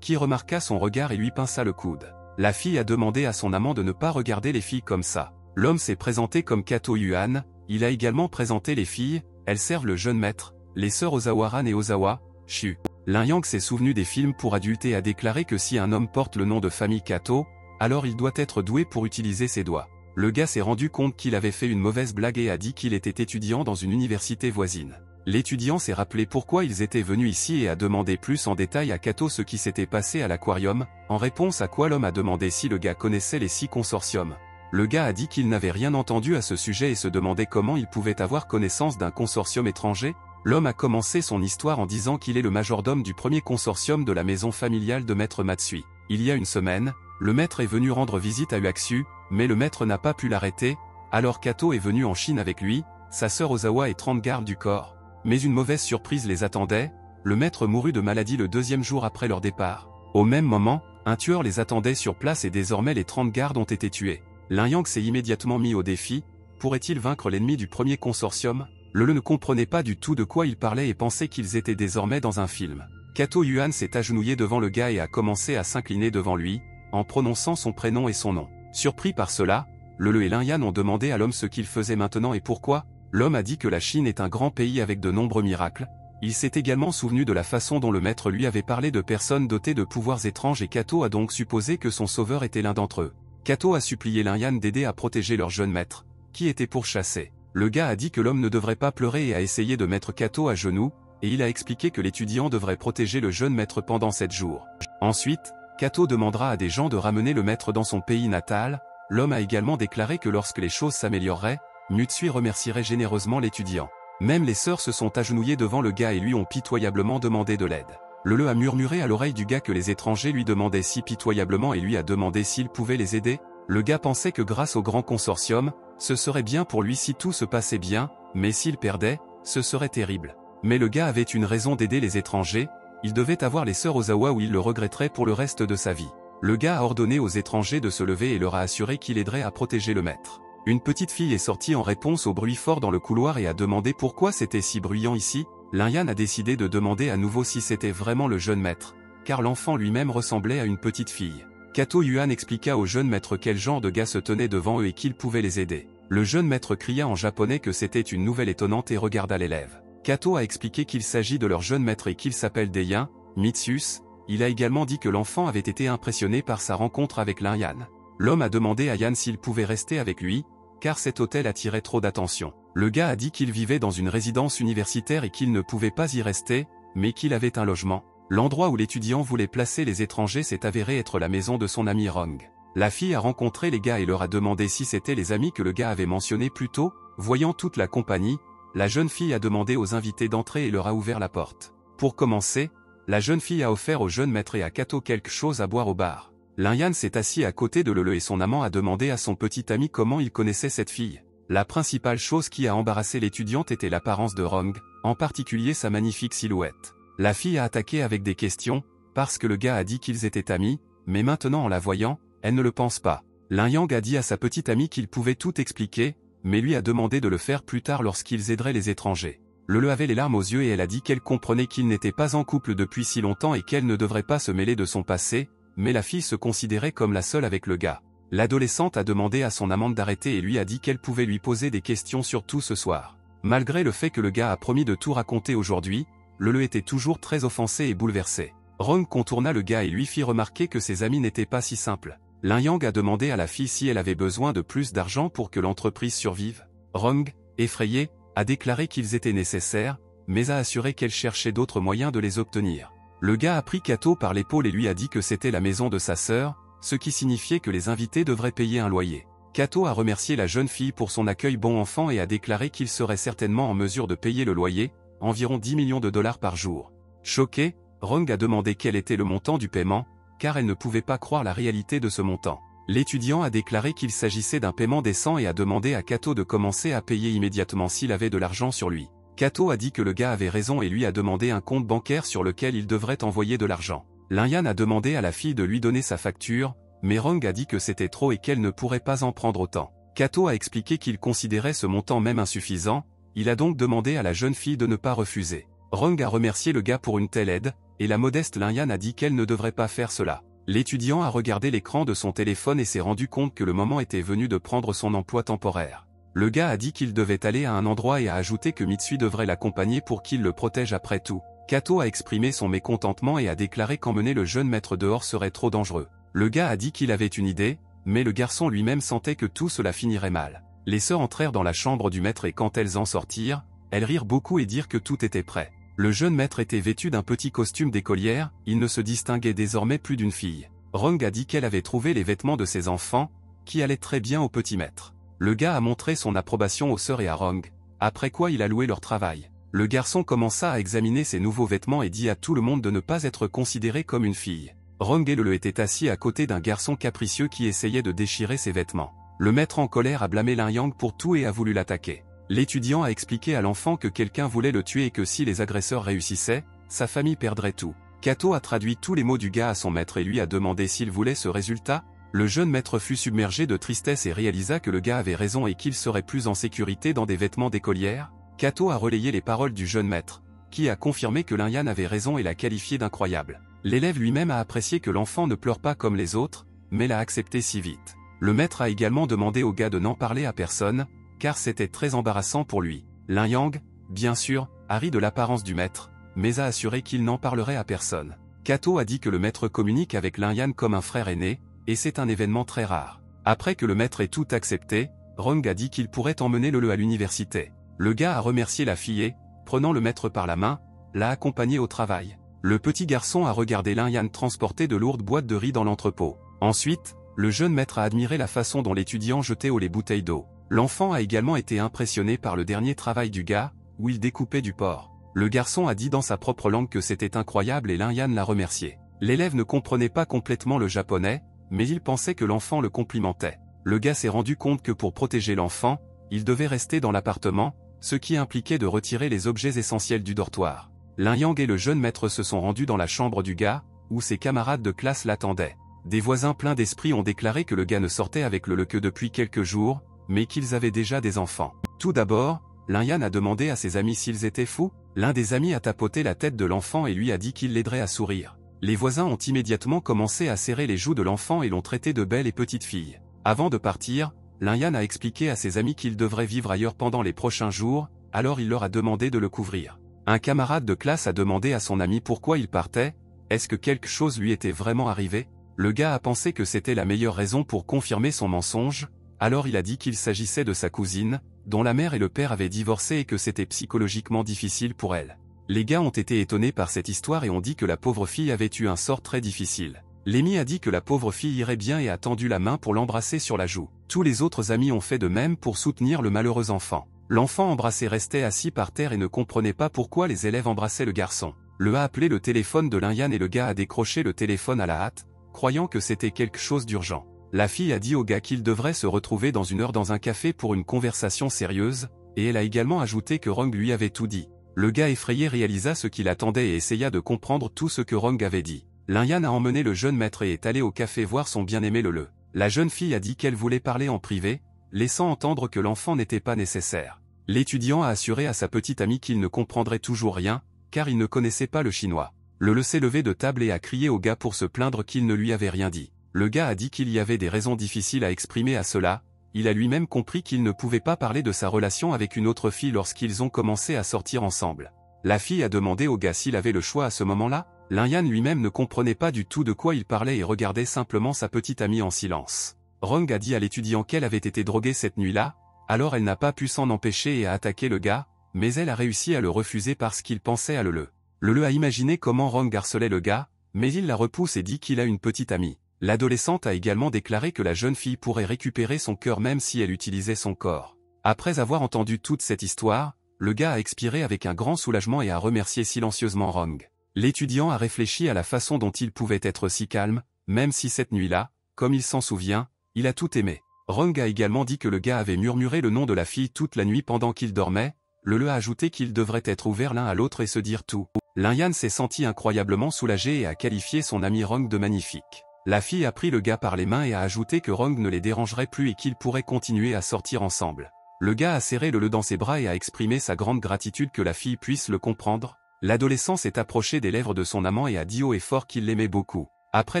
qui remarqua son regard et lui pinça le coude. La fille a demandé à son amant de ne pas regarder les filles comme ça. L'homme s'est présenté comme Kato Yuan, il a également présenté les filles, elles servent le jeune maître, les sœurs Ozawa-ran et Ozawa, Shu. Lin-Yang s'est souvenu des films pour adultes et a déclaré que si un homme porte le nom de famille Kato, alors il doit être doué pour utiliser ses doigts. Le gars s'est rendu compte qu'il avait fait une mauvaise blague et a dit qu'il était étudiant dans une université voisine. L'étudiant s'est rappelé pourquoi ils étaient venus ici et a demandé plus en détail à Kato ce qui s'était passé à l'aquarium, en réponse à quoi l'homme a demandé si le gars connaissait les 6 consortiums. Le gars a dit qu'il n'avait rien entendu à ce sujet et se demandait comment il pouvait avoir connaissance d'un consortium étranger. L'homme a commencé son histoire en disant qu'il est le majordome du premier consortium de la maison familiale de maître Matsui. Il y a une semaine, le maître est venu rendre visite à Uaxu, mais le maître n'a pas pu l'arrêter, alors Kato est venu en Chine avec lui, sa sœur Ozawa et 30 gardes du corps. Mais une mauvaise surprise les attendait, le maître mourut de maladie le 2e jour après leur départ. Au même moment, un tueur les attendait sur place et désormais les 30 gardes ont été tués. Lin-Yang s'est immédiatement mis au défi, pourrait-il vaincre l'ennemi du premier consortium? Le ne comprenait pas du tout de quoi il parlait et pensait qu'ils étaient désormais dans un film. Kato Yuan s'est agenouillé devant le gars et a commencé à s'incliner devant lui, en prononçant son prénom et son nom. Surpris par cela, et Lin-Yan ont demandé à l'homme ce qu'il faisait maintenant et pourquoi. L'homme a dit que la Chine est un grand pays avec de nombreux miracles. Il s'est également souvenu de la façon dont le maître lui avait parlé de personnes dotées de pouvoirs étranges et Kato a donc supposé que son sauveur était l'un d'entre eux. Kato a supplié Lin-Yan d'aider à protéger leur jeune maître, qui était pourchassé. Le gars a dit que l'homme ne devrait pas pleurer et a essayé de mettre Kato à genoux, et il a expliqué que l'étudiant devrait protéger le jeune maître pendant 7 jours. Ensuite, Kato demandera à des gens de ramener le maître dans son pays natal. L'homme a également déclaré que lorsque les choses s'amélioreraient, Matsui remercierait généreusement l'étudiant. Même les sœurs se sont agenouillées devant le gars et lui ont pitoyablement demandé de l'aide. Le a murmuré à l'oreille du gars que les étrangers lui demandaient si pitoyablement et lui a demandé s'il pouvait les aider. Le gars pensait que grâce au grand consortium, ce serait bien pour lui si tout se passait bien, mais s'il perdait, ce serait terrible. Mais le gars avait une raison d'aider les étrangers, il devait avoir les sœurs Ozawa ou il le regretterait pour le reste de sa vie. Le gars a ordonné aux étrangers de se lever et leur a assuré qu'il aiderait à protéger le maître. Une petite fille est sortie en réponse au bruit fort dans le couloir et a demandé pourquoi c'était si bruyant ici. Lin-Yan a décidé de demander à nouveau si c'était vraiment le jeune maître, car l'enfant lui-même ressemblait à une petite fille. Kato Yuan expliqua au jeune maître quel genre de gars se tenait devant eux et qu'il pouvait les aider. Le jeune maître cria en japonais que c'était une nouvelle étonnante et regarda l'élève. Kato a expliqué qu'il s'agit de leur jeune maître et qu'il s'appelle Deyan, Mitsus. Il a également dit que l'enfant avait été impressionné par sa rencontre avec Lin-Yan. L'homme a demandé à Yan s'il pouvait rester avec lui, car cet hôtel attirait trop d'attention. Le gars a dit qu'il vivait dans une résidence universitaire et qu'il ne pouvait pas y rester, mais qu'il avait un logement. L'endroit où l'étudiant voulait placer les étrangers s'est avéré être la maison de son ami Rong. La fille a rencontré les gars et leur a demandé si c'était les amis que le gars avait mentionnés plus tôt. Voyant toute la compagnie, la jeune fille a demandé aux invités d'entrer et leur a ouvert la porte. Pour commencer, la jeune fille a offert au jeune maître et à Kato quelque chose à boire au bar. Lin-Yan s'est assis à côté de et son amant a demandé à son petit ami comment il connaissait cette fille. La principale chose qui a embarrassé l'étudiante était l'apparence de Rong, en particulier sa magnifique silhouette. La fille a attaqué avec des questions, parce que le gars a dit qu'ils étaient amis, mais maintenant en la voyant, elle ne le pense pas. Lin-Yang a dit à sa petite amie qu'il pouvait tout expliquer, mais lui a demandé de le faire plus tard lorsqu'ils aideraient les étrangers. Le avait les larmes aux yeux et elle a dit qu'elle comprenait qu'il n'était pas en couple depuis si longtemps et qu'elle ne devrait pas se mêler de son passé, mais la fille se considérait comme la seule avec le gars. L'adolescente a demandé à son amante d'arrêter et lui a dit qu'elle pouvait lui poser des questions sur tout ce soir. Malgré le fait que le gars a promis de tout raconter aujourd'hui, le était toujours très offensé et bouleversé. Rong contourna le gars et lui fit remarquer que ses amis n'étaient pas si simples. Lin Yang a demandé à la fille si elle avait besoin de plus d'argent pour que l'entreprise survive. Rong, effrayé, a déclaré qu'ils étaient nécessaires, mais a assuré qu'elle cherchait d'autres moyens de les obtenir. Le gars a pris Kato par l'épaule et lui a dit que c'était la maison de sa sœur, ce qui signifiait que les invités devraient payer un loyer. Kato a remercié la jeune fille pour son accueil bon enfant et a déclaré qu'il serait certainement en mesure de payer le loyer, environ 10 millions de dollars par jour. Choqué, Rong a demandé quel était le montant du paiement, car elle ne pouvait pas croire la réalité de ce montant. L'étudiant a déclaré qu'il s'agissait d'un paiement décent et a demandé à Kato de commencer à payer immédiatement s'il avait de l'argent sur lui. Kato a dit que le gars avait raison et lui a demandé un compte bancaire sur lequel il devrait envoyer de l'argent. Lin Yan a demandé à la fille de lui donner sa facture, mais Rong a dit que c'était trop et qu'elle ne pourrait pas en prendre autant. Kato a expliqué qu'il considérait ce montant même insuffisant, il a donc demandé à la jeune fille de ne pas refuser. Rong a remercié le gars pour une telle aide, et la modeste Lin Yan a dit qu'elle ne devrait pas faire cela. L'étudiant a regardé l'écran de son téléphone et s'est rendu compte que le moment était venu de prendre son emploi temporaire. Le gars a dit qu'il devait aller à un endroit et a ajouté que Mitsui devrait l'accompagner pour qu'il le protège après tout. Kato a exprimé son mécontentement et a déclaré qu'emmener le jeune maître dehors serait trop dangereux. Le gars a dit qu'il avait une idée, mais le garçon lui-même sentait que tout cela finirait mal. Les sœurs entrèrent dans la chambre du maître et quand elles en sortirent, elles rirent beaucoup et dirent que tout était prêt. Le jeune maître était vêtu d'un petit costume d'écolière, il ne se distinguait désormais plus d'une fille. Rong a dit qu'elle avait trouvé les vêtements de ses enfants, qui allaient très bien au petit maître. Le gars a montré son approbation aux sœurs et à Rong, après quoi il a loué leur travail. Le garçon commença à examiner ses nouveaux vêtements et dit à tout le monde de ne pas être considéré comme une fille. Rong et le était assis à côté d'un garçon capricieux qui essayait de déchirer ses vêtements. Le maître en colère a blâmé Lin Yang pour tout et a voulu l'attaquer. L'étudiant a expliqué à l'enfant que quelqu'un voulait le tuer et que si les agresseurs réussissaient, sa famille perdrait tout. Kato a traduit tous les mots du gars à son maître et lui a demandé s'il voulait ce résultat. Le jeune maître fut submergé de tristesse et réalisa que le gars avait raison et qu'il serait plus en sécurité dans des vêtements d'écolière. Kato a relayé les paroles du jeune maître, qui a confirmé que Lin Yan avait raison et l'a qualifié d'incroyable. L'élève lui-même a apprécié que l'enfant ne pleure pas comme les autres, mais l'a accepté si vite. Le maître a également demandé au gars de n'en parler à personne, car c'était très embarrassant pour lui. Lin Yang, bien sûr, a ri de l'apparence du maître, mais a assuré qu'il n'en parlerait à personne. Kato a dit que le maître communique avec Lin Yan comme un frère aîné, et c'est un événement très rare. Après que le maître ait tout accepté, Rong a dit qu'il pourrait emmener le à l'université. Le gars a remercié la fille et, prenant le maître par la main, l'a accompagné au travail. Le petit garçon a regardé Lin Yan transporter de lourdes boîtes de riz dans l'entrepôt. Ensuite, le jeune maître a admiré la façon dont l'étudiant jetait les bouteilles d'eau. L'enfant a également été impressionné par le dernier travail du gars, où il découpait du porc. Le garçon a dit dans sa propre langue que c'était incroyable et Lin Yan l'a remercié. L'élève ne comprenait pas complètement le japonais, mais il pensait que l'enfant le complimentait. Le gars s'est rendu compte que pour protéger l'enfant, il devait rester dans l'appartement, ce qui impliquait de retirer les objets essentiels du dortoir. Lin Yang et le jeune maître se sont rendus dans la chambre du gars, où ses camarades de classe l'attendaient. Des voisins pleins d'esprit ont déclaré que le gars ne sortait avec le que depuis quelques jours, mais qu'ils avaient déjà des enfants. Tout d'abord, Lin Yan a demandé à ses amis s'ils étaient fous. L'un des amis a tapoté la tête de l'enfant et lui a dit qu'il l'aiderait à sourire. Les voisins ont immédiatement commencé à serrer les joues de l'enfant et l'ont traité de belle et petite fille. Avant de partir, Lin Yan a expliqué à ses amis qu'il devrait vivre ailleurs pendant les prochains jours, alors il leur a demandé de le couvrir. Un camarade de classe a demandé à son ami pourquoi il partait, est-ce que quelque chose lui était vraiment arrivé? Le gars a pensé que c'était la meilleure raison pour confirmer son mensonge, alors il a dit qu'il s'agissait de sa cousine, dont la mère et le père avaient divorcé et que c'était psychologiquement difficile pour elle. Les gars ont été étonnés par cette histoire et ont dit que la pauvre fille avait eu un sort très difficile. L'ami a dit que la pauvre fille irait bien et a tendu la main pour l'embrasser sur la joue. Tous les autres amis ont fait de même pour soutenir le malheureux enfant. L'enfant embrassé restait assis par terre et ne comprenait pas pourquoi les élèves embrassaient le garçon. Le a appelé le téléphone de Lin Yan et le gars a décroché le téléphone à la hâte, croyant que c'était quelque chose d'urgent. La fille a dit au gars qu'il devrait se retrouver dans une heure dans un café pour une conversation sérieuse, et elle a également ajouté que Rong lui avait tout dit. Le gars effrayé réalisa ce qu'il attendait et essaya de comprendre tout ce que Rong avait dit. Lin Yan a emmené le jeune maître et est allé au café voir son bien-aimé le. La jeune fille a dit qu'elle voulait parler en privé, laissant entendre que l'enfant n'était pas nécessaire. L'étudiant a assuré à sa petite amie qu'il ne comprendrait toujours rien, car il ne connaissait pas le chinois. Le s'est levé de table et a crié au gars pour se plaindre qu'il ne lui avait rien dit. Le gars a dit qu'il y avait des raisons difficiles à exprimer à cela, il a lui-même compris qu'il ne pouvait pas parler de sa relation avec une autre fille lorsqu'ils ont commencé à sortir ensemble. La fille a demandé au gars s'il avait le choix à ce moment-là. Lin-Yan lui-même ne comprenait pas du tout de quoi il parlait et regardait simplement sa petite amie en silence. Rong a dit à l'étudiant qu'elle avait été droguée cette nuit-là, alors elle n'a pas pu s'en empêcher et a attaqué le gars, mais elle a réussi à le refuser parce qu'il pensait à Le. Le a imaginé comment Rong harcelait le gars, mais il la repousse et dit qu'il a une petite amie. L'adolescente a également déclaré que la jeune fille pourrait récupérer son cœur même si elle utilisait son corps. Après avoir entendu toute cette histoire, le gars a expiré avec un grand soulagement et a remercié silencieusement Rong. L'étudiant a réfléchi à la façon dont il pouvait être si calme, même si cette nuit-là, comme il s'en souvient, il a tout aimé. Rong a également dit que le gars avait murmuré le nom de la fille toute la nuit pendant qu'il dormait. Le a ajouté qu'ils devraient être ouverts l'un à l'autre et se dire tout. Lin-Yan s'est senti incroyablement soulagé et a qualifié son ami Rong de magnifique. La fille a pris le gars par les mains et a ajouté que Rong ne les dérangerait plus et qu'ils pourraient continuer à sortir ensemble. Le gars a serré Le dans ses bras et a exprimé sa grande gratitude que la fille puisse le comprendre. L'adolescent s'est approché des lèvres de son amant et a dit haut et fort qu'il l'aimait beaucoup. Après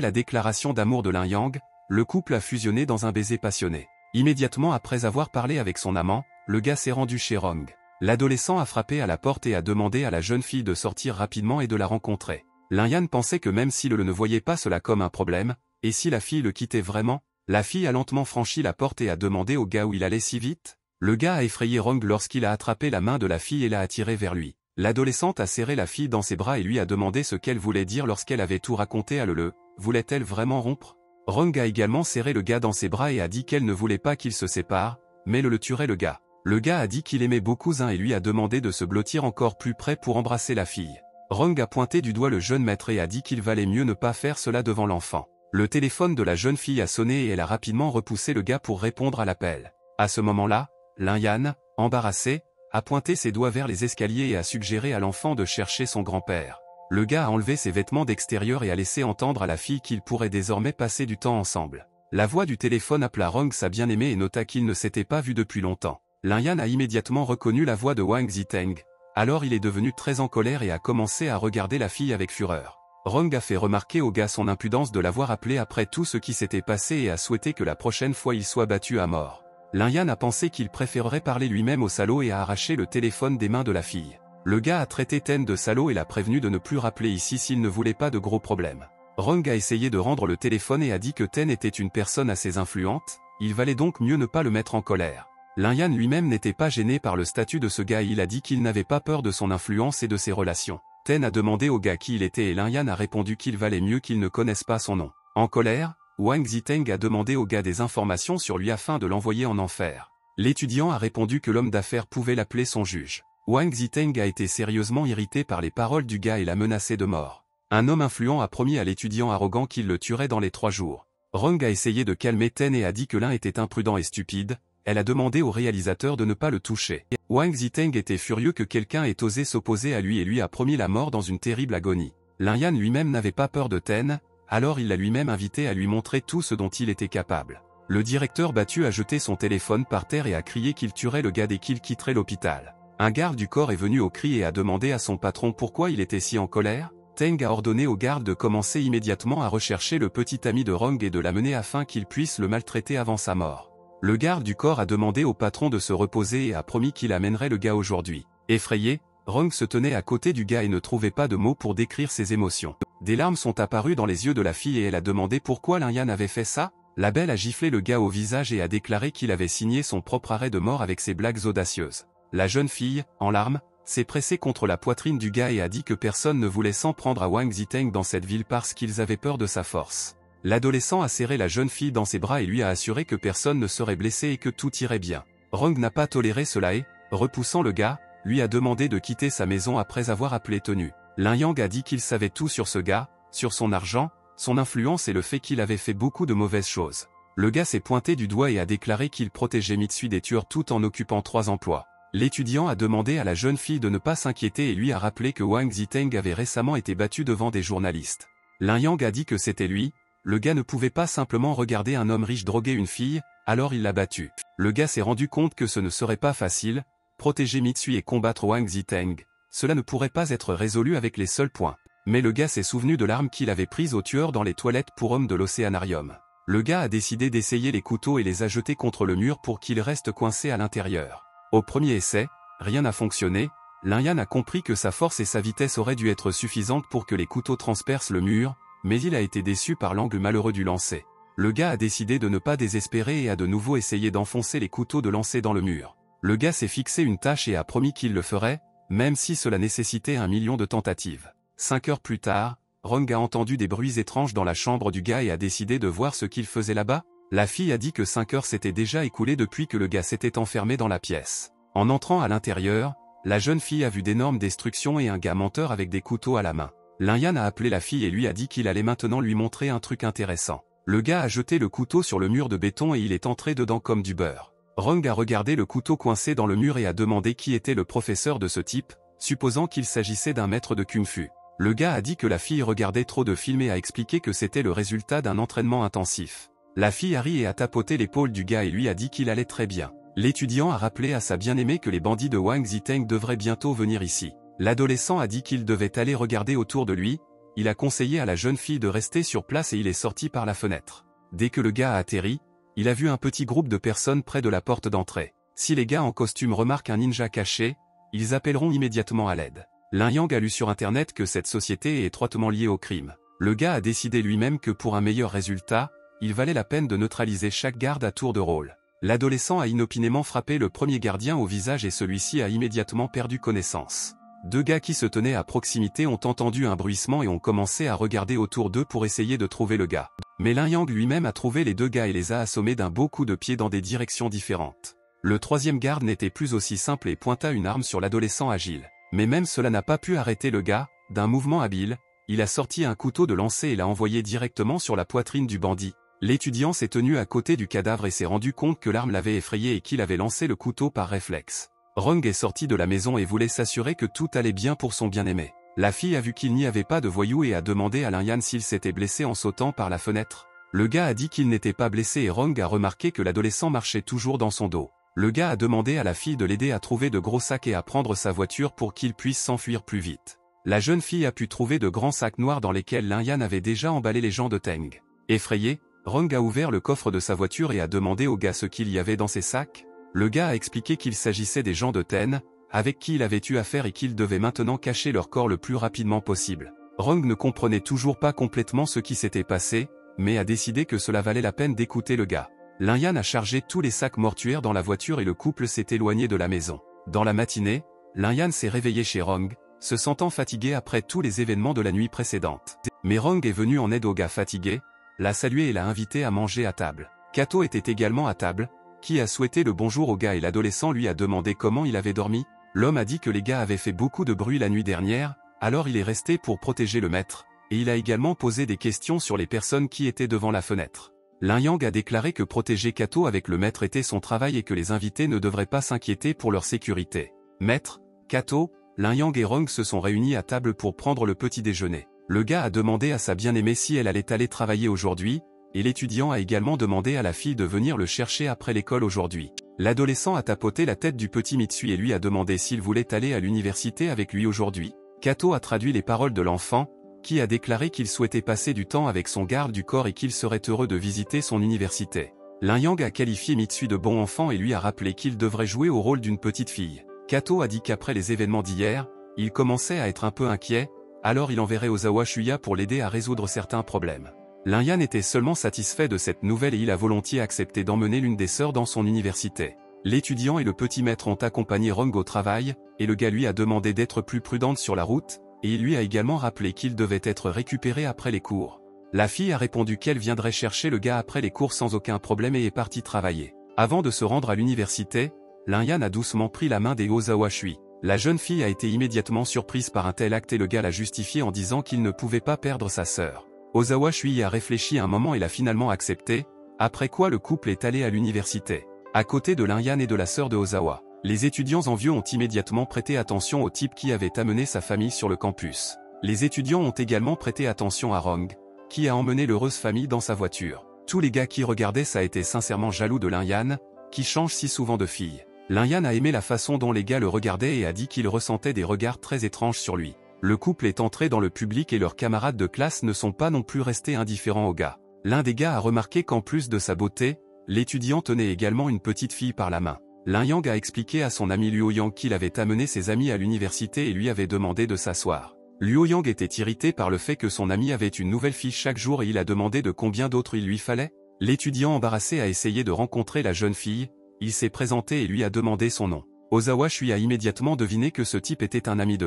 la déclaration d'amour de Lin-Yang, le couple a fusionné dans un baiser passionné. Immédiatement après avoir parlé avec son amant, le gars s'est rendu chez Rong. L'adolescent a frappé à la porte et a demandé à la jeune fille de sortir rapidement et de la rencontrer. Lin-Yan pensait que même si Le ne voyait pas cela comme un problème, et si la fille le quittait vraiment, la fille a lentement franchi la porte et a demandé au gars où il allait si vite. Le gars a effrayé Rong lorsqu'il a attrapé la main de la fille et l'a attirée vers lui. L'adolescente a serré la fille dans ses bras et lui a demandé ce qu'elle voulait dire lorsqu'elle avait tout raconté à Le. Voulait-elle vraiment rompre? Rong a également serré le gars dans ses bras et a dit qu'elle ne voulait pas qu'ils se séparent, mais Le tuerait le gars. Le gars a dit qu'il aimait beaucoup Zin et lui a demandé de se blottir encore plus près pour embrasser la fille. Rong a pointé du doigt le jeune maître et a dit qu'il valait mieux ne pas faire cela devant l'enfant. Le téléphone de la jeune fille a sonné et elle a rapidement repoussé le gars pour répondre à l'appel. À ce moment-là, Lin-Yan, embarrassé, a pointé ses doigts vers les escaliers et a suggéré à l'enfant de chercher son grand-père. Le gars a enlevé ses vêtements d'extérieur et a laissé entendre à la fille qu'ils pourraient désormais passer du temps ensemble. La voix du téléphone appela Rong sa bien-aimée et nota qu'ils ne s'étaient pas vus depuis longtemps. Lin-Yan a immédiatement reconnu la voix de Wang Ziteng. Alors il est devenu très en colère et a commencé à regarder la fille avec fureur. Rong a fait remarquer au gars son impudence de l'avoir appelé après tout ce qui s'était passé et a souhaité que la prochaine fois il soit battu à mort. Lin-Yan a pensé qu'il préférerait parler lui-même au salaud et a arraché le téléphone des mains de la fille. Le gars a traité Ten de salaud et l'a prévenu de ne plus rappeler ici s'il ne voulait pas de gros problèmes. Rong a essayé de rendre le téléphone et a dit que Ten était une personne assez influente, il valait donc mieux ne pas le mettre en colère. Lin-Yan lui-même n'était pas gêné par le statut de ce gars et il a dit qu'il n'avait pas peur de son influence et de ses relations. Ten a demandé au gars qui il était et Lin-Yan a répondu qu'il valait mieux qu'il ne connaisse pas son nom. En colère, Wang Ziteng a demandé au gars des informations sur lui afin de l'envoyer en enfer. L'étudiant a répondu que l'homme d'affaires pouvait l'appeler son juge. Wang Ziteng a été sérieusement irrité par les paroles du gars et l'a menacé de mort. Un homme influent a promis à l'étudiant arrogant qu'il le tuerait dans les 3 jours. Rong a essayé de calmer Ten et a dit que l'un était imprudent et stupide. Elle a demandé au réalisateur de ne pas le toucher. Wang Ziteng était furieux que quelqu'un ait osé s'opposer à lui et lui a promis la mort dans une terrible agonie. Lin-Yan lui-même n'avait pas peur de Ten, alors il l'a lui-même invité à lui montrer tout ce dont il était capable. Le directeur battu a jeté son téléphone par terre et a crié qu'il tuerait le gars dès qu'il quitterait l'hôpital. Un garde du corps est venu au cri et a demandé à son patron pourquoi il était si en colère. Teng a ordonné au garde de commencer immédiatement à rechercher le petit ami de Rong et de l'amener afin qu'il puisse le maltraiter avant sa mort. Le garde du corps a demandé au patron de se reposer et a promis qu'il amènerait le gars aujourd'hui. Effrayé, Rong se tenait à côté du gars et ne trouvait pas de mots pour décrire ses émotions. Des larmes sont apparues dans les yeux de la fille et elle a demandé pourquoi Lin-Yan avait fait ça. La belle a giflé le gars au visage et a déclaré qu'il avait signé son propre arrêt de mort avec ses blagues audacieuses. La jeune fille, en larmes, s'est pressée contre la poitrine du gars et a dit que personne ne voulait s'en prendre à Wang Ziteng dans cette ville parce qu'ils avaient peur de sa force. L'adolescent a serré la jeune fille dans ses bras et lui a assuré que personne ne serait blessé et que tout irait bien. Rong n'a pas toléré cela et, repoussant le gars, lui a demandé de quitter sa maison après avoir appelé tenue. Lin-Yang a dit qu'il savait tout sur ce gars, sur son argent, son influence et le fait qu'il avait fait beaucoup de mauvaises choses. Le gars s'est pointé du doigt et a déclaré qu'il protégeait Mitsui des tueurs tout en occupant 3 emplois. L'étudiant a demandé à la jeune fille de ne pas s'inquiéter et lui a rappelé que Wang Ziteng avait récemment été battu devant des journalistes. Lin-Yang a dit que c'était lui. Le gars ne pouvait pas simplement regarder un homme riche droguer une fille, alors il l'a battu. Le gars s'est rendu compte que ce ne serait pas facile, protéger Mitsui et combattre Wang Ziteng, cela ne pourrait pas être résolu avec les seuls points. Mais le gars s'est souvenu de l'arme qu'il avait prise au tueur dans les toilettes pour hommes de l'océanarium. Le gars a décidé d'essayer les couteaux et les a jetés contre le mur pour qu'ils restent coincés à l'intérieur. Au premier essai, rien n'a fonctionné. Lin-Yan a compris que sa force et sa vitesse auraient dû être suffisantes pour que les couteaux transpercent le mur, mais il a été déçu par l'angle malheureux du lancer. Le gars a décidé de ne pas désespérer et a de nouveau essayé d'enfoncer les couteaux de lancer dans le mur. Le gars s'est fixé une tâche et a promis qu'il le ferait, même si cela nécessitait 1 million de tentatives. 5 heures plus tard, Rong a entendu des bruits étranges dans la chambre du gars et a décidé de voir ce qu'il faisait là-bas. La fille a dit que 5 heures s'étaient déjà écoulées depuis que le gars s'était enfermé dans la pièce. En entrant à l'intérieur, la jeune fille a vu d'énormes destructions et un gars menteur avec des couteaux à la main. Lin-Yan a appelé la fille et lui a dit qu'il allait maintenant lui montrer un truc intéressant. Le gars a jeté le couteau sur le mur de béton et il est entré dedans comme du beurre. Rong a regardé le couteau coincé dans le mur et a demandé qui était le professeur de ce type, supposant qu'il s'agissait d'un maître de kung-fu. Le gars a dit que la fille regardait trop de films et a expliqué que c'était le résultat d'un entraînement intensif. La fille a ri et a tapoté l'épaule du gars et lui a dit qu'il allait très bien. L'étudiant a rappelé à sa bien-aimée que les bandits de Wang Ziteng devraient bientôt venir ici. L'adolescent a dit qu'il devait aller regarder autour de lui. Il a conseillé à la jeune fille de rester sur place et il est sorti par la fenêtre. Dès que le gars a atterri, il a vu un petit groupe de personnes près de la porte d'entrée. Si les gars en costume remarquent un ninja caché, ils appelleront immédiatement à l'aide. Lin-Yang a lu sur internet que cette société est étroitement liée au crime. Le gars a décidé lui-même que pour un meilleur résultat, il valait la peine de neutraliser chaque garde à tour de rôle. L'adolescent a inopinément frappé le premier gardien au visage et celui-ci a immédiatement perdu connaissance. 2 gars qui se tenaient à proximité ont entendu un bruissement et ont commencé à regarder autour d'eux pour essayer de trouver le gars. Mais Lin-Yang lui-même a trouvé les 2 gars et les a assommés d'un beau coup de pied dans des directions différentes. Le troisième garde n'était plus aussi simple et pointa une arme sur l'adolescent agile. Mais même cela n'a pas pu arrêter le gars. D'un mouvement habile, il a sorti un couteau de lancer et l'a envoyé directement sur la poitrine du bandit. L'étudiant s'est tenu à côté du cadavre et s'est rendu compte que l'arme l'avait effrayé et qu'il avait lancé le couteau par réflexe. Rong est sorti de la maison et voulait s'assurer que tout allait bien pour son bien-aimé. La fille a vu qu'il n'y avait pas de voyou et a demandé à Lin-Yan s'il s'était blessé en sautant par la fenêtre. Le gars a dit qu'il n'était pas blessé et Rong a remarqué que l'adolescent marchait toujours dans son dos. Le gars a demandé à la fille de l'aider à trouver de gros sacs et à prendre sa voiture pour qu'il puisse s'enfuir plus vite. La jeune fille a pu trouver de grands sacs noirs dans lesquels Lin-Yan avait déjà emballé les gens de Teng. Effrayé, Rong a ouvert le coffre de sa voiture et a demandé au gars ce qu'il y avait dans ses sacs. Le gars a expliqué qu'il s'agissait des gens de Ten, avec qui il avait eu affaire et qu'ils devaient maintenant cacher leur corps le plus rapidement possible. Rong ne comprenait toujours pas complètement ce qui s'était passé, mais a décidé que cela valait la peine d'écouter le gars. Lin-Yan a chargé tous les sacs mortuaires dans la voiture et le couple s'est éloigné de la maison. Dans la matinée, Lin-Yan s'est réveillé chez Rong, se sentant fatigué après tous les événements de la nuit précédente. Mais Rong est venu en aide au gars fatigué, l'a salué et l'a invité à manger à table. Kato était également à table, qui a souhaité le bonjour au gars et l'adolescent lui a demandé comment il avait dormi. L'homme a dit que les gars avaient fait beaucoup de bruit la nuit dernière, alors il est resté pour protéger le maître, et il a également posé des questions sur les personnes qui étaient devant la fenêtre. Lin-Yang a déclaré que protéger Kato avec le maître était son travail et que les invités ne devraient pas s'inquiéter pour leur sécurité. Maître, Kato, Lin-Yang et Rong se sont réunis à table pour prendre le petit déjeuner. Le gars a demandé à sa bien-aimée si elle allait aller travailler aujourd'hui, et l'étudiant a également demandé à la fille de venir le chercher après l'école aujourd'hui. L'adolescent a tapoté la tête du petit Mitsui et lui a demandé s'il voulait aller à l'université avec lui aujourd'hui. Kato a traduit les paroles de l'enfant, qui a déclaré qu'il souhaitait passer du temps avec son garde du corps et qu'il serait heureux de visiter son université. Lin-Yang a qualifié Mitsui de bon enfant et lui a rappelé qu'il devrait jouer au rôle d'une petite fille. Kato a dit qu'après les événements d'hier, il commençait à être un peu inquiet, alors il enverrait Ozawa Shuya pour l'aider à résoudre certains problèmes. Lin-Yan était seulement satisfait de cette nouvelle et il a volontiers accepté d'emmener l'une des sœurs dans son université. L'étudiant et le petit maître ont accompagné Rong au travail, et le gars lui a demandé d'être plus prudente sur la route, et il lui a également rappelé qu'il devait être récupéré après les cours. La fille a répondu qu'elle viendrait chercher le gars après les cours sans aucun problème et est partie travailler. Avant de se rendre à l'université, Lin-Yan a doucement pris la main des Ozawa Shui. La jeune fille a été immédiatement surprise par un tel acte et le gars l'a justifié en disant qu'il ne pouvait pas perdre sa sœur. Ozawa Shui a réfléchi un moment et l'a finalement accepté, après quoi le couple est allé à l'université. À côté de Lin-Yan et de la sœur de Ozawa, les étudiants envieux ont immédiatement prêté attention au type qui avait amené sa famille sur le campus. Les étudiants ont également prêté attention à Rong, qui a emmené l'heureuse famille dans sa voiture. Tous les gars qui regardaient ça étaient sincèrement jaloux de Lin-Yan, qui change si souvent de fille. Lin-Yan a aimé la façon dont les gars le regardaient et a dit qu'il ressentait des regards très étranges sur lui. Le couple est entré dans le public et leurs camarades de classe ne sont pas non plus restés indifférents au gars. L'un des gars a remarqué qu'en plus de sa beauté, l'étudiant tenait également une petite fille par la main. Lin Yang a expliqué à son ami Luo Yang qu'il avait amené ses amis à l'université et lui avait demandé de s'asseoir. Luo Yang était irrité par le fait que son ami avait une nouvelle fille chaque jour et il a demandé de combien d'autres il lui fallait. L'étudiant embarrassé a essayé de rencontrer la jeune fille, il s'est présenté et lui a demandé son nom. Ozawa Shui a immédiatement deviné que ce type était un ami de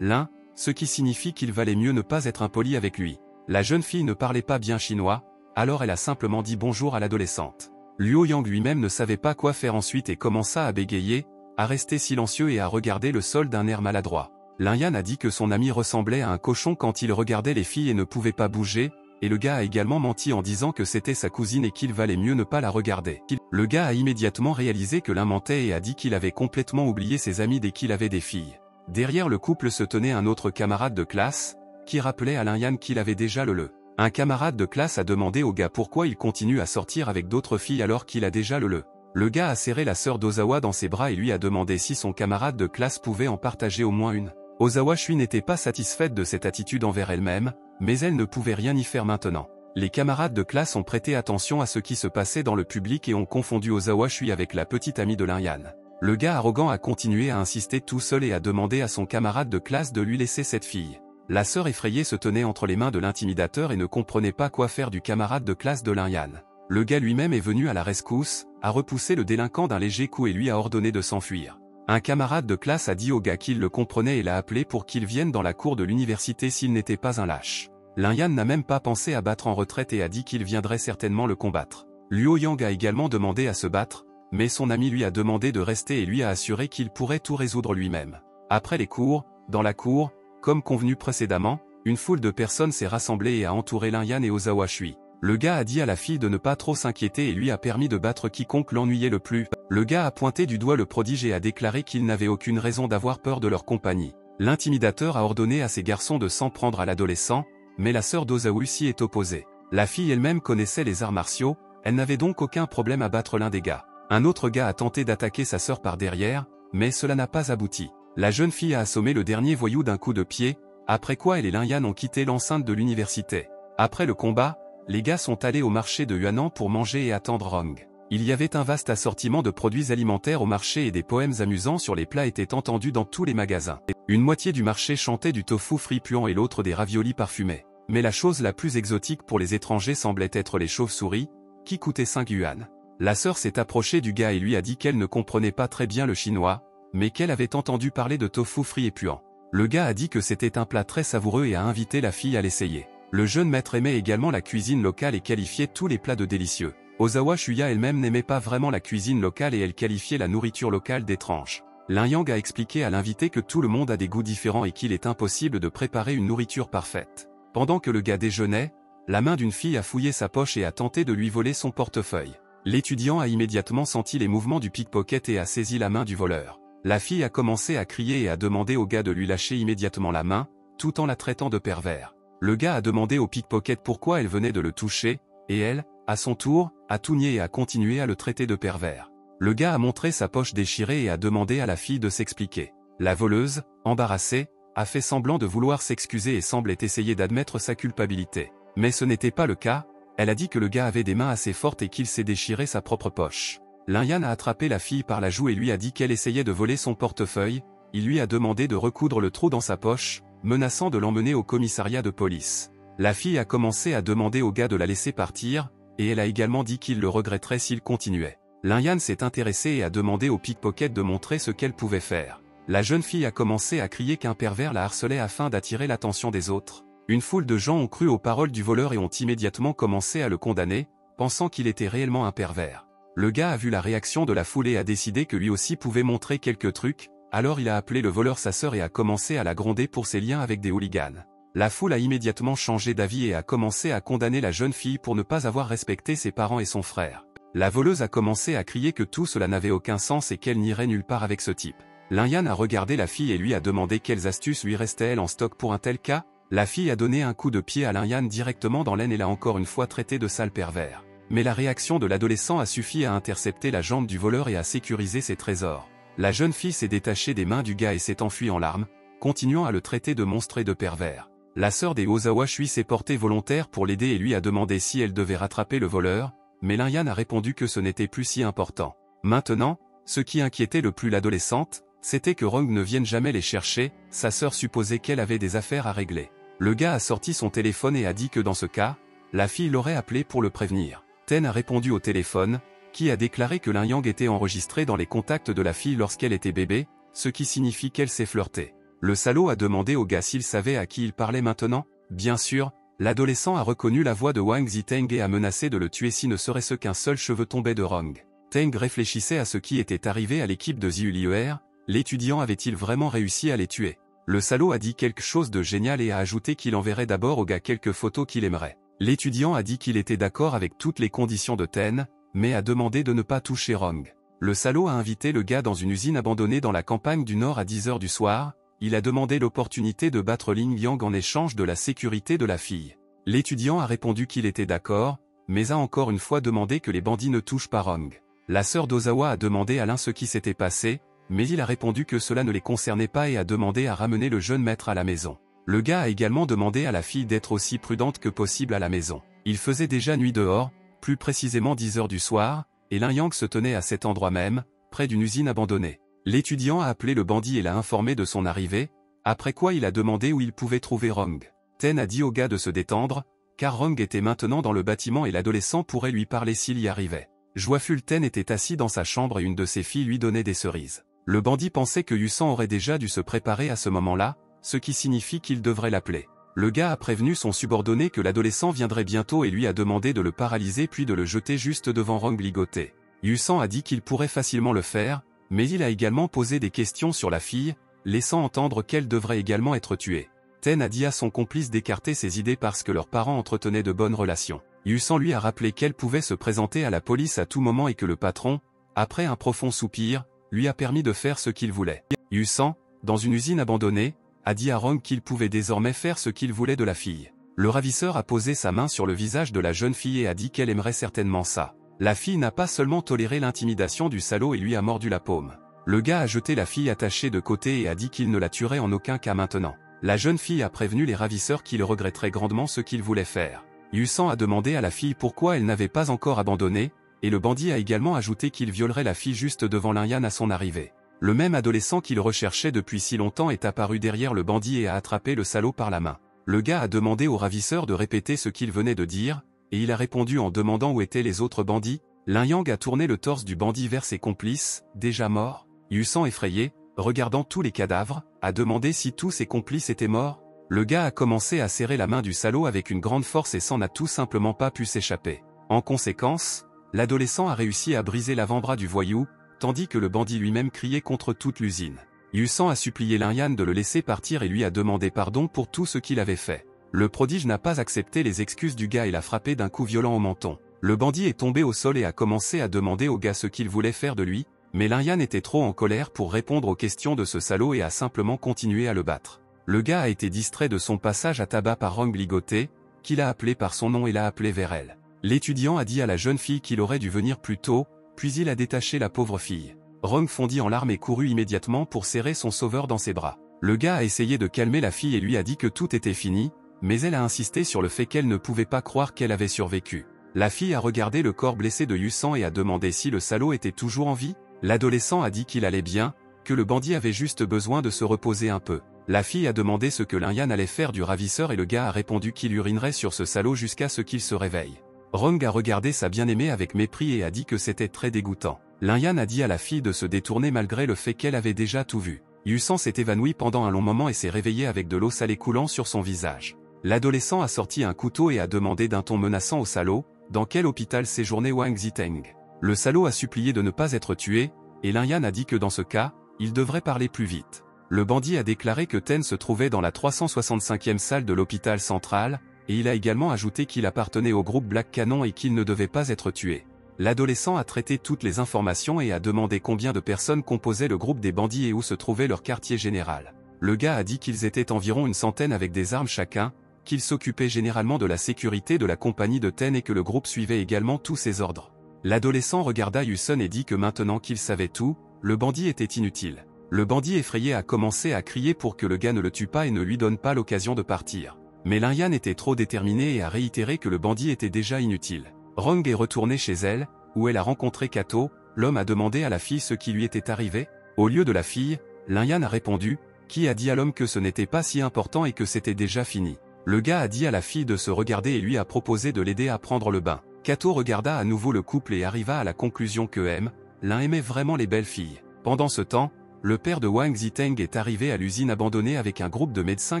Lin, ce qui signifie qu'il valait mieux ne pas être impoli avec lui. La jeune fille ne parlait pas bien chinois, alors elle a simplement dit bonjour à l'adolescente. Luo Yang lui-même ne savait pas quoi faire ensuite et commença à bégayer, à rester silencieux et à regarder le sol d'un air maladroit. Lin Yan a dit que son ami ressemblait à un cochon quand il regardait les filles et ne pouvait pas bouger, et le gars a également menti en disant que c'était sa cousine et qu'il valait mieux ne pas la regarder. Le gars a immédiatement réalisé que Lin mentait et a dit qu'il avait complètement oublié ses amis dès qu'il avait des filles. Derrière le couple se tenait un autre camarade de classe, qui rappelait à Lin Yan qu'il avait déjà le. Un camarade de classe a demandé au gars pourquoi il continue à sortir avec d'autres filles alors qu'il a déjà le. Le gars a serré la sœur d'Ozawa dans ses bras et lui a demandé si son camarade de classe pouvait en partager au moins une. Ozawa Shui n'était pas satisfaite de cette attitude envers elle-même, mais elle ne pouvait rien y faire maintenant. Les camarades de classe ont prêté attention à ce qui se passait dans le public et ont confondu Ozawa Shui avec la petite amie de Lin Yan. Le gars arrogant a continué à insister tout seul et a demandé à son camarade de classe de lui laisser cette fille. La sœur effrayée se tenait entre les mains de l'intimidateur et ne comprenait pas quoi faire du camarade de classe de Lin Yan. Le gars lui-même est venu à la rescousse, a repoussé le délinquant d'un léger coup et lui a ordonné de s'enfuir. Un camarade de classe a dit au gars qu'il le comprenait et l'a appelé pour qu'il vienne dans la cour de l'université s'il n'était pas un lâche. Lin Yan n'a même pas pensé à battre en retraite et a dit qu'il viendrait certainement le combattre. Luo Yang a également demandé à se battre, mais son ami lui a demandé de rester et lui a assuré qu'il pourrait tout résoudre lui-même. Après les cours, dans la cour, comme convenu précédemment, une foule de personnes s'est rassemblée et a entouré Lin Yan et Ozawa Shui. Le gars a dit à la fille de ne pas trop s'inquiéter et lui a permis de battre quiconque l'ennuyait le plus. Le gars a pointé du doigt le prodige et a déclaré qu'il n'avait aucune raison d'avoir peur de leur compagnie. L'intimidateur a ordonné à ses garçons de s'en prendre à l'adolescent, mais la sœur d'Ozawa Shui est opposée. La fille elle-même connaissait les arts martiaux, elle n'avait donc aucun problème à battre l'un des gars. Un autre gars a tenté d'attaquer sa sœur par derrière, mais cela n'a pas abouti. La jeune fille a assommé le dernier voyou d'un coup de pied, après quoi elle et Lin Yan ont quitté l'enceinte de l'université. Après le combat, les gars sont allés au marché de Yuanan pour manger et attendre Rong. Il y avait un vaste assortiment de produits alimentaires au marché et des poèmes amusants sur les plats étaient entendus dans tous les magasins. Une moitié du marché chantait du tofu frit puant et l'autre des raviolis parfumés. Mais la chose la plus exotique pour les étrangers semblait être les chauves-souris, qui coûtaient 5 yuan. La sœur s'est approchée du gars et lui a dit qu'elle ne comprenait pas très bien le chinois, mais qu'elle avait entendu parler de tofu frit et puant. Le gars a dit que c'était un plat très savoureux et a invité la fille à l'essayer. Le jeune maître aimait également la cuisine locale et qualifiait tous les plats de délicieux. Ozawa Shuya elle-même n'aimait pas vraiment la cuisine locale et elle qualifiait la nourriture locale d'étrange. Lin Yang a expliqué à l'invité que tout le monde a des goûts différents et qu'il est impossible de préparer une nourriture parfaite. Pendant que le gars déjeunait, la main d'une fille a fouillé sa poche et a tenté de lui voler son portefeuille. L'étudiant a immédiatement senti les mouvements du pickpocket et a saisi la main du voleur. La fille a commencé à crier et a demandé au gars de lui lâcher immédiatement la main, tout en la traitant de pervers. Le gars a demandé au pickpocket pourquoi elle venait de le toucher, et elle, à son tour, a tout nié et a continué à le traiter de pervers. Le gars a montré sa poche déchirée et a demandé à la fille de s'expliquer. La voleuse, embarrassée, a fait semblant de vouloir s'excuser et semblait essayer d'admettre sa culpabilité. Mais ce n'était pas le cas, elle a dit que le gars avait des mains assez fortes et qu'il s'est déchiré sa propre poche. Lin Yan a attrapé la fille par la joue et lui a dit qu'elle essayait de voler son portefeuille, il lui a demandé de recoudre le trou dans sa poche, menaçant de l'emmener au commissariat de police. La fille a commencé à demander au gars de la laisser partir, et elle a également dit qu'il le regretterait s'il continuait. Lin Yan s'est intéressée et a demandé au pickpocket de montrer ce qu'elle pouvait faire. La jeune fille a commencé à crier qu'un pervers la harcelait afin d'attirer l'attention des autres. Une foule de gens ont cru aux paroles du voleur et ont immédiatement commencé à le condamner, pensant qu'il était réellement un pervers. Le gars a vu la réaction de la foule et a décidé que lui aussi pouvait montrer quelques trucs, alors il a appelé le voleur sa sœur et a commencé à la gronder pour ses liens avec des hooligans. La foule a immédiatement changé d'avis et a commencé à condamner la jeune fille pour ne pas avoir respecté ses parents et son frère. La voleuse a commencé à crier que tout cela n'avait aucun sens et qu'elle n'irait nulle part avec ce type. Lin Yan a regardé la fille et lui a demandé quelles astuces lui restaient-elles en stock pour un tel cas. La fille a donné un coup de pied à Lin Yan directement dans l'aine et l'a encore une fois traité de sale pervers. Mais la réaction de l'adolescent a suffi à intercepter la jambe du voleur et à sécuriser ses trésors. La jeune fille s'est détachée des mains du gars et s'est enfuie en larmes, continuant à le traiter de monstre et de pervers. La sœur des Ozawa Shui s'est portée volontaire pour l'aider et lui a demandé si elle devait rattraper le voleur, mais Lin-Yan a répondu que ce n'était plus si important. Maintenant, ce qui inquiétait le plus l'adolescente, c'était que Rong ne vienne jamais les chercher, sa sœur supposait qu'elle avait des affaires à régler. Le gars a sorti son téléphone et a dit que dans ce cas, la fille l'aurait appelé pour le prévenir. Ten a répondu au téléphone, qui a déclaré que Lin-Yang était enregistré dans les contacts de la fille lorsqu'elle était bébé, ce qui signifie qu'elle s'est flirtée. Le salaud a demandé au gars s'il savait à qui il parlait maintenant. Bien sûr, l'adolescent a reconnu la voix de Wang Ziteng et a menacé de le tuer si ne serait-ce qu'un seul cheveu tombait de Rong. Teng réfléchissait à ce qui était arrivé à l'équipe de Ziulier, l'étudiant avait-il vraiment réussi à les tuer? Le salaud a dit quelque chose de génial et a ajouté qu'il enverrait d'abord au gars quelques photos qu'il aimerait. L'étudiant a dit qu'il était d'accord avec toutes les conditions de Ten, mais a demandé de ne pas toucher Rong. Le salaud a invité le gars dans une usine abandonnée dans la campagne du Nord à 10 h du soir. Il a demandé l'opportunité de battre Lin Yang en échange de la sécurité de la fille. L'étudiant a répondu qu'il était d'accord, mais a encore une fois demandé que les bandits ne touchent pas Rong. La sœur d'Ozawa a demandé à l'un ce qui s'était passé, mais il a répondu que cela ne les concernait pas et a demandé à ramener le jeune maître à la maison. Le gars a également demandé à la fille d'être aussi prudente que possible à la maison. Il faisait déjà nuit dehors, plus précisément 10 h du soir, et Lin Yang se tenait à cet endroit même, près d'une usine abandonnée. L'étudiant a appelé le bandit et l'a informé de son arrivée, après quoi il a demandé où il pouvait trouver Rong. Ten a dit au gars de se détendre, car Rong était maintenant dans le bâtiment et l'adolescent pourrait lui parler s'il y arrivait. Joyful Ten était assis dans sa chambre et une de ses filles lui donnait des cerises. Le bandit pensait que Yusan aurait déjà dû se préparer à ce moment-là, ce qui signifie qu'il devrait l'appeler. Le gars a prévenu son subordonné que l'adolescent viendrait bientôt et lui a demandé de le paralyser puis de le jeter juste devant Rong ligoté. Yusan a dit qu'il pourrait facilement le faire, mais il a également posé des questions sur la fille, laissant entendre qu'elle devrait également être tuée. Ten a dit à son complice d'écarter ses idées parce que leurs parents entretenaient de bonnes relations. Yusan lui a rappelé qu'elle pouvait se présenter à la police à tout moment et que le patron, après un profond soupir, lui a permis de faire ce qu'il voulait. Yusan, dans une usine abandonnée, a dit à Rong qu'il pouvait désormais faire ce qu'il voulait de la fille. Le ravisseur a posé sa main sur le visage de la jeune fille et a dit qu'elle aimerait certainement ça. La fille n'a pas seulement toléré l'intimidation du salaud et lui a mordu la paume. Le gars a jeté la fille attachée de côté et a dit qu'il ne la tuerait en aucun cas maintenant. La jeune fille a prévenu les ravisseurs qu'il regretterait grandement ce qu'il voulait faire. Yusan a demandé à la fille pourquoi elle n'avait pas encore abandonné, et le bandit a également ajouté qu'il violerait la fille juste devant Lin-Yan à son arrivée. Le même adolescent qu'il recherchait depuis si longtemps est apparu derrière le bandit et a attrapé le salaud par la main. Le gars a demandé au ravisseur de répéter ce qu'il venait de dire, et il a répondu en demandant où étaient les autres bandits. Lin-Yang a tourné le torse du bandit vers ses complices, déjà morts. Yusan effrayé, regardant tous les cadavres, a demandé si tous ses complices étaient morts. Le gars a commencé à serrer la main du salaud avec une grande force et s'en a tout simplement pas pu s'échapper. En conséquence, l'adolescent a réussi à briser l'avant-bras du voyou, tandis que le bandit lui-même criait contre toute l'usine. Yusan a supplié Lin-Yan de le laisser partir et lui a demandé pardon pour tout ce qu'il avait fait. Le prodige n'a pas accepté les excuses du gars et l'a frappé d'un coup violent au menton. Le bandit est tombé au sol et a commencé à demander au gars ce qu'il voulait faire de lui, mais Lin-Yan était trop en colère pour répondre aux questions de ce salaud et a simplement continué à le battre. Le gars a été distrait de son passage à tabac par Rong ligoté, qu'il a appelé par son nom et l'a appelé vers elle. L'étudiant a dit à la jeune fille qu'il aurait dû venir plus tôt, puis il a détaché la pauvre fille. Rong fondit en larmes et courut immédiatement pour serrer son sauveur dans ses bras. Le gars a essayé de calmer la fille et lui a dit que tout était fini, mais elle a insisté sur le fait qu'elle ne pouvait pas croire qu'elle avait survécu. La fille a regardé le corps blessé de Yusan et a demandé si le salaud était toujours en vie. L'adolescent a dit qu'il allait bien, que le bandit avait juste besoin de se reposer un peu. La fille a demandé ce que Lin-Yan allait faire du ravisseur et le gars a répondu qu'il urinerait sur ce salaud jusqu'à ce qu'il se réveille. Rong a regardé sa bien-aimée avec mépris et a dit que c'était très dégoûtant. Lin-Yan a dit à la fille de se détourner malgré le fait qu'elle avait déjà tout vu. Yusan s'est évanoui pendant un long moment et s'est réveillé avec de l'eau salée coulant sur son visage. L'adolescent a sorti un couteau et a demandé d'un ton menaçant au salaud, dans quel hôpital séjournait Wang Ziteng. Le salaud a supplié de ne pas être tué, et Lin-Yan a dit que dans ce cas, il devrait parler plus vite. Le bandit a déclaré que Ten se trouvait dans la 365e salle de l'hôpital central, et il a également ajouté qu'il appartenait au groupe Black Cannon et qu'il ne devait pas être tué. L'adolescent a traité toutes les informations et a demandé combien de personnes composaient le groupe des bandits et où se trouvait leur quartier général. Le gars a dit qu'ils étaient environ une centaine avec des armes chacun, qu'ils s'occupaient généralement de la sécurité de la compagnie de Ten et que le groupe suivait également tous ses ordres. L'adolescent regarda Yusan et dit que maintenant qu'il savait tout, le bandit était inutile. Le bandit effrayé a commencé à crier pour que le gars ne le tue pas et ne lui donne pas l'occasion de partir. Mais Lin-Yan était trop déterminée et a réitéré que le bandit était déjà inutile. Rong est retournée chez elle, où elle a rencontré Kato. L'homme a demandé à la fille ce qui lui était arrivé. Au lieu de la fille, Lin-Yan a répondu, qui a dit à l'homme que ce n'était pas si important et que c'était déjà fini. Le gars a dit à la fille de se regarder et lui a proposé de l'aider à prendre le bain. Kato regarda à nouveau le couple et arriva à la conclusion que l'un aimait vraiment les belles filles. Pendant ce temps, le père de Wang Ziteng est arrivé à l'usine abandonnée avec un groupe de médecins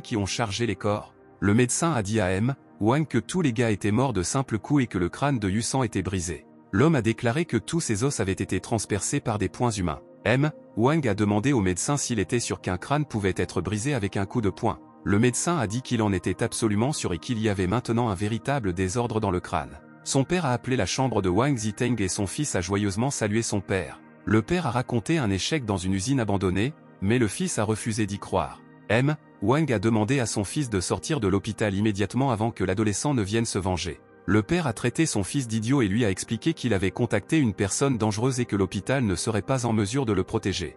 qui ont chargé les corps. Le médecin a dit à Wang que tous les gars étaient morts de simples coups et que le crâne de Yusan était brisé. L'homme a déclaré que tous ses os avaient été transpercés par des poings humains. Wang a demandé au médecin s'il était sûr qu'un crâne pouvait être brisé avec un coup de poing. Le médecin a dit qu'il en était absolument sûr et qu'il y avait maintenant un véritable désordre dans le crâne. Son père a appelé la chambre de Wang Ziteng et son fils a joyeusement salué son père. Le père a raconté un échec dans une usine abandonnée, mais le fils a refusé d'y croire. Wang a demandé à son fils de sortir de l'hôpital immédiatement avant que l'adolescent ne vienne se venger. Le père a traité son fils d'idiot et lui a expliqué qu'il avait contacté une personne dangereuse et que l'hôpital ne serait pas en mesure de le protéger.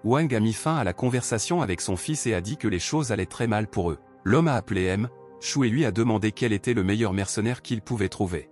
Wang a mis fin à la conversation avec son fils et a dit que les choses allaient très mal pour eux. L'homme a appelé Shu et lui a demandé quel était le meilleur mercenaire qu'il pouvait trouver.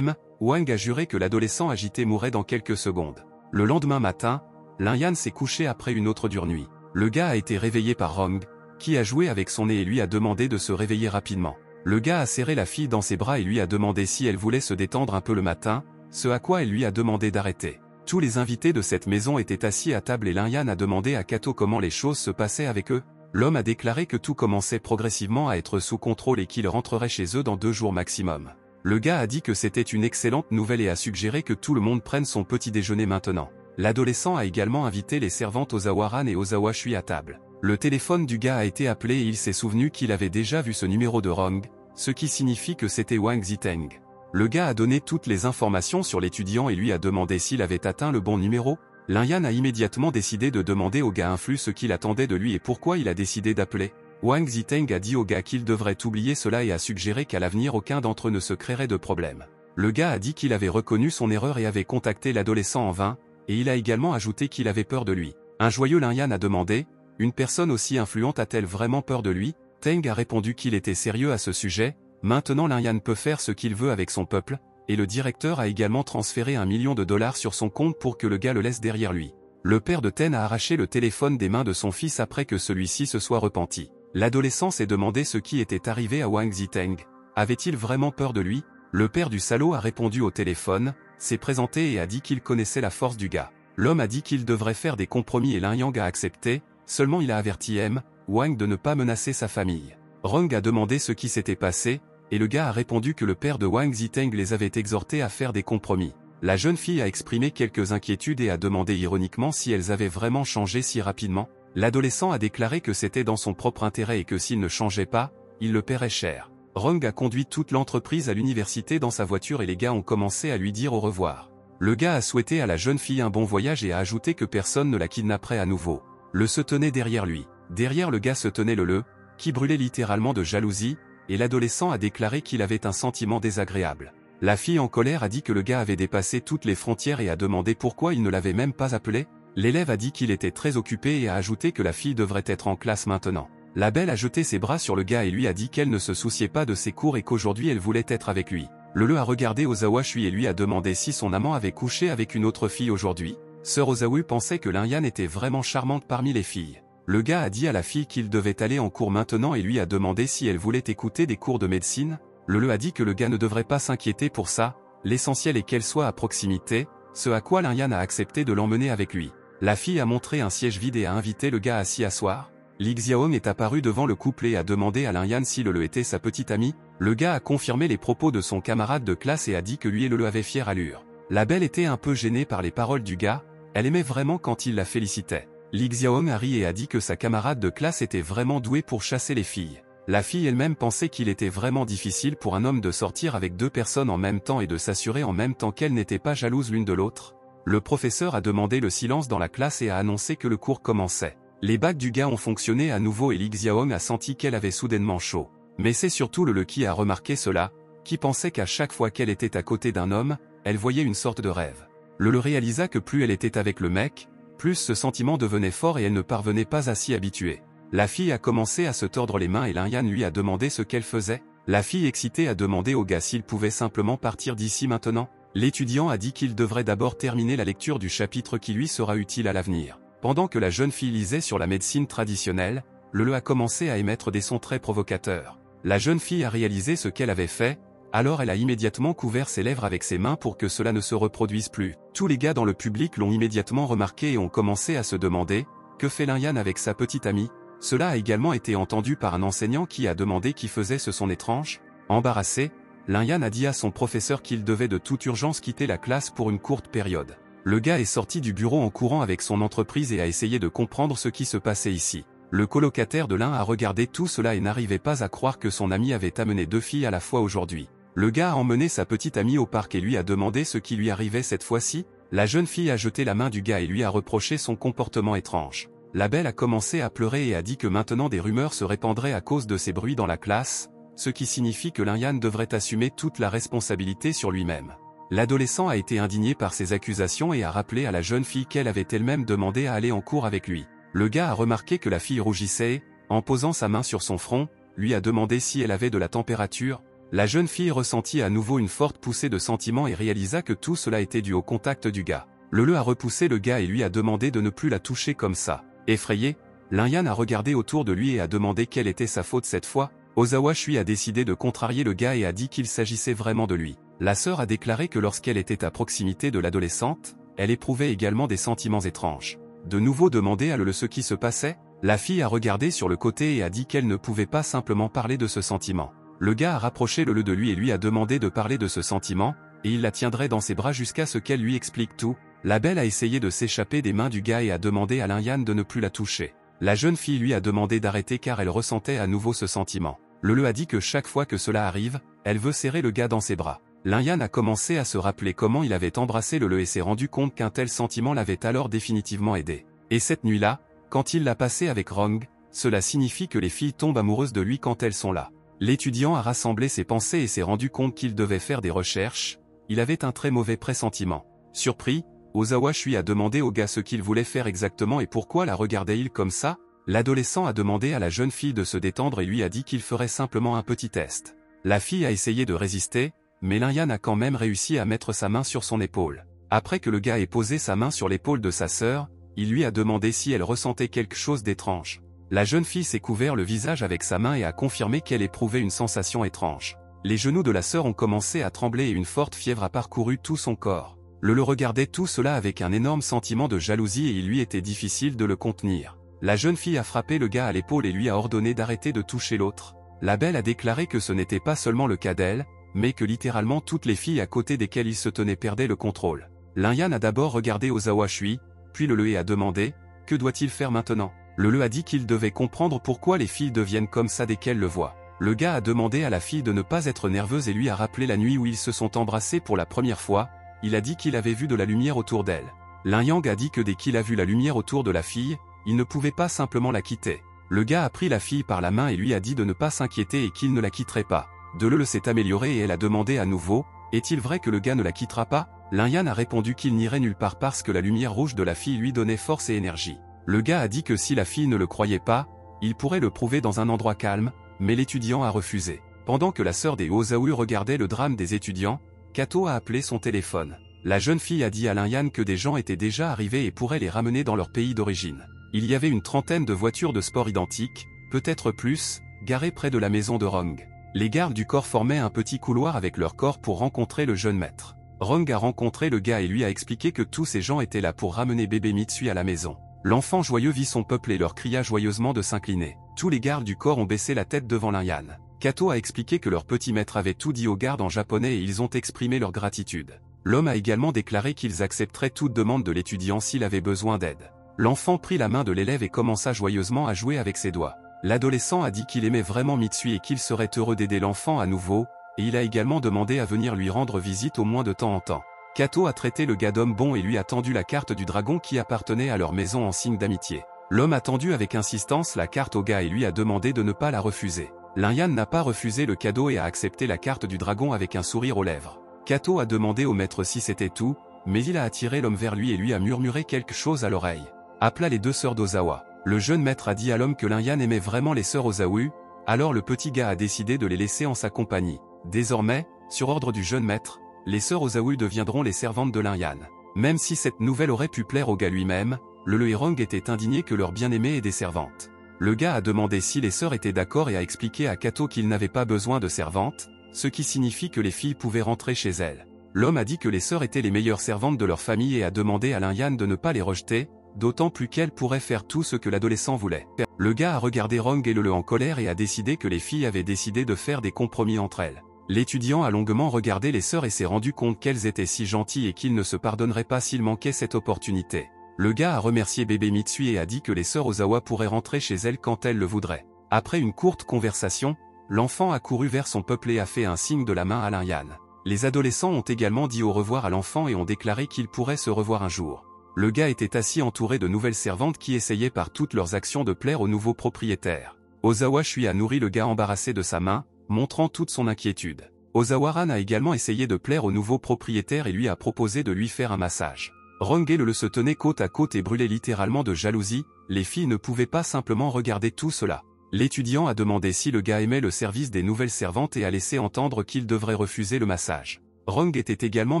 Wang a juré que l'adolescent agité mourrait dans quelques secondes. Le lendemain matin, Lin-Yan s'est couché après une autre dure nuit. Le gars a été réveillé par Rong, qui a joué avec son nez et lui a demandé de se réveiller rapidement. Le gars a serré la fille dans ses bras et lui a demandé si elle voulait se détendre un peu le matin, ce à quoi elle lui a demandé d'arrêter. Tous les invités de cette maison étaient assis à table et Lin-Yan a demandé à Kato comment les choses se passaient avec eux. L'homme a déclaré que tout commençait progressivement à être sous contrôle et qu'il rentrerait chez eux dans 2 jours maximum. Le gars a dit que c'était une excellente nouvelle et a suggéré que tout le monde prenne son petit déjeuner maintenant. L'adolescent a également invité les servantes Ozawaran et Ozawa Shui à table. Le téléphone du gars a été appelé et il s'est souvenu qu'il avait déjà vu ce numéro de Rong, ce qui signifie que c'était Wang Ziteng. Le gars a donné toutes les informations sur l'étudiant et lui a demandé s'il avait atteint le bon numéro. Lin-Yan a immédiatement décidé de demander au gars influx ce qu'il attendait de lui et pourquoi il a décidé d'appeler. Wang Ziteng a dit au gars qu'il devrait oublier cela et a suggéré qu'à l'avenir aucun d'entre eux ne se créerait de problème. Le gars a dit qu'il avait reconnu son erreur et avait contacté l'adolescent en vain, et il a également ajouté qu'il avait peur de lui. Un joyeux Lin-Yan a demandé, une personne aussi influente a-t-elle vraiment peur de lui? Teng a répondu qu'il était sérieux à ce sujet. Maintenant Lin-Yan peut faire ce qu'il veut avec son peuple, et le directeur a également transféré $1 million sur son compte pour que le gars le laisse derrière lui. Le père de Ten a arraché le téléphone des mains de son fils après que celui-ci se soit repenti. L'adolescent s'est demandé ce qui était arrivé à Wang Ziteng. Avait-il vraiment peur de lui? Le père du salaud a répondu au téléphone, s'est présenté et a dit qu'il connaissait la force du gars. L'homme a dit qu'il devrait faire des compromis et Lin-Yang a accepté, seulement il a averti Wang de ne pas menacer sa famille. Rong a demandé ce qui s'était passé, et le gars a répondu que le père de Wang Ziteng les avait exhortés à faire des compromis. La jeune fille a exprimé quelques inquiétudes et a demandé ironiquement si elles avaient vraiment changé si rapidement. L'adolescent a déclaré que c'était dans son propre intérêt et que s'il ne changeait pas, il le paierait cher. Rong a conduit toute l'entreprise à l'université dans sa voiture et les gars ont commencé à lui dire au revoir. Le gars a souhaité à la jeune fille un bon voyage et a ajouté que personne ne la kidnapperait à nouveau. Le se tenait derrière lui. Derrière le gars se tenait le, qui brûlait littéralement de jalousie, et l'adolescent a déclaré qu'il avait un sentiment désagréable. La fille en colère a dit que le gars avait dépassé toutes les frontières et a demandé pourquoi il ne l'avait même pas appelé. L'élève a dit qu'il était très occupé et a ajouté que la fille devrait être en classe maintenant. La belle a jeté ses bras sur le gars et lui a dit qu'elle ne se souciait pas de ses cours et qu'aujourd'hui elle voulait être avec lui. Le a regardé Ozawa Shui et lui a demandé si son amant avait couché avec une autre fille aujourd'hui. Sœur Ozawa pensait que Lin-Yan était vraiment charmante parmi les filles. Le gars a dit à la fille qu'il devait aller en cours maintenant et lui a demandé si elle voulait écouter des cours de médecine. Le a dit que le gars ne devrait pas s'inquiéter pour ça, l'essentiel est qu'elle soit à proximité, ce à quoi Lin-Yan a accepté de l'emmener avec lui. La fille a montré un siège vide et a invité le gars à s'y asseoir. Li Xiaohong est apparu devant le couple et a demandé à Lin-Yan si le était sa petite amie. Le gars a confirmé les propos de son camarade de classe et a dit que lui et le avaient fière allure. La belle était un peu gênée par les paroles du gars, elle aimait vraiment quand il la félicitait. Li Xiaohong a ri et a dit que sa camarade de classe était vraiment douée pour chasser les filles. La fille elle-même pensait qu'il était vraiment difficile pour un homme de sortir avec 2 personnes en même temps et de s'assurer en même temps qu'elles n'étaient pas jalouses l'une de l'autre. Le professeur a demandé le silence dans la classe et a annoncé que le cours commençait. Les bagues du gars ont fonctionné à nouveau et Li Xiaohong a senti qu'elle avait soudainement chaud. Mais c'est surtout le qui a remarqué cela, qui pensait qu'à chaque fois qu'elle était à côté d'un homme, elle voyait une sorte de rêve. Le réalisa que plus elle était avec le mec, plus ce sentiment devenait fort et elle ne parvenait pas à s'y habituer. La fille a commencé à se tordre les mains et Lin-Yan lui a demandé ce qu'elle faisait. La fille excitée a demandé au gars s'il pouvait simplement partir d'ici maintenant. L'étudiant a dit qu'il devrait d'abord terminer la lecture du chapitre qui lui sera utile à l'avenir. Pendant que la jeune fille lisait sur la médecine traditionnelle, le a commencé à émettre des sons très provocateurs. La jeune fille a réalisé ce qu'elle avait fait, alors elle a immédiatement couvert ses lèvres avec ses mains pour que cela ne se reproduise plus. Tous les gars dans le public l'ont immédiatement remarqué et ont commencé à se demander « Que fait Lin-Yan avec sa petite amie ?» Cela a également été entendu par un enseignant qui a demandé qui faisait ce son étrange. Embarrassé, Lin-Yan a dit à son professeur qu'il devait de toute urgence quitter la classe pour une courte période. Le gars est sorti du bureau en courant avec son entreprise et a essayé de comprendre ce qui se passait ici. Le colocataire de Lin a regardé tout cela et n'arrivait pas à croire que son ami avait amené 2 filles à la fois aujourd'hui. Le gars a emmené sa petite amie au parc et lui a demandé ce qui lui arrivait cette fois-ci. La jeune fille a jeté la main du gars et lui a reproché son comportement étrange. La belle a commencé à pleurer et a dit que maintenant des rumeurs se répandraient à cause de ces bruits dans la classe, ce qui signifie que Lin-Yan devrait assumer toute la responsabilité sur lui-même. L'adolescent a été indigné par ces accusations et a rappelé à la jeune fille qu'elle avait elle-même demandé à aller en cours avec lui. Le gars a remarqué que la fille rougissait et, en posant sa main sur son front, lui a demandé si elle avait de la température. La jeune fille ressentit à nouveau une forte poussée de sentiments et réalisa que tout cela était dû au contact du gars. Le a repoussé le gars et lui a demandé de ne plus la toucher comme ça. Effrayé, Lin-Yan a regardé autour de lui et a demandé quelle était sa faute cette fois. Ozawa Shui a décidé de contrarier le gars et a dit qu'il s'agissait vraiment de lui. La sœur a déclaré que lorsqu'elle était à proximité de l'adolescente, elle éprouvait également des sentiments étranges. De nouveau demandé à ce qui se passait, la fille a regardé sur le côté et a dit qu'elle ne pouvait pas simplement parler de ce sentiment. Le gars a rapproché le de lui et lui a demandé de parler de ce sentiment, et il la tiendrait dans ses bras jusqu'à ce qu'elle lui explique tout. La belle a essayé de s'échapper des mains du gars et a demandé à Lin-Yan de ne plus la toucher. La jeune fille lui a demandé d'arrêter car elle ressentait à nouveau ce sentiment. Le a dit que chaque fois que cela arrive, elle veut serrer le gars dans ses bras. Lin-Yan a commencé à se rappeler comment il avait embrassé le et s'est rendu compte qu'un tel sentiment l'avait alors définitivement aidé. Et cette nuit-là, quand il l'a passé avec Rong, cela signifie que les filles tombent amoureuses de lui quand elles sont là. L'étudiant a rassemblé ses pensées et s'est rendu compte qu'il devait faire des recherches. Il avait un très mauvais pressentiment. Surpris, Ozawa Shui a demandé au gars ce qu'il voulait faire exactement et pourquoi la regardait-il comme ça. L'adolescent a demandé à la jeune fille de se détendre et lui a dit qu'il ferait simplement un petit test. La fille a essayé de résister, mais Lin-Yan a quand même réussi à mettre sa main sur son épaule. Après que le gars ait posé sa main sur l'épaule de sa sœur, il lui a demandé si elle ressentait quelque chose d'étrange. La jeune fille s'est couvert le visage avec sa main et a confirmé qu'elle éprouvait une sensation étrange. Les genoux de la sœur ont commencé à trembler et une forte fièvre a parcouru tout son corps. Le regardait tout cela avec un énorme sentiment de jalousie et il lui était difficile de le contenir. La jeune fille a frappé le gars à l'épaule et lui a ordonné d'arrêter de toucher l'autre. La belle a déclaré que ce n'était pas seulement le cas d'elle, mais que littéralement toutes les filles à côté desquelles il se tenait perdaient le contrôle. Lin-Yan a d'abord regardé Ozawa Shui, puis le a demandé « Que doit-il faire maintenant ?» Le a dit qu'il devait comprendre pourquoi les filles deviennent comme ça dès qu'elles le voient. Le gars a demandé à la fille de ne pas être nerveuse et lui a rappelé la nuit où ils se sont embrassés pour la première fois. Il a dit qu'il avait vu de la lumière autour d'elle. Lin-Yang a dit que dès qu'il a vu la lumière autour de la fille, il ne pouvait pas simplement la quitter. Le gars a pris la fille par la main et lui a dit de ne pas s'inquiéter et qu'il ne la quitterait pas. Le s'est amélioré et elle a demandé à nouveau « Est-il vrai que le gars ne la quittera pas ?» Lin-Yan a répondu qu'il n'irait nulle part parce que la lumière rouge de la fille lui donnait force et énergie. Le gars a dit que si la fille ne le croyait pas, il pourrait le prouver dans un endroit calme, mais l'étudiant a refusé. Pendant que la sœur des Ozawa regardait le drame des étudiants, Kato a appelé son téléphone. La jeune fille a dit à Lin-Yan que des gens étaient déjà arrivés et pourraient les ramener dans leur pays d'origine. Il y avait une trentaine de voitures de sport identiques, peut-être plus, garées près de la maison de Rong. Les gardes du corps formaient un petit couloir avec leur corps pour rencontrer le jeune maître. Rong a rencontré le gars et lui a expliqué que tous ces gens étaient là pour ramener bébé Mitsui à la maison. L'enfant joyeux vit son peuple et leur cria joyeusement de s'incliner. Tous les gardes du corps ont baissé la tête devant Lin-Yan. Kato a expliqué que leur petit maître avait tout dit aux gardes en japonais et ils ont exprimé leur gratitude. L'homme a également déclaré qu'ils accepteraient toute demande de l'étudiant s'il avait besoin d'aide. L'enfant prit la main de l'élève et commença joyeusement à jouer avec ses doigts. L'adolescent a dit qu'il aimait vraiment Mitsui et qu'il serait heureux d'aider l'enfant à nouveau, et il a également demandé à venir lui rendre visite au moins de temps en temps. Kato a traité le gars d'homme bon et lui a tendu la carte du dragon qui appartenait à leur maison en signe d'amitié. L'homme a tendu avec insistance la carte au gars et lui a demandé de ne pas la refuser. Lin-Yan n'a pas refusé le cadeau et a accepté la carte du dragon avec un sourire aux lèvres. Kato a demandé au maître si c'était tout, Mais il a attiré l'homme vers lui et lui a murmuré quelque chose à l'oreille. Appela les deux sœurs d'Ozawa. Le jeune maître a dit à l'homme que l'Inyan aimait vraiment les sœurs Ozawu, alors le petit gars a décidé de les laisser en sa compagnie. Désormais, sur ordre du jeune maître, les sœurs Ozawu deviendront les servantes de l'Inyan. Même si cette nouvelle aurait pu plaire au gars lui-même, le et Rong était indigné que leur bien-aimée ait des servantes. Le gars a demandé si les sœurs étaient d'accord et a expliqué à Kato qu'ils n'avaient pas besoin de servantes, ce qui signifie que les filles pouvaient rentrer chez elles. L'homme a dit que les sœurs étaient les meilleures servantes de leur famille et a demandé à l'Inyan de ne pas les rejeter, d'autant plus qu'elles pourraient faire tout ce que l'adolescent voulait. Le gars a regardé Rong et le en colère et a décidé que les filles avaient décidé de faire des compromis entre elles. L'étudiant a longuement regardé les sœurs et s'est rendu compte qu'elles étaient si gentilles et qu'il ne se pardonnerait pas s'il manquait cette opportunité. Le gars a remercié bébé Mitsui et a dit que les sœurs Ozawa pourraient rentrer chez elles quand elles le voudraient. Après une courte conversation, l'enfant a couru vers son peuple et a fait un signe de la main à l'Inyan. Les adolescents ont également dit au revoir à l'enfant et ont déclaré qu'ils pourraient se revoir un jour. Le gars était assis entouré de nouvelles servantes qui essayaient par toutes leurs actions de plaire au nouveau propriétaire. Ozawa Shui a nourri le gars embarrassé de sa main, montrant toute son inquiétude. Ozawaran a également essayé de plaire au nouveau propriétaire et lui a proposé de lui faire un massage. Rong et le se tenaient côte à côte et brûlaient littéralement de jalousie, les filles ne pouvaient pas simplement regarder tout cela. L'étudiant a demandé si le gars aimait le service des nouvelles servantes et a laissé entendre qu'il devrait refuser le massage. Rong était également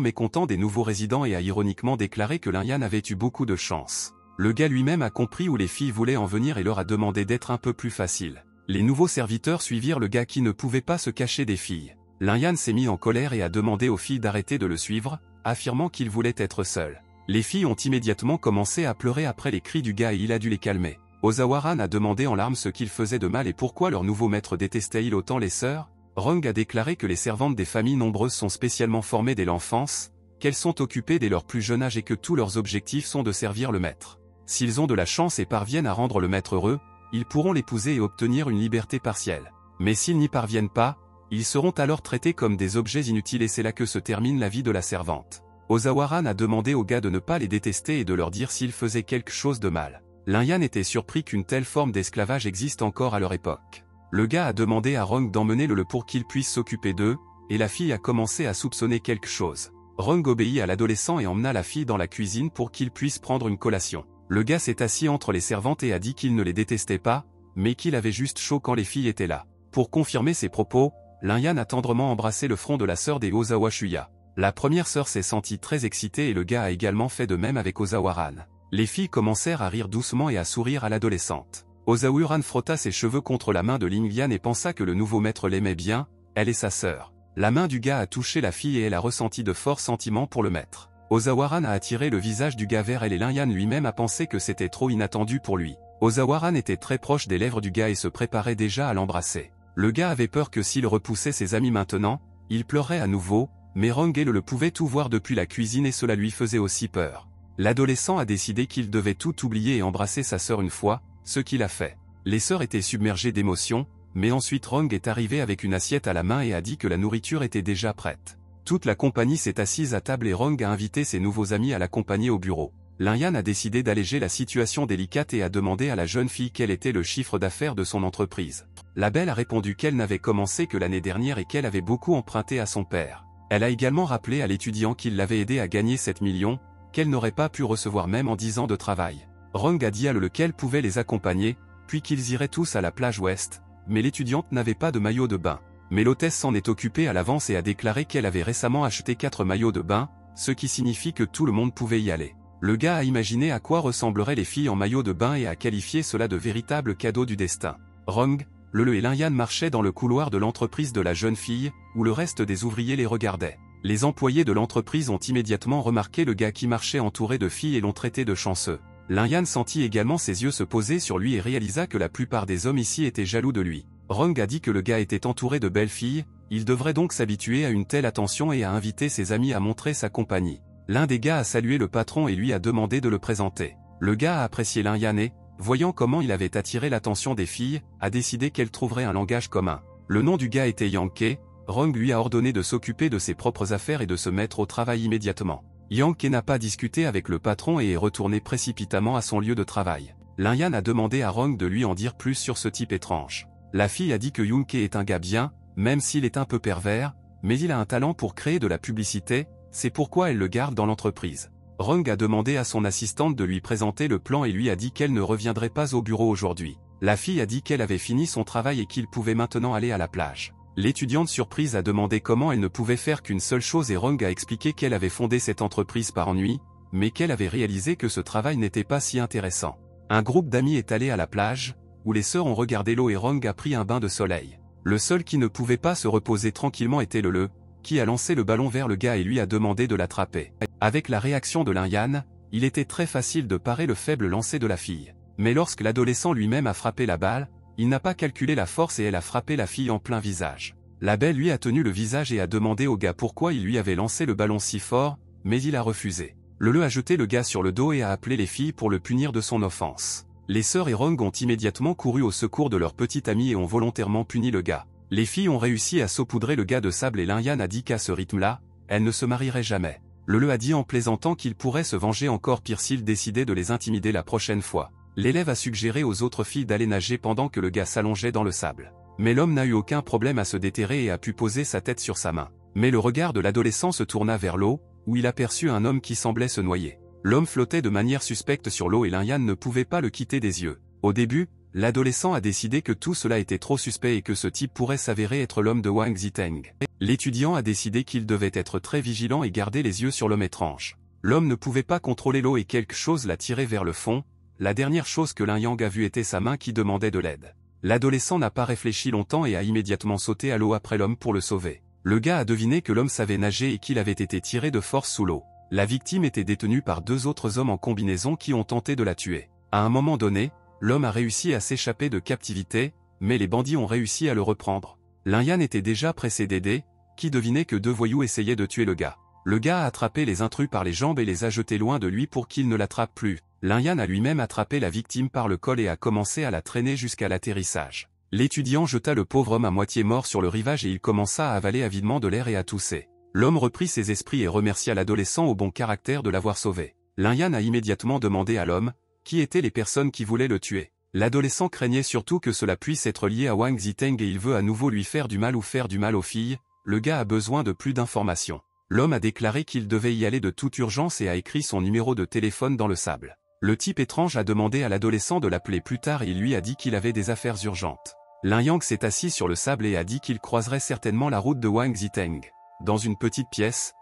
mécontent des nouveaux résidents et a ironiquement déclaré que l'Inyan avait eu beaucoup de chance. Le gars lui-même a compris où les filles voulaient en venir et leur a demandé d'être un peu plus facile. Les nouveaux serviteurs suivirent le gars qui ne pouvait pas se cacher des filles. L'Inyan s'est mis en colère et a demandé aux filles d'arrêter de le suivre, affirmant qu'il voulait être seul. Les filles ont immédiatement commencé à pleurer après les cris du gars et il a dû les calmer. Ozawaran a demandé en larmes ce qu'il faisait de mal et pourquoi leur nouveau maître détestait-il autant les sœurs. Rong a déclaré que les servantes des familles nombreuses sont spécialement formées dès l'enfance, qu'elles sont occupées dès leur plus jeune âge et que tous leurs objectifs sont de servir le maître. S'ils ont de la chance et parviennent à rendre le maître heureux, ils pourront l'épouser et obtenir une liberté partielle. Mais s'ils n'y parviennent pas, ils seront alors traités comme des objets inutiles et c'est là que se termine la vie de la servante. Ozawaran a demandé aux gars de ne pas les détester et de leur dire s'ils faisaient quelque chose de mal. L'Inyan était surpris qu'une telle forme d'esclavage existe encore à leur époque. Le gars a demandé à Rong d'emmener le pour qu'il puisse s'occuper d'eux, et la fille a commencé à soupçonner quelque chose. Rong obéit à l'adolescent et emmena la fille dans la cuisine pour qu'il puisse prendre une collation. Le gars s'est assis entre les servantes et a dit qu'il ne les détestait pas, mais qu'il avait juste chaud quand les filles étaient là. Pour confirmer ses propos, l'Inyan a tendrement embrassé le front de la sœur des Ozawa Shuya. La première sœur s'est sentie très excitée et le gars a également fait de même avec Ozawaran. Les filles commencèrent à rire doucement et à sourire à l'adolescente. Ozawaran frotta ses cheveux contre la main de Linglian et pensa que le nouveau maître l'aimait bien, elle et sa sœur. La main du gars a touché la fille et elle a ressenti de forts sentiments pour le maître. Ozawaran a attiré le visage du gars vers elle et l'Inyan lui-même a pensé que c'était trop inattendu pour lui. Ozawaran était très proche des lèvres du gars et se préparait déjà à l'embrasser. Le gars avait peur que s'il repoussait ses amis maintenant, il pleurerait à nouveau, mais Rong le pouvait tout voir depuis la cuisine et cela lui faisait aussi peur. L'adolescent a décidé qu'il devait tout oublier et embrasser sa sœur une fois, ce qu'il a fait. Les sœurs étaient submergées d'émotions, mais ensuite Rong est arrivé avec une assiette à la main et a dit que la nourriture était déjà prête. Toute la compagnie s'est assise à table et Rong a invité ses nouveaux amis à l'accompagner au bureau. L'Inyan a décidé d'alléger la situation délicate et a demandé à la jeune fille quel était le chiffre d'affaires de son entreprise. La belle a répondu qu'elle n'avait commencé que l'année dernière et qu'elle avait beaucoup emprunté à son père. Elle a également rappelé à l'étudiant qu'il l'avait aidé à gagner 7 millions, qu'elle n'aurait pas pu recevoir même en 10 ans de travail. Rong a dit à lequel pouvait les accompagner, puis qu'ils iraient tous à la plage ouest, mais l'étudiante n'avait pas de maillot de bain. Mais l'hôtesse s'en est occupée à l'avance et a déclaré qu'elle avait récemment acheté 4 maillots de bain, ce qui signifie que tout le monde pouvait y aller. Le gars a imaginé à quoi ressembleraient les filles en maillot de bain et a qualifié cela de véritable cadeau du destin. Rong, le et l'Inyan marchaient dans le couloir de l'entreprise de la jeune fille, où le reste des ouvriers les regardaient. Les employés de l'entreprise ont immédiatement remarqué le gars qui marchait entouré de filles et l'ont traité de chanceux. L'Inyan sentit également ses yeux se poser sur lui et réalisa que la plupart des hommes ici étaient jaloux de lui. Rong a dit que le gars était entouré de belles filles, il devrait donc s'habituer à une telle attention et a invité ses amis à montrer sa compagnie. L'un des gars a salué le patron et lui a demandé de le présenter. Le gars a apprécié l'Inyan et, voyant comment il avait attiré l'attention des filles, a décidé qu'elles trouveraient un langage commun. Le nom du gars était Yankee. Rong lui a ordonné de s'occuper de ses propres affaires et de se mettre au travail immédiatement. Yankee n'a pas discuté avec le patron et est retourné précipitamment à son lieu de travail. L'Inyan a demandé à Rong de lui en dire plus sur ce type étrange. La fille a dit que Yankee est un gars bien, même s'il est un peu pervers, mais il a un talent pour créer de la publicité, C'est pourquoi elle le garde dans l'entreprise. Rung a demandé à son assistante de lui présenter le plan et lui a dit qu'elle ne reviendrait pas au bureau aujourd'hui. La fille a dit qu'elle avait fini son travail et qu'il pouvait maintenant aller à la plage. L'étudiante surprise a demandé comment elle ne pouvait faire qu'une seule chose et Rung a expliqué qu'elle avait fondé cette entreprise par ennui, mais qu'elle avait réalisé que ce travail n'était pas si intéressant. Un groupe d'amis est allé à la plage, où les sœurs ont regardé l'eau et Rung a pris un bain de soleil. Le seul qui ne pouvait pas se reposer tranquillement était le qui a lancé le ballon vers le gars et lui a demandé de l'attraper. Avec la réaction de Lin-Yan, il était très facile de parer le faible lancer de la fille. Mais lorsque l'adolescent lui-même a frappé la balle, il n'a pas calculé la force et elle a frappé la fille en plein visage. La belle lui a tenu le visage et a demandé au gars pourquoi il lui avait lancé le ballon si fort, mais il a refusé. Le a jeté le gars sur le dos et a appelé les filles pour le punir de son offense. Les sœurs et Rung ont immédiatement couru au secours de leur petite amie et ont volontairement puni le gars. Les filles ont réussi à saupoudrer le gars de sable et Lin-Yan a dit qu'à ce rythme-là, elle ne se marierait jamais. Le a dit en plaisantant qu'il pourrait se venger encore pire s'il décidait de les intimider la prochaine fois. L'élève a suggéré aux autres filles d'aller nager pendant que le gars s'allongeait dans le sable. Mais l'homme n'a eu aucun problème à se déterrer et a pu poser sa tête sur sa main. Mais le regard de l'adolescent se tourna vers l'eau, où il aperçut un homme qui semblait se noyer. L'homme flottait de manière suspecte sur l'eau et Lin-Yan ne pouvait pas le quitter des yeux. Au début, l'adolescent a décidé que tout cela était trop suspect et que ce type pourrait s'avérer être l'homme de Wang Ziteng. L'étudiant a décidé qu'il devait être très vigilant et garder les yeux sur l'homme étrange. L'homme ne pouvait pas contrôler l'eau et quelque chose l'a tiré vers le fond. La dernière chose que Lin-Yang a vue était sa main qui demandait de l'aide. L'adolescent n'a pas réfléchi longtemps et a immédiatement sauté à l'eau après l'homme pour le sauver. Le gars a deviné que l'homme savait nager et qu'il avait été tiré de force sous l'eau. La victime était détenue par deux autres hommes en combinaison qui ont tenté de la tuer. À un moment donné, l'homme a réussi à s'échapper de captivité, mais les bandits ont réussi à le reprendre. Lin-Yan était déjà pressé d'aider, qui devinait que deux voyous essayaient de tuer le gars. Le gars a attrapé les intrus par les jambes et les a jetés loin de lui pour qu'ils ne l'attrapent plus. Lin-Yan a lui-même attrapé la victime par le col et a commencé à la traîner jusqu'à l'atterrissage. L'étudiant jeta le pauvre homme à moitié mort sur le rivage et il commença à avaler avidement de l'air et à tousser. L'homme reprit ses esprits et remercia l'adolescent au bon caractère de l'avoir sauvé. Lin-Yan a immédiatement demandé à l'homme, qui étaient les personnes qui voulaient le tuer. L'adolescent craignait surtout que cela puisse être lié à Wang Ziteng et il veut à nouveau lui faire du mal ou faire du mal aux filles. Le gars a besoin de plus d'informations. L'homme a déclaré qu'il devait y aller de toute urgence et a écrit son numéro de téléphone dans le sable. Le type étrange a demandé à l'adolescent de l'appeler plus tard et il lui a dit qu'il avait des affaires urgentes. Lin-Yang s'est assis sur le sable et a dit qu'il croiserait certainement la route de Wang Ziteng. Dans une petite pièce,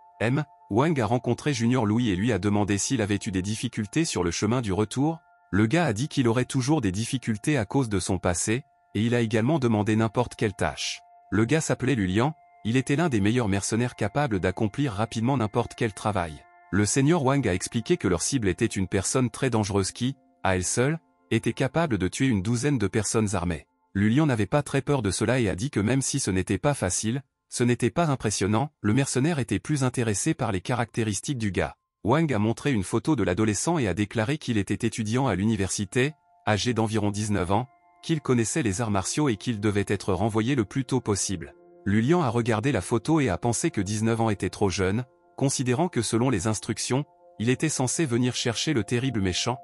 Wang a rencontré Junior Louis et lui a demandé s'il avait eu des difficultés sur le chemin du retour. Le gars a dit qu'il aurait toujours des difficultés à cause de son passé, et il a également demandé n'importe quelle tâche. Le gars s'appelait Lulian, il était l'un des meilleurs mercenaires capables d'accomplir rapidement n'importe quel travail. Le seigneur Wang a expliqué que leur cible était une personne très dangereuse qui, à elle seule, était capable de tuer une douzaine de personnes armées. Lulian n'avait pas très peur de cela et a dit que même si ce n'était pas facile, ce n'était pas impressionnant, le mercenaire était plus intéressé par les caractéristiques du gars. Wang a montré une photo de l'adolescent et a déclaré qu'il était étudiant à l'université, âgé d'environ 19 ans, qu'il connaissait les arts martiaux et qu'il devait être renvoyé le plus tôt possible. Lulian a regardé la photo et a pensé que 19 ans était trop jeune, considérant que selon les instructions, il était censé venir chercher le terrible méchant.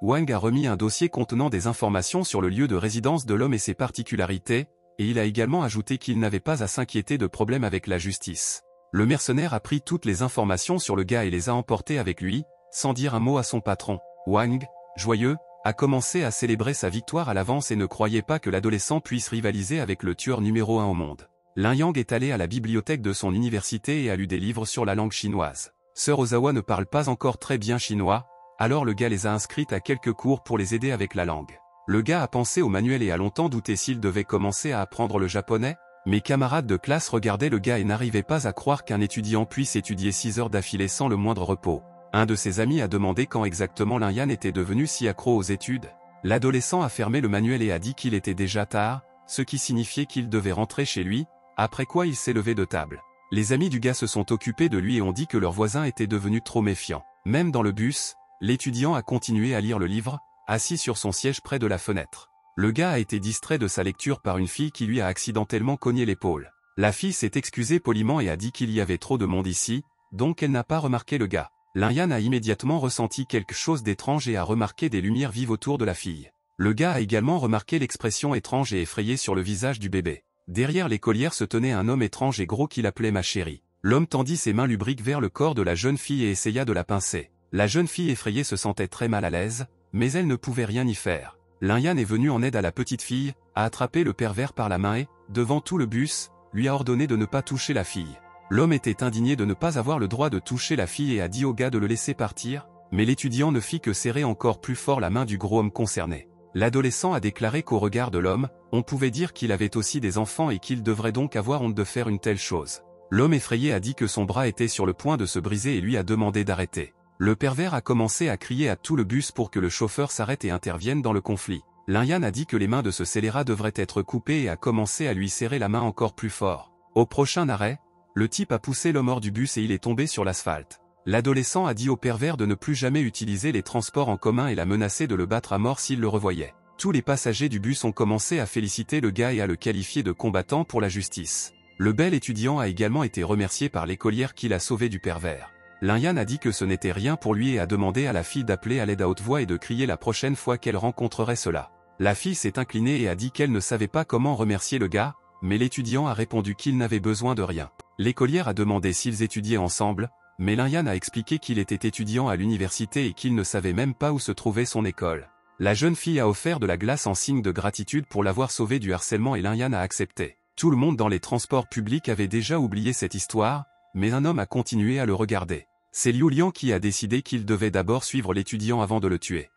Wang a remis un dossier contenant des informations sur le lieu de résidence de l'homme et ses particularités, et il a également ajouté qu'il n'avait pas à s'inquiéter de problèmes avec la justice. Le mercenaire a pris toutes les informations sur le gars et les a emportées avec lui, sans dire un mot à son patron. Wang, joyeux, a commencé à célébrer sa victoire à l'avance et ne croyait pas que l'adolescent puisse rivaliser avec le tueur numéro 1 au monde. Lin-Yang est allé à la bibliothèque de son université et a lu des livres sur la langue chinoise. Sœur Ozawa ne parle pas encore très bien chinois, alors le gars les a inscrites à quelques cours pour les aider avec la langue. Le gars a pensé au manuel et a longtemps douté s'il devait commencer à apprendre le japonais. Mes camarades de classe regardaient le gars et n'arrivaient pas à croire qu'un étudiant puisse étudier 6 heures d'affilée sans le moindre repos. Un de ses amis a demandé quand exactement Lin-Yan était devenu si accro aux études. L'adolescent a fermé le manuel et a dit qu'il était déjà tard, ce qui signifiait qu'il devait rentrer chez lui, après quoi il s'est levé de table. Les amis du gars se sont occupés de lui et ont dit que leur voisin était devenu trop méfiant. Même dans le bus, l'étudiant a continué à lire le livre, assis sur son siège près de la fenêtre. Le gars a été distrait de sa lecture par une fille qui lui a accidentellement cogné l'épaule. La fille s'est excusée poliment et a dit qu'il y avait trop de monde ici, donc elle n'a pas remarqué le gars. Lin-Yan a immédiatement ressenti quelque chose d'étrange et a remarqué des lumières vives autour de la fille. Le gars a également remarqué l'expression étrange et effrayée sur le visage du bébé. Derrière l'écolière se tenait un homme étrange et gros qu'il appelait ma chérie. L'homme tendit ses mains lubriques vers le corps de la jeune fille et essaya de la pincer. La jeune fille effrayée se sentait très mal à l'aise, mais elle ne pouvait rien y faire. Lin-Yan est venu en aide à la petite fille, a attrapé le pervers par la main et, devant tout le bus, lui a ordonné de ne pas toucher la fille. L'homme était indigné de ne pas avoir le droit de toucher la fille et a dit au gars de le laisser partir, mais l'étudiant ne fit que serrer encore plus fort la main du gros homme concerné. L'adolescent a déclaré qu'au regard de l'homme, on pouvait dire qu'il avait aussi des enfants et qu'il devrait donc avoir honte de faire une telle chose. L'homme effrayé a dit que son bras était sur le point de se briser et lui a demandé d'arrêter. Le pervers a commencé à crier à tout le bus pour que le chauffeur s'arrête et intervienne dans le conflit. Lin-Yan a dit que les mains de ce scélérat devraient être coupées et a commencé à lui serrer la main encore plus fort. Au prochain arrêt, le type a poussé l'homme hors du bus et il est tombé sur l'asphalte. L'adolescent a dit au pervers de ne plus jamais utiliser les transports en commun et l'a menacé de le battre à mort s'il le revoyait. Tous les passagers du bus ont commencé à féliciter le gars et à le qualifier de combattant pour la justice. Le bel étudiant a également été remercié par l'écolière qui l'a sauvé du pervers. Lin-Yan a dit que ce n'était rien pour lui et a demandé à la fille d'appeler à l'aide à haute voix et de crier la prochaine fois qu'elle rencontrerait cela. La fille s'est inclinée et a dit qu'elle ne savait pas comment remercier le gars, mais l'étudiant a répondu qu'il n'avait besoin de rien. L'écolière a demandé s'ils étudiaient ensemble, mais Lin-Yan a expliqué qu'il était étudiant à l'université et qu'il ne savait même pas où se trouvait son école. La jeune fille a offert de la glace en signe de gratitude pour l'avoir sauvée du harcèlement et Lin-Yan a accepté. Tout le monde dans les transports publics avait déjà oublié cette histoire, mais un homme a continué à le regarder. C'est Liu Liang qui a décidé qu'il devait d'abord suivre l'étudiant avant de le tuer.